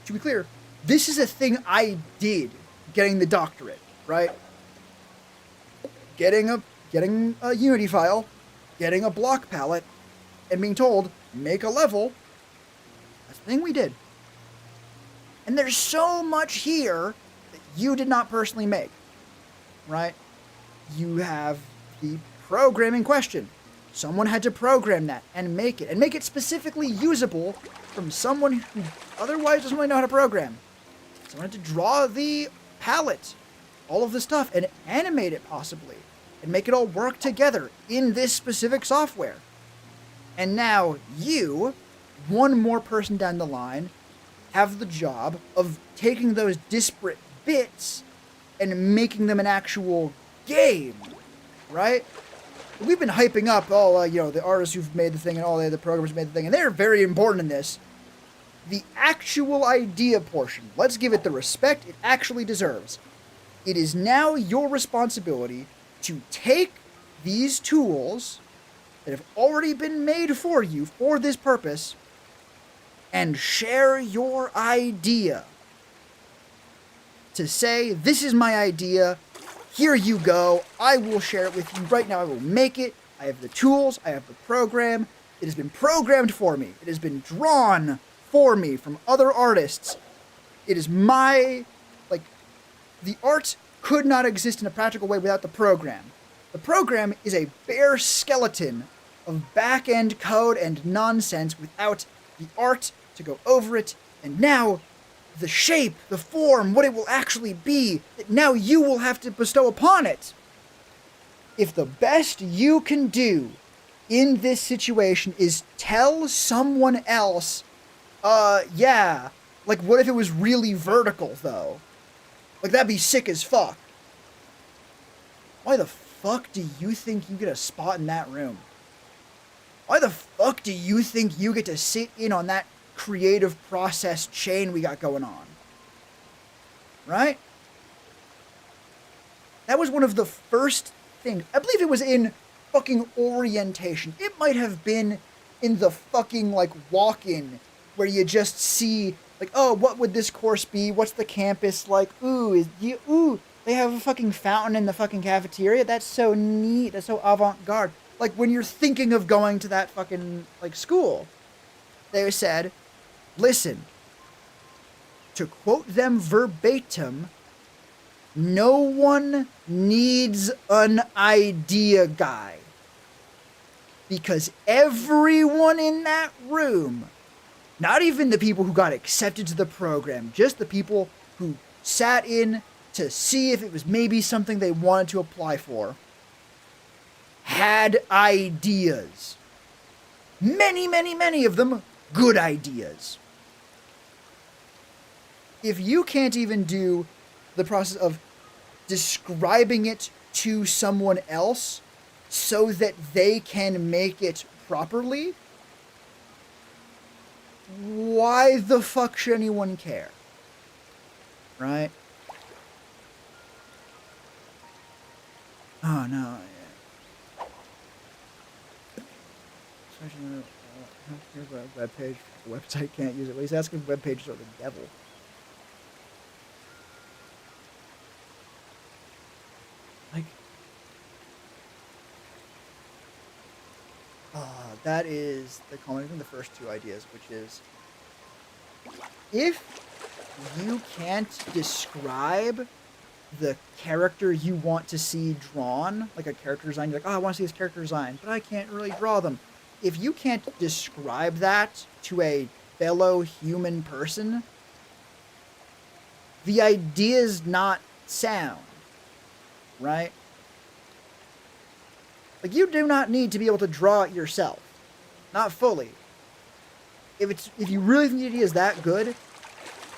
to be clear, this is a thing I did getting the doctorate, right? Getting a Unity file, getting a block palette, and being told, make a level. That's the thing we did. And there's so much here that you did not personally make, right? You have the programming question. Someone had to program that and make it specifically usable from someone who otherwise doesn't really know how to program. Someone had to draw the palette, all of the stuff, and animate it possibly, and make it all work together in this specific software. And now you, one more person down the line, have the job of taking those disparate bits and making them an actual game, right? We've been hyping up all, the artists who've made the thing and all the other programmers who made the thing, and they're very important in this. The actual idea portion, let's give it the respect it actually deserves. It is now your responsibility to take these tools that have already been made for you for this purpose and share your idea. To say, this is my idea, here you go, I will share it with you right now, I will make it, I have the tools, I have the program, it has been programmed for me, it has been drawn for me from other artists. It is my, the art could not exist in a practical way without the program. The program is a bare skeleton of back-end code and nonsense without the art to go over it, and now the shape, the form, what it will actually be, that now you will have to bestow upon it. If the best you can do in this situation is tell someone else, yeah, like what if it was really vertical though? Like that'd be sick as fuck. Why the fuck do you think you get a spot in that room? Why the fuck do you think you get to sit in on that creative process chain we got going on? Right? That was one of the first things. I believe it was in fucking orientation. It might have been in the fucking walk-in where you just see oh, what would this course be? What's the campus like? Ooh, they have a fucking fountain in the fucking cafeteria. That's so neat. That's so avant-garde. Like when you're thinking of going to that fucking school, they said, listen, to quote them verbatim, no one needs an idea guy. Because everyone in that room, not even the people who got accepted to the program, just the people who sat in to see if it was maybe something they wanted to apply for, had ideas. Many, many, many of them good ideas. If you can't even do the process of describing it to someone else so that they can make it properly, why the fuck should anyone care? Right? Oh, no. Here's a web page. The website can't use it. Well, he's asking web pages are the devil. That is the culminating the first two ideas, which is if you can't describe the character you want to see drawn, like a character design, you're like, oh, I want to see this character design, but I can't really draw them. If you can't describe that to a fellow human person, the idea's not sound, right? Like, you do not need to be able to draw it yourself. Not fully. If you really think the idea is that good,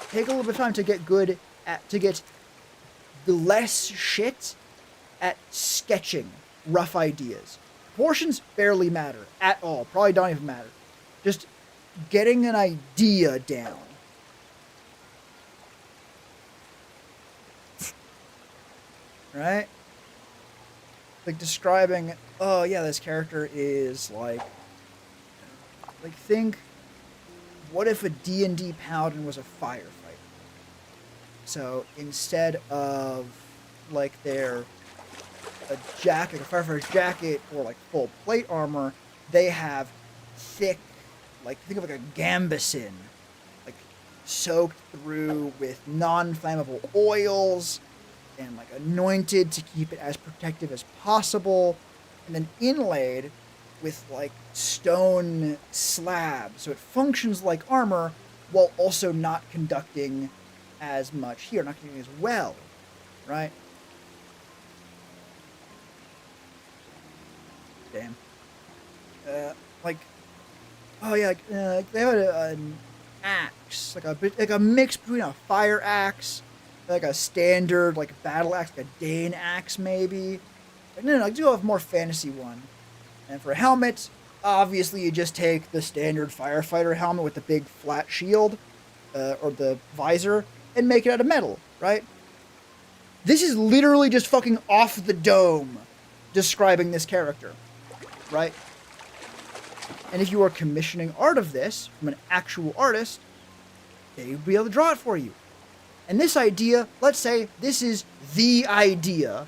take a little bit of time to get the less shit at sketching rough ideas. Proportions barely matter at all. Probably don't even matter. Just getting an idea down. Right? Like describing, oh yeah, this character is like think, what if a D&D paladin was a firefighter? So instead of like a firefighter's jacket or like full plate armor, they have thick, like think of like a gambeson, like soaked through with non-flammable oils and like anointed to keep it as protective as possible, and then inlaid with like stone slabs, so it functions like armor while also not conducting as much heat, not conducting as well, right? Damn. They have an axe, like a mix between a fire axe, like a standard like battle axe, like a Dane axe maybe. Like, no, I do have a more fantasy one. And for a helmet, obviously you just take the standard firefighter helmet with the big flat shield, or the visor, and make it out of metal, right? This is literally just fucking off the dome describing this character, right? And if you are commissioning art of this from an actual artist, they would be able to draw it for you. And this idea, let's say this is the idea,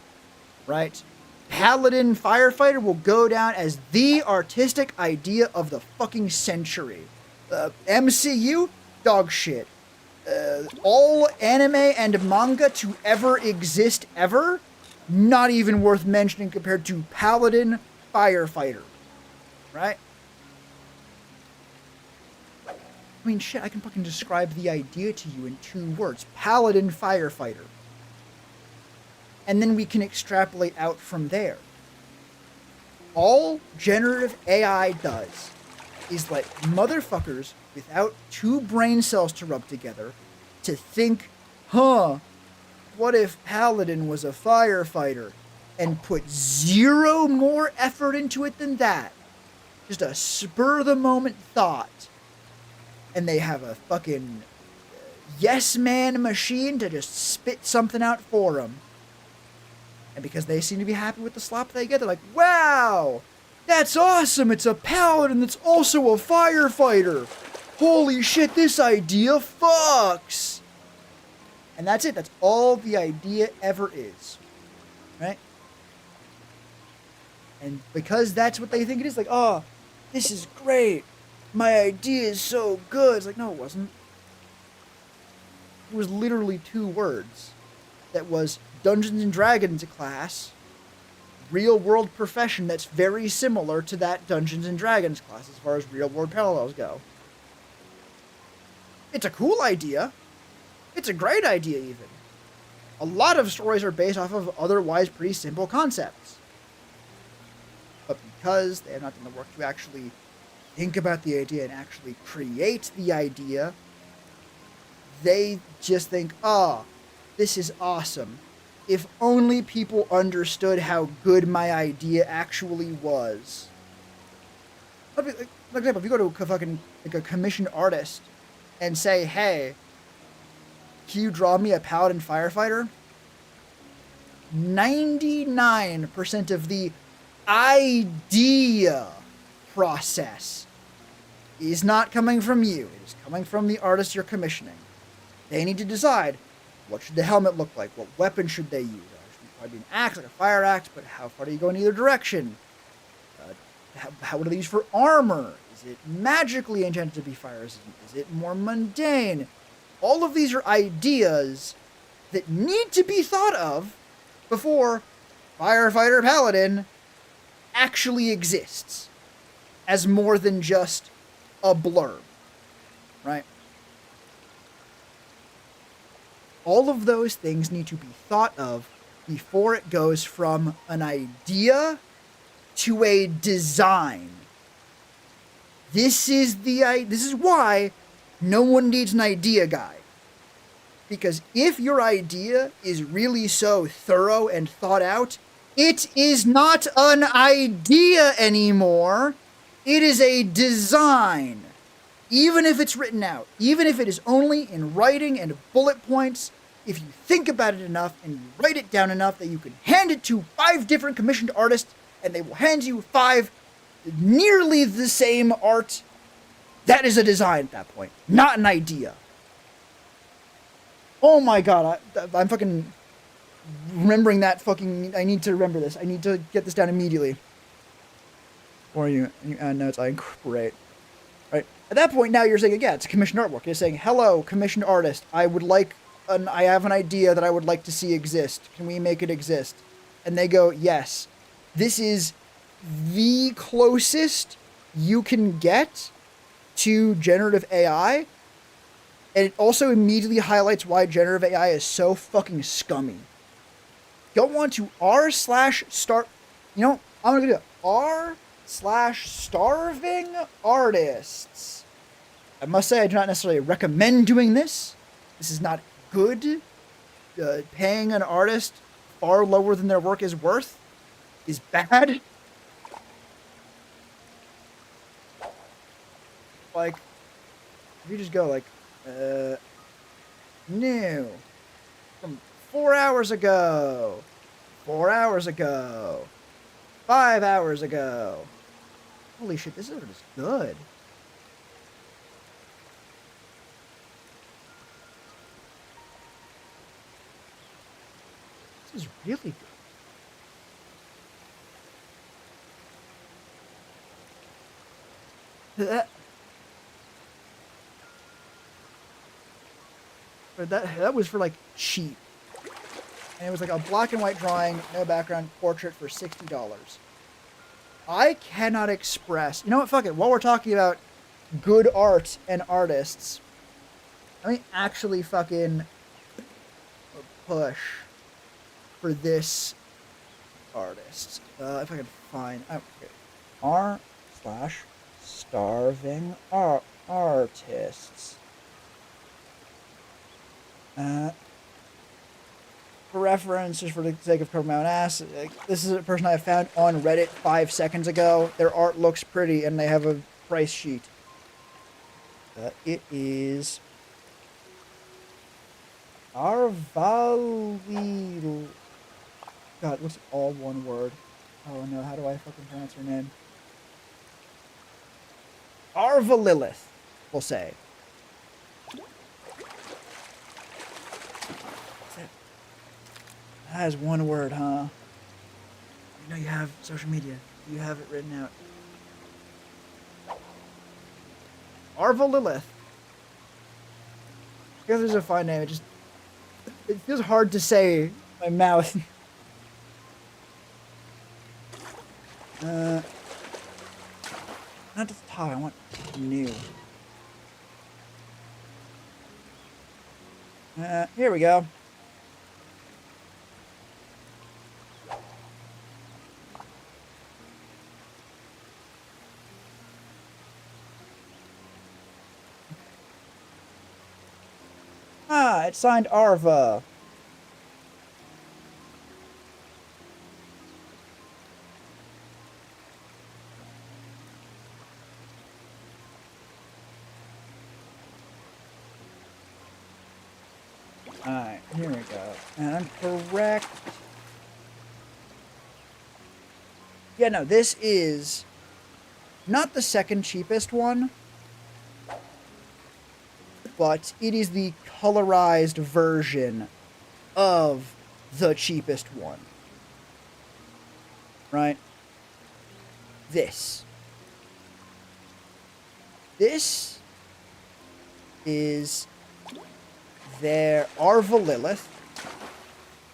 right? Paladin firefighter will go down as the artistic idea of the fucking century. MCU, dog shit. All anime and manga to ever exist ever, not even worth mentioning compared to Paladin firefighter, right? I mean, shit, I can fucking describe the idea to you in 2 words. Paladin firefighter. And then we can extrapolate out from there. All generative AI does is let motherfuckers without 2 brain cells to rub together to think, what if Paladin was a firefighter? And put 0 more effort into it than that. Just a spur-of-the-moment thought. And they have a fucking yes-man machine to just spit something out for them. And because they seem to be happy with the slop they get, they're like, wow, that's awesome. It's a paladin that's also a firefighter. Holy shit, this idea fucks. And that's it. That's all the idea ever is. Right? And because that's what they think it is, like, oh, this is great. My idea is so good. It's like, no, it wasn't. It was literally 2 words. That was Dungeons and Dragons class, real world profession that's very similar to that Dungeons and Dragons class as far as real world parallels go. It's a cool idea. It's a great idea even. A lot of stories are based off of otherwise pretty simple concepts. But because they have not done the work to actually think about the idea and actually create the idea, they just think, this is awesome. If only people understood how good my idea actually was. For example, if you go to a commissioned artist and say, hey, can you draw me a paladin firefighter? 99% of the idea process is not coming from you. It is coming from the artist you're commissioning. They need to decide, what should the helmet look like? What weapon should they use? Should it probably be an axe, like a fire axe, but how far do you go in either direction? What do they use for armor? Is it magically enchanted to be fire resistant? Is it more mundane? All of these are ideas that need to be thought of before firefighter paladin actually exists as more than just a blurb, right? All of those things need to be thought of before it goes from an idea to a design. This is why no one needs an idea guide. Because if your idea is really so thorough and thought out, it is not an idea anymore. It is a design. Even if it's written out, even if it is only in writing and bullet points, if you think about it enough and you write it down enough that you can hand it to 5 different commissioned artists and they will hand you 5 nearly the same art, that is a design at that point, not an idea. Oh my god, I'm fucking remembering that fucking... I need to remember this. I need to get this down immediately. Or you add notes, I incorporate. Right? At that point, now you're saying, yeah, it's commissioned artwork. You're saying, hello, commissioned artist. I have an idea that I would like to see exist. Can we make it exist? And they go, yes. This is the closest you can get to generative AI. And it also immediately highlights why generative AI is so fucking scummy. Go on to r/star... You know, I'm going to do it. r/starving artists. I must say I do not necessarily recommend doing this. This is not good. Paying an artist far lower than their work is worth is bad. Like, if you just go like, new from 4 hours ago, 4 hours ago, 5 hours ago. Holy shit, this is good. This is really good. That was for like cheap. And it was like a black and white drawing, no background, portrait for $60. I cannot express... You know what, fuck it. While we're talking about good art and artists, let me actually fucking push for this artist. If I can find... Oh, okay. r/starving artists. For reference, just for the sake of covering my own ass, this is a person I found on Reddit 5 seconds ago. Their art looks pretty, and they have a price sheet. It is Arvalil. God, it looks all one word. Oh no, how do I fucking pronounce her name? Arvalilith, we'll say. That is one word, huh? You know you have social media. You have it written out. Arva Lilith. I guess there's a fine name. It feels hard to say in my mouth. Not at the top. I want new. Here we go. Ah, it's signed Arva. Alright, here we go. And I'm correct. Yeah, no, this is not the second cheapest one, but it is the colorized version of the cheapest one. Right? This is their Arva Lilith.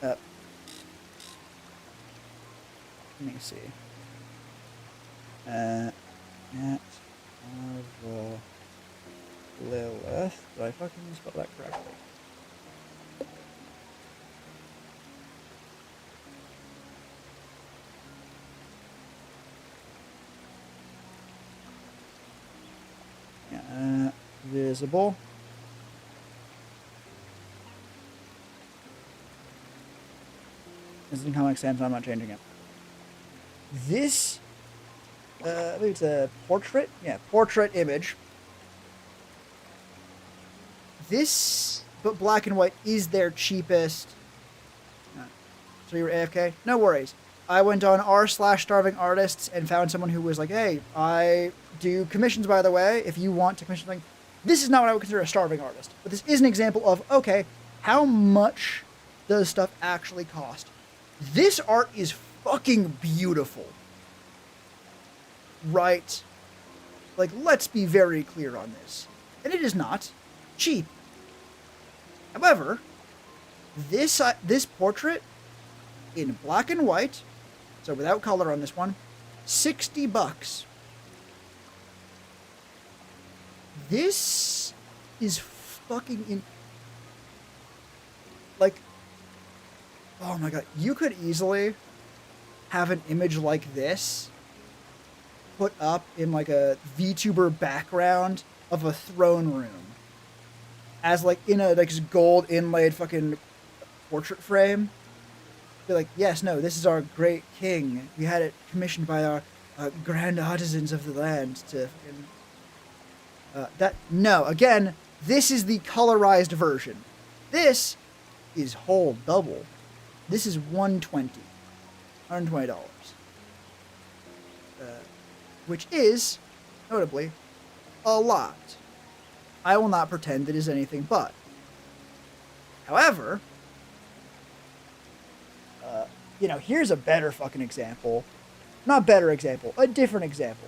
Let me see. At Arva Lilith. Did I fucking spell that correctly? visible. This is in Comic Sans, so I'm not changing it. This, I believe it's a portrait. Yeah, portrait image. This, but black and white, is their cheapest. So you were AFK? No worries. I went on r/starving artists and found someone who was like, hey, I do commissions, by the way, if you want to commission something. This is not what I would consider a starving artist, but this is an example of, okay, how much does stuff actually cost? This art is fucking beautiful. Right? Like, let's be very clear on this. And it is not cheap. However, this portrait in black and white, so without color on this one, $60. This is fucking like, oh my god, you could easily have an image like this put up in like a VTuber background of a throne room as like in a like gold inlaid fucking portrait frame. Be like, yes, no, this is our great king. We had it commissioned by our grand artisans of the land to fucking... no, again, this is the colorized version. This is whole double. This is $120. Which is, notably, a lot. I will not pretend it is anything but. However, you know, here's a better fucking example. Not better example, a different example.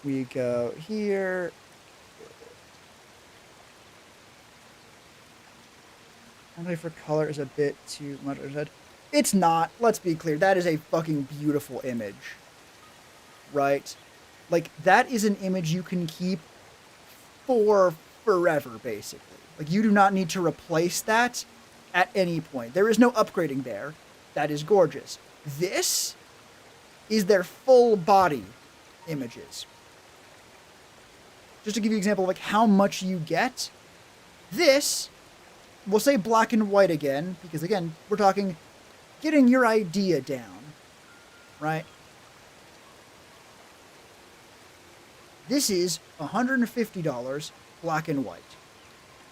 We go here. Only for color is a bit too much. It's not. Let's be clear. That is a fucking beautiful image. Right? Like, that is an image you can keep for forever, basically. Like, you do not need to replace that at any point. There is no upgrading there. That is gorgeous. This is their full body images. Just to give you an example of like how much you get, this, we'll say black and white again, because again, we're talking getting your idea down, right? This is $150 black and white.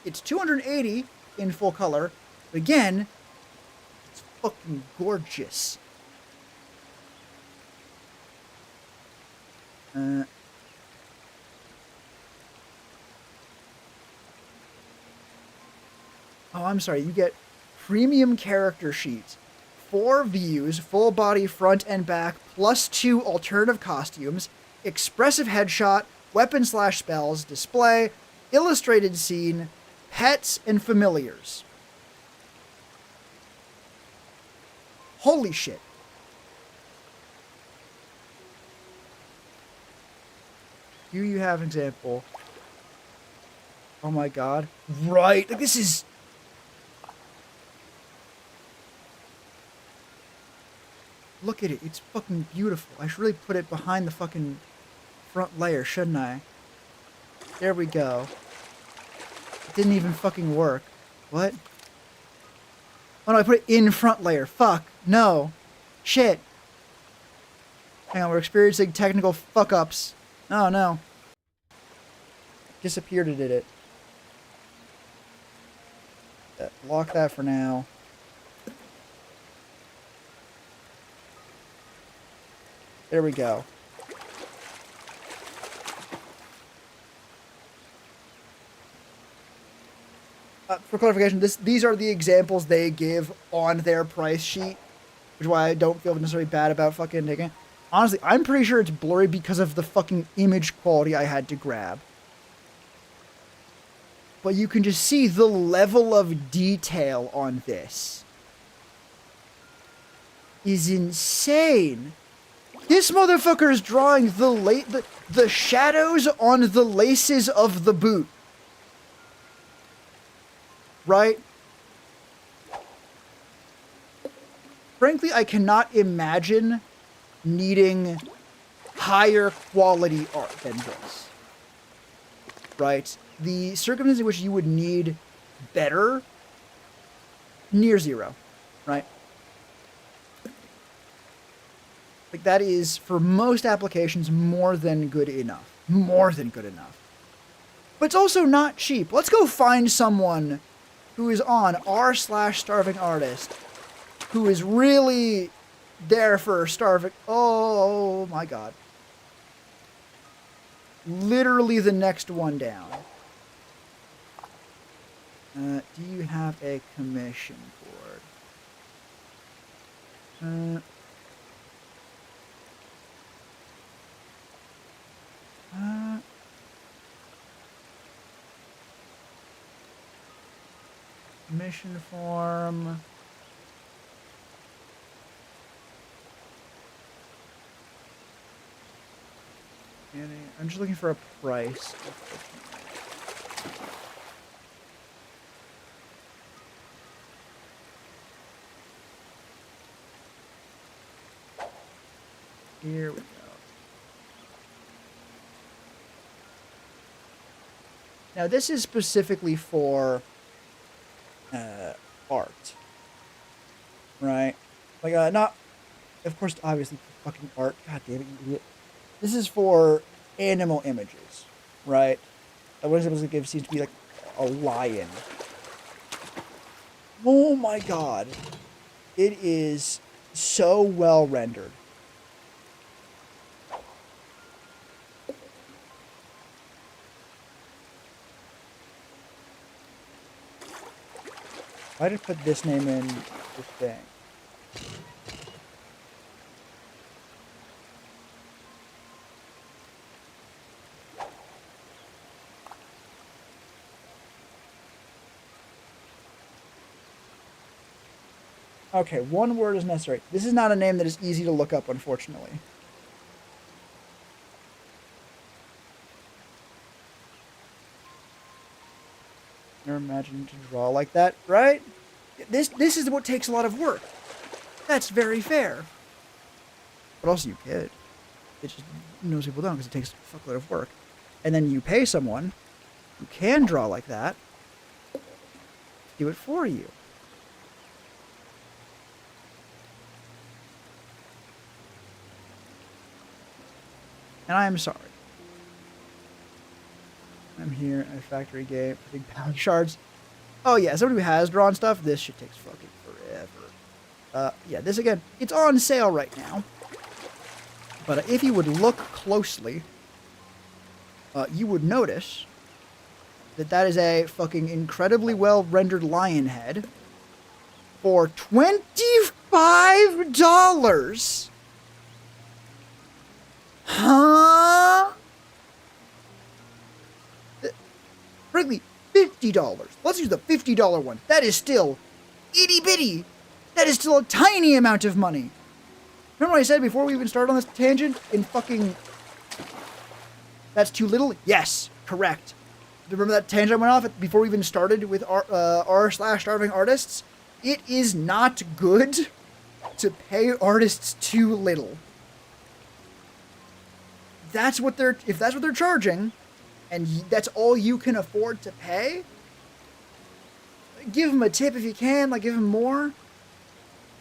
It's $280 in full color, but again, it's fucking gorgeous. Oh, I'm sorry. You get premium character sheets, 4 views, full body front and back, plus 2 alternative costumes, expressive headshot, weapon/spells, display, illustrated scene, pets, and familiars. Holy shit. Do you have an example? Oh my god. Right. Like, this is... Look at it. It's fucking beautiful. I should really put it behind the fucking front layer, shouldn't I? There we go. It didn't even fucking work. What? Oh no, I put it in front layer. Fuck. No. Shit. Hang on, we're experiencing technical fuck-ups. Oh no. Disappeared it, did it. Lock that for now. There we go. For clarification, these are the examples they give on their price sheet, which is why I don't feel necessarily bad about fucking taking it. Honestly, I'm pretty sure it's blurry because of the fucking image quality I had to grab. But you can just see the level of detail on this is insane. This motherfucker is drawing the shadows on the laces of the boot. Right? frankly, I cannot imagine needing higher quality art than this. Right? The circumstances in which you would need better, near zero. Right? Like, that is, for most applications, more than good enough. More than good enough. But it's also not cheap. Let's go find someone who is on r/starving artist, who is really there for starving. Oh my god. Literally the next one down. Do you have a commission board? Commission form. I'm just looking for a price. Here we go. Now this is specifically for art, right? Like, not, of course, obviously, fucking art. God damn it, you idiot. This is for animal images, right? What is it supposed to give? Seems to be like a lion. Oh my god. It is so well rendered. Why did I put this name in the thing? Okay, one word is necessary. This is not a name that is easy to look up, unfortunately. Never imagined to draw like that, right? This is what takes a lot of work. That's very fair. But also you could. It just knows people don't because it takes a fuckload of work. And then you pay someone who can draw like that to do it for you. And I am sorry. I'm here at a factory game, big pound shards. Oh yeah, somebody who has drawn stuff, this shit takes fucking forever. Yeah, this again, it's on sale right now. But if you would look closely, you would notice that that is a fucking incredibly well rendered lion head for $25. Huh? Frankly, $50. Let's use the $50 one. That is still itty bitty. That is still a tiny amount of money. Remember what I said before we even started on this tangent? In fucking... That's too little? Yes, correct. Remember that tangent I went off before we even started with r/starving artists? It is not good to pay artists too little. That's what they're... If that's what they're charging, and that's all you can afford to pay, give them a tip if you can, like give them more.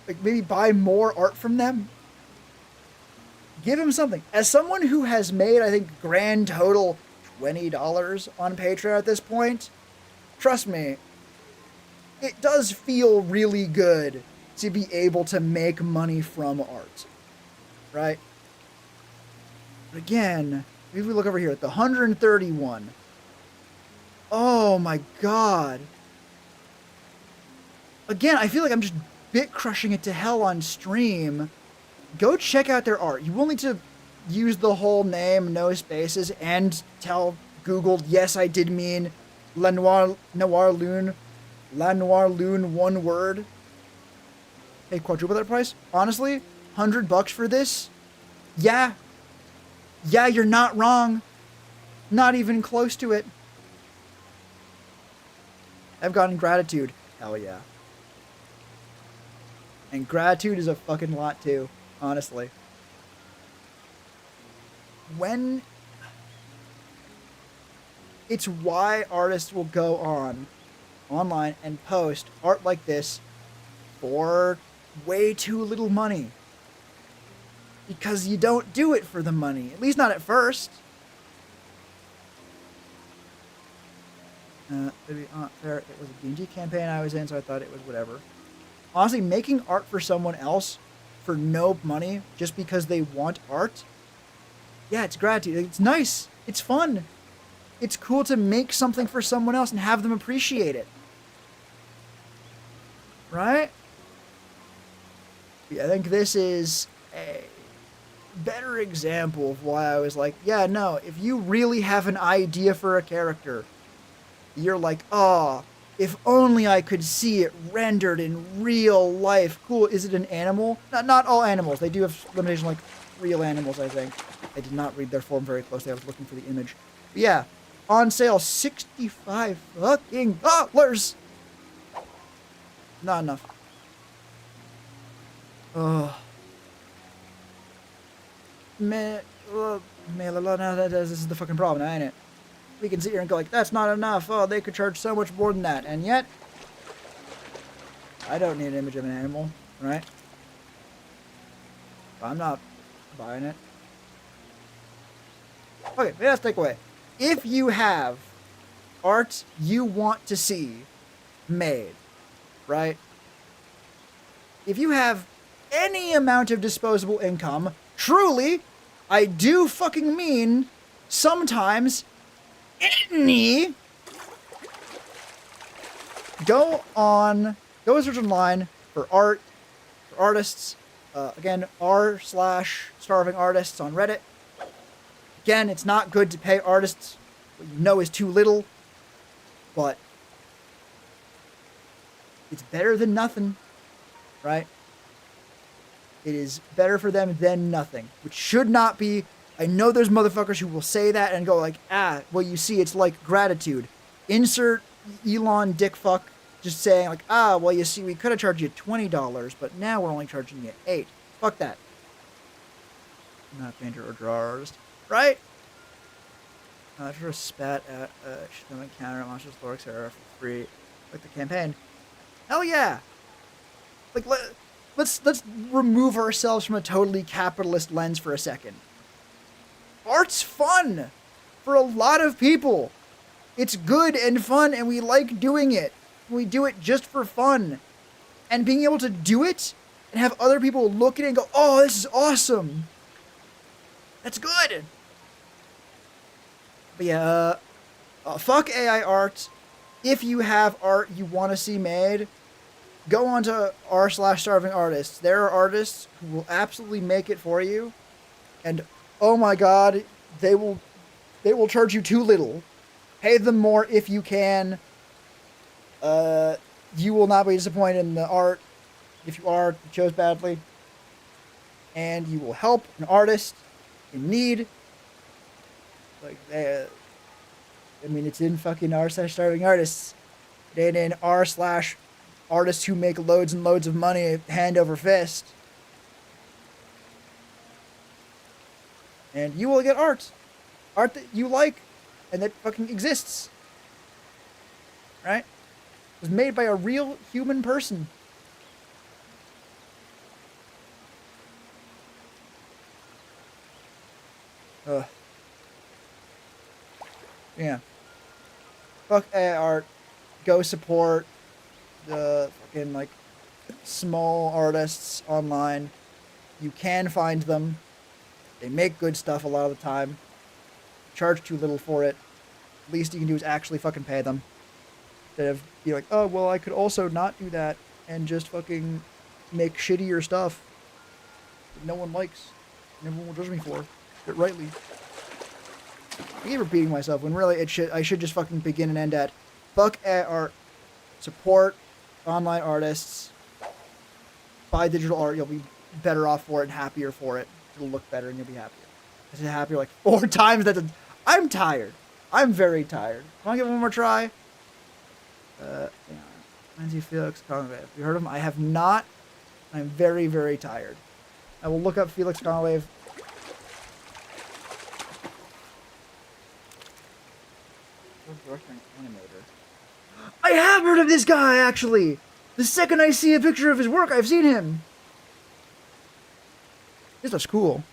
Like maybe buy more art from them. Give them something. As someone who has made, I think, grand total $20 on Patreon at this point, trust me, it does feel really good to be able to make money from art. Right? But again, if we look over here at the 131. Oh my god. Again, I feel like I'm just bit crushing it to hell on stream. Go check out their art. You will need to use the whole name, no spaces, and tell Google, yes, I did mean La Noir Lune, one word. Hey, quadruple that price? Honestly, $100 for this? Yeah. Yeah, you're not wrong. Not even close to it. I've gotten gratitude. Hell yeah. And gratitude is a fucking lot too, honestly. It's why artists will go online and post art like this for way too little money. Because you don't do it for the money. At least not at first. Maybe fair. It was a D&D campaign I was in, so I thought it was whatever. Honestly, making art for someone else for no money just because they want art, yeah, it's gratitude. It's nice. It's fun. It's cool to make something for someone else and have them appreciate it. Right? Yeah, I think this is a better example of why I was like, yeah, no, if you really have an idea for a character, you're like, oh, if only I could see it rendered in real life. Cool. Is it an animal? Not all animals. They do have limitation like real animals, I think. I did not read their form very closely. I was looking for the image. But yeah, on sale, $65 fucking dollars. Not enough. Oh. Man, this is the fucking problem, ain't it? We can sit here and go like, that's not enough. Oh, they could charge so much more than that. And yet, I don't need an image of an animal, right? I'm not buying it. Okay, let's take away. If you have art you want to see made, right? If you have any amount of disposable income, truly, I do fucking mean sometimes any, go search online for art, for artists. Again, r/starving artists on Reddit. Again, it's not good to pay artists what you know is too little, but it's better than nothing, right? It is better for them than nothing, which should not be. I know there's motherfuckers who will say that and go like, well, you see, it's like gratitude. Insert Elon dickfuck just saying like, well, you see, we could have charged you $20, but now we're only charging you $8. Fuck that. I'm not a painter or drawer artist, right? I just spat at the counter at Monsters Lorix era for free, like the campaign. Hell yeah! Like let's remove ourselves from a totally capitalist lens for a second. Art's fun for a lot of people. It's good and fun, and we like doing it. We do it just for fun. And being able to do it and have other people look at it and go, oh, this is awesome. That's good. But yeah, fuck AI art. If you have art you want to see made, go on to r/starving artists. There are artists who will absolutely make it for you. And oh my god, they will charge you too little. Pay them more if you can. You will not be disappointed in the art. If you are, you chose badly. And you will help an artist in need. Like, it's in fucking r/starving artists. It ain't in r/artists who make loads and loads of money hand over fist. And you will get art that you like, and that fucking exists, right? It was made by a real human person. Yeah. Fuck AI art. Go support the fucking small artists online. You can find them. They make good stuff a lot of the time. Charge too little for it. Least you can do is actually fucking pay them. Instead of be like, oh, well, I could also not do that and just fucking make shittier stuff that no one likes and everyone will judge me for it rightly. I keep repeating myself when really I should just fucking begin and end at fuck art. Support online artists. Buy digital art. You'll be better off for it and happier for it. It'll look better and you'll be happier. I said happier like 4 times. I'm tired. I'm very tired. Want to give it one more try? Yeah. Lindsay Felix, have you heard of him? I have not. I'm very, very tired. I will look up Felix Conwave. I have heard of this guy, actually! The second I see a picture of his work, I've seen him! This looks cool.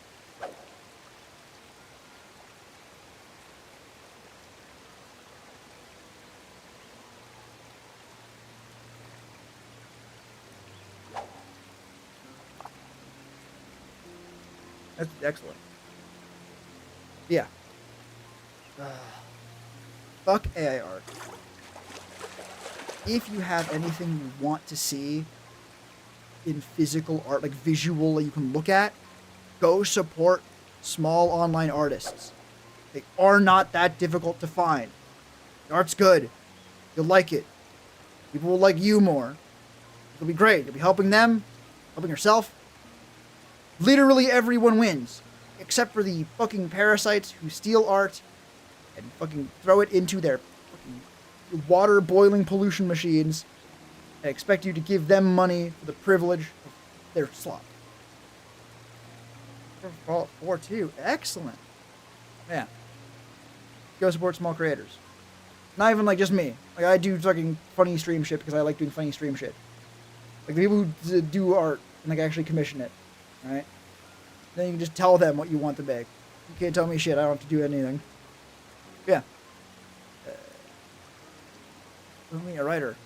That's excellent. Yeah. Fuck AI art. If you have anything you want to see in physical art, like visual that you can look at, go support small online artists. They are not that difficult to find. The art's good. You'll like it. People will like you more. It'll be great. You'll be helping them, helping yourself. Literally everyone wins. Except for the fucking parasites who steal art and fucking throw it into their fucking water boiling pollution machines and expect you to give them money for the privilege of their slop. Fallout 4 too. Excellent. Yeah. Go support small creators. Not even like just me. Like I do fucking funny stream shit because I like doing funny stream shit. Like the people who do art and like actually commission it. Right? Then you can just tell them what you want to make. You can't tell me shit. I don't have to do anything. Yeah. Me a writer.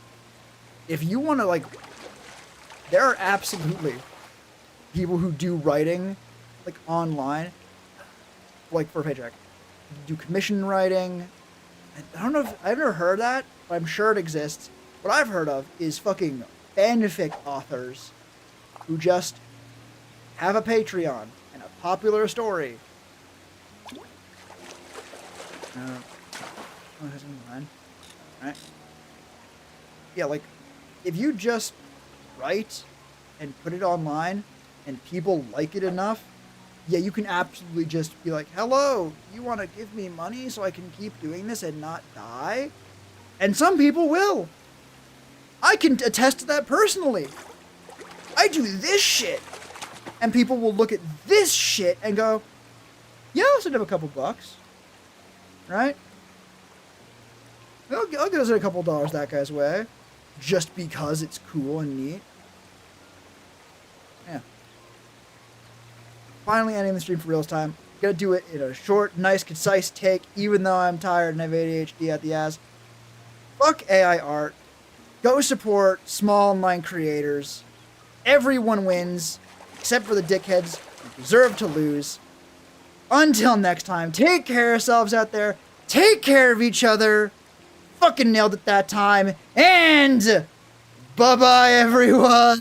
If you want to like, there are absolutely people who do writing like online, like for a paycheck. Do commission writing. I don't know if I've never heard of that, but I'm sure it exists. What I've heard of is fucking fanfic authors who just have a Patreon and a popular story. Alright. Yeah, like, if you just write and put it online and people like it enough, yeah, you can absolutely just be like, hello, you want to give me money so I can keep doing this and not die? And some people will. I can attest to that personally. I do this shit. And people will look at this shit and go, yeah, I'll send him a couple bucks. Right? I'll give us a couple dollars that guy's way. Just because it's cool and neat. Yeah. Finally ending the stream for reals time. Gonna do it in a short, nice, concise take, even though I'm tired and have ADHD at the ass. Fuck AI art. Go support small online creators. Everyone wins, except for the dickheads who deserve to lose. Until next time, take care of yourselves out there. Take care of each other. Fucking nailed it that time. And bye-bye, everyone.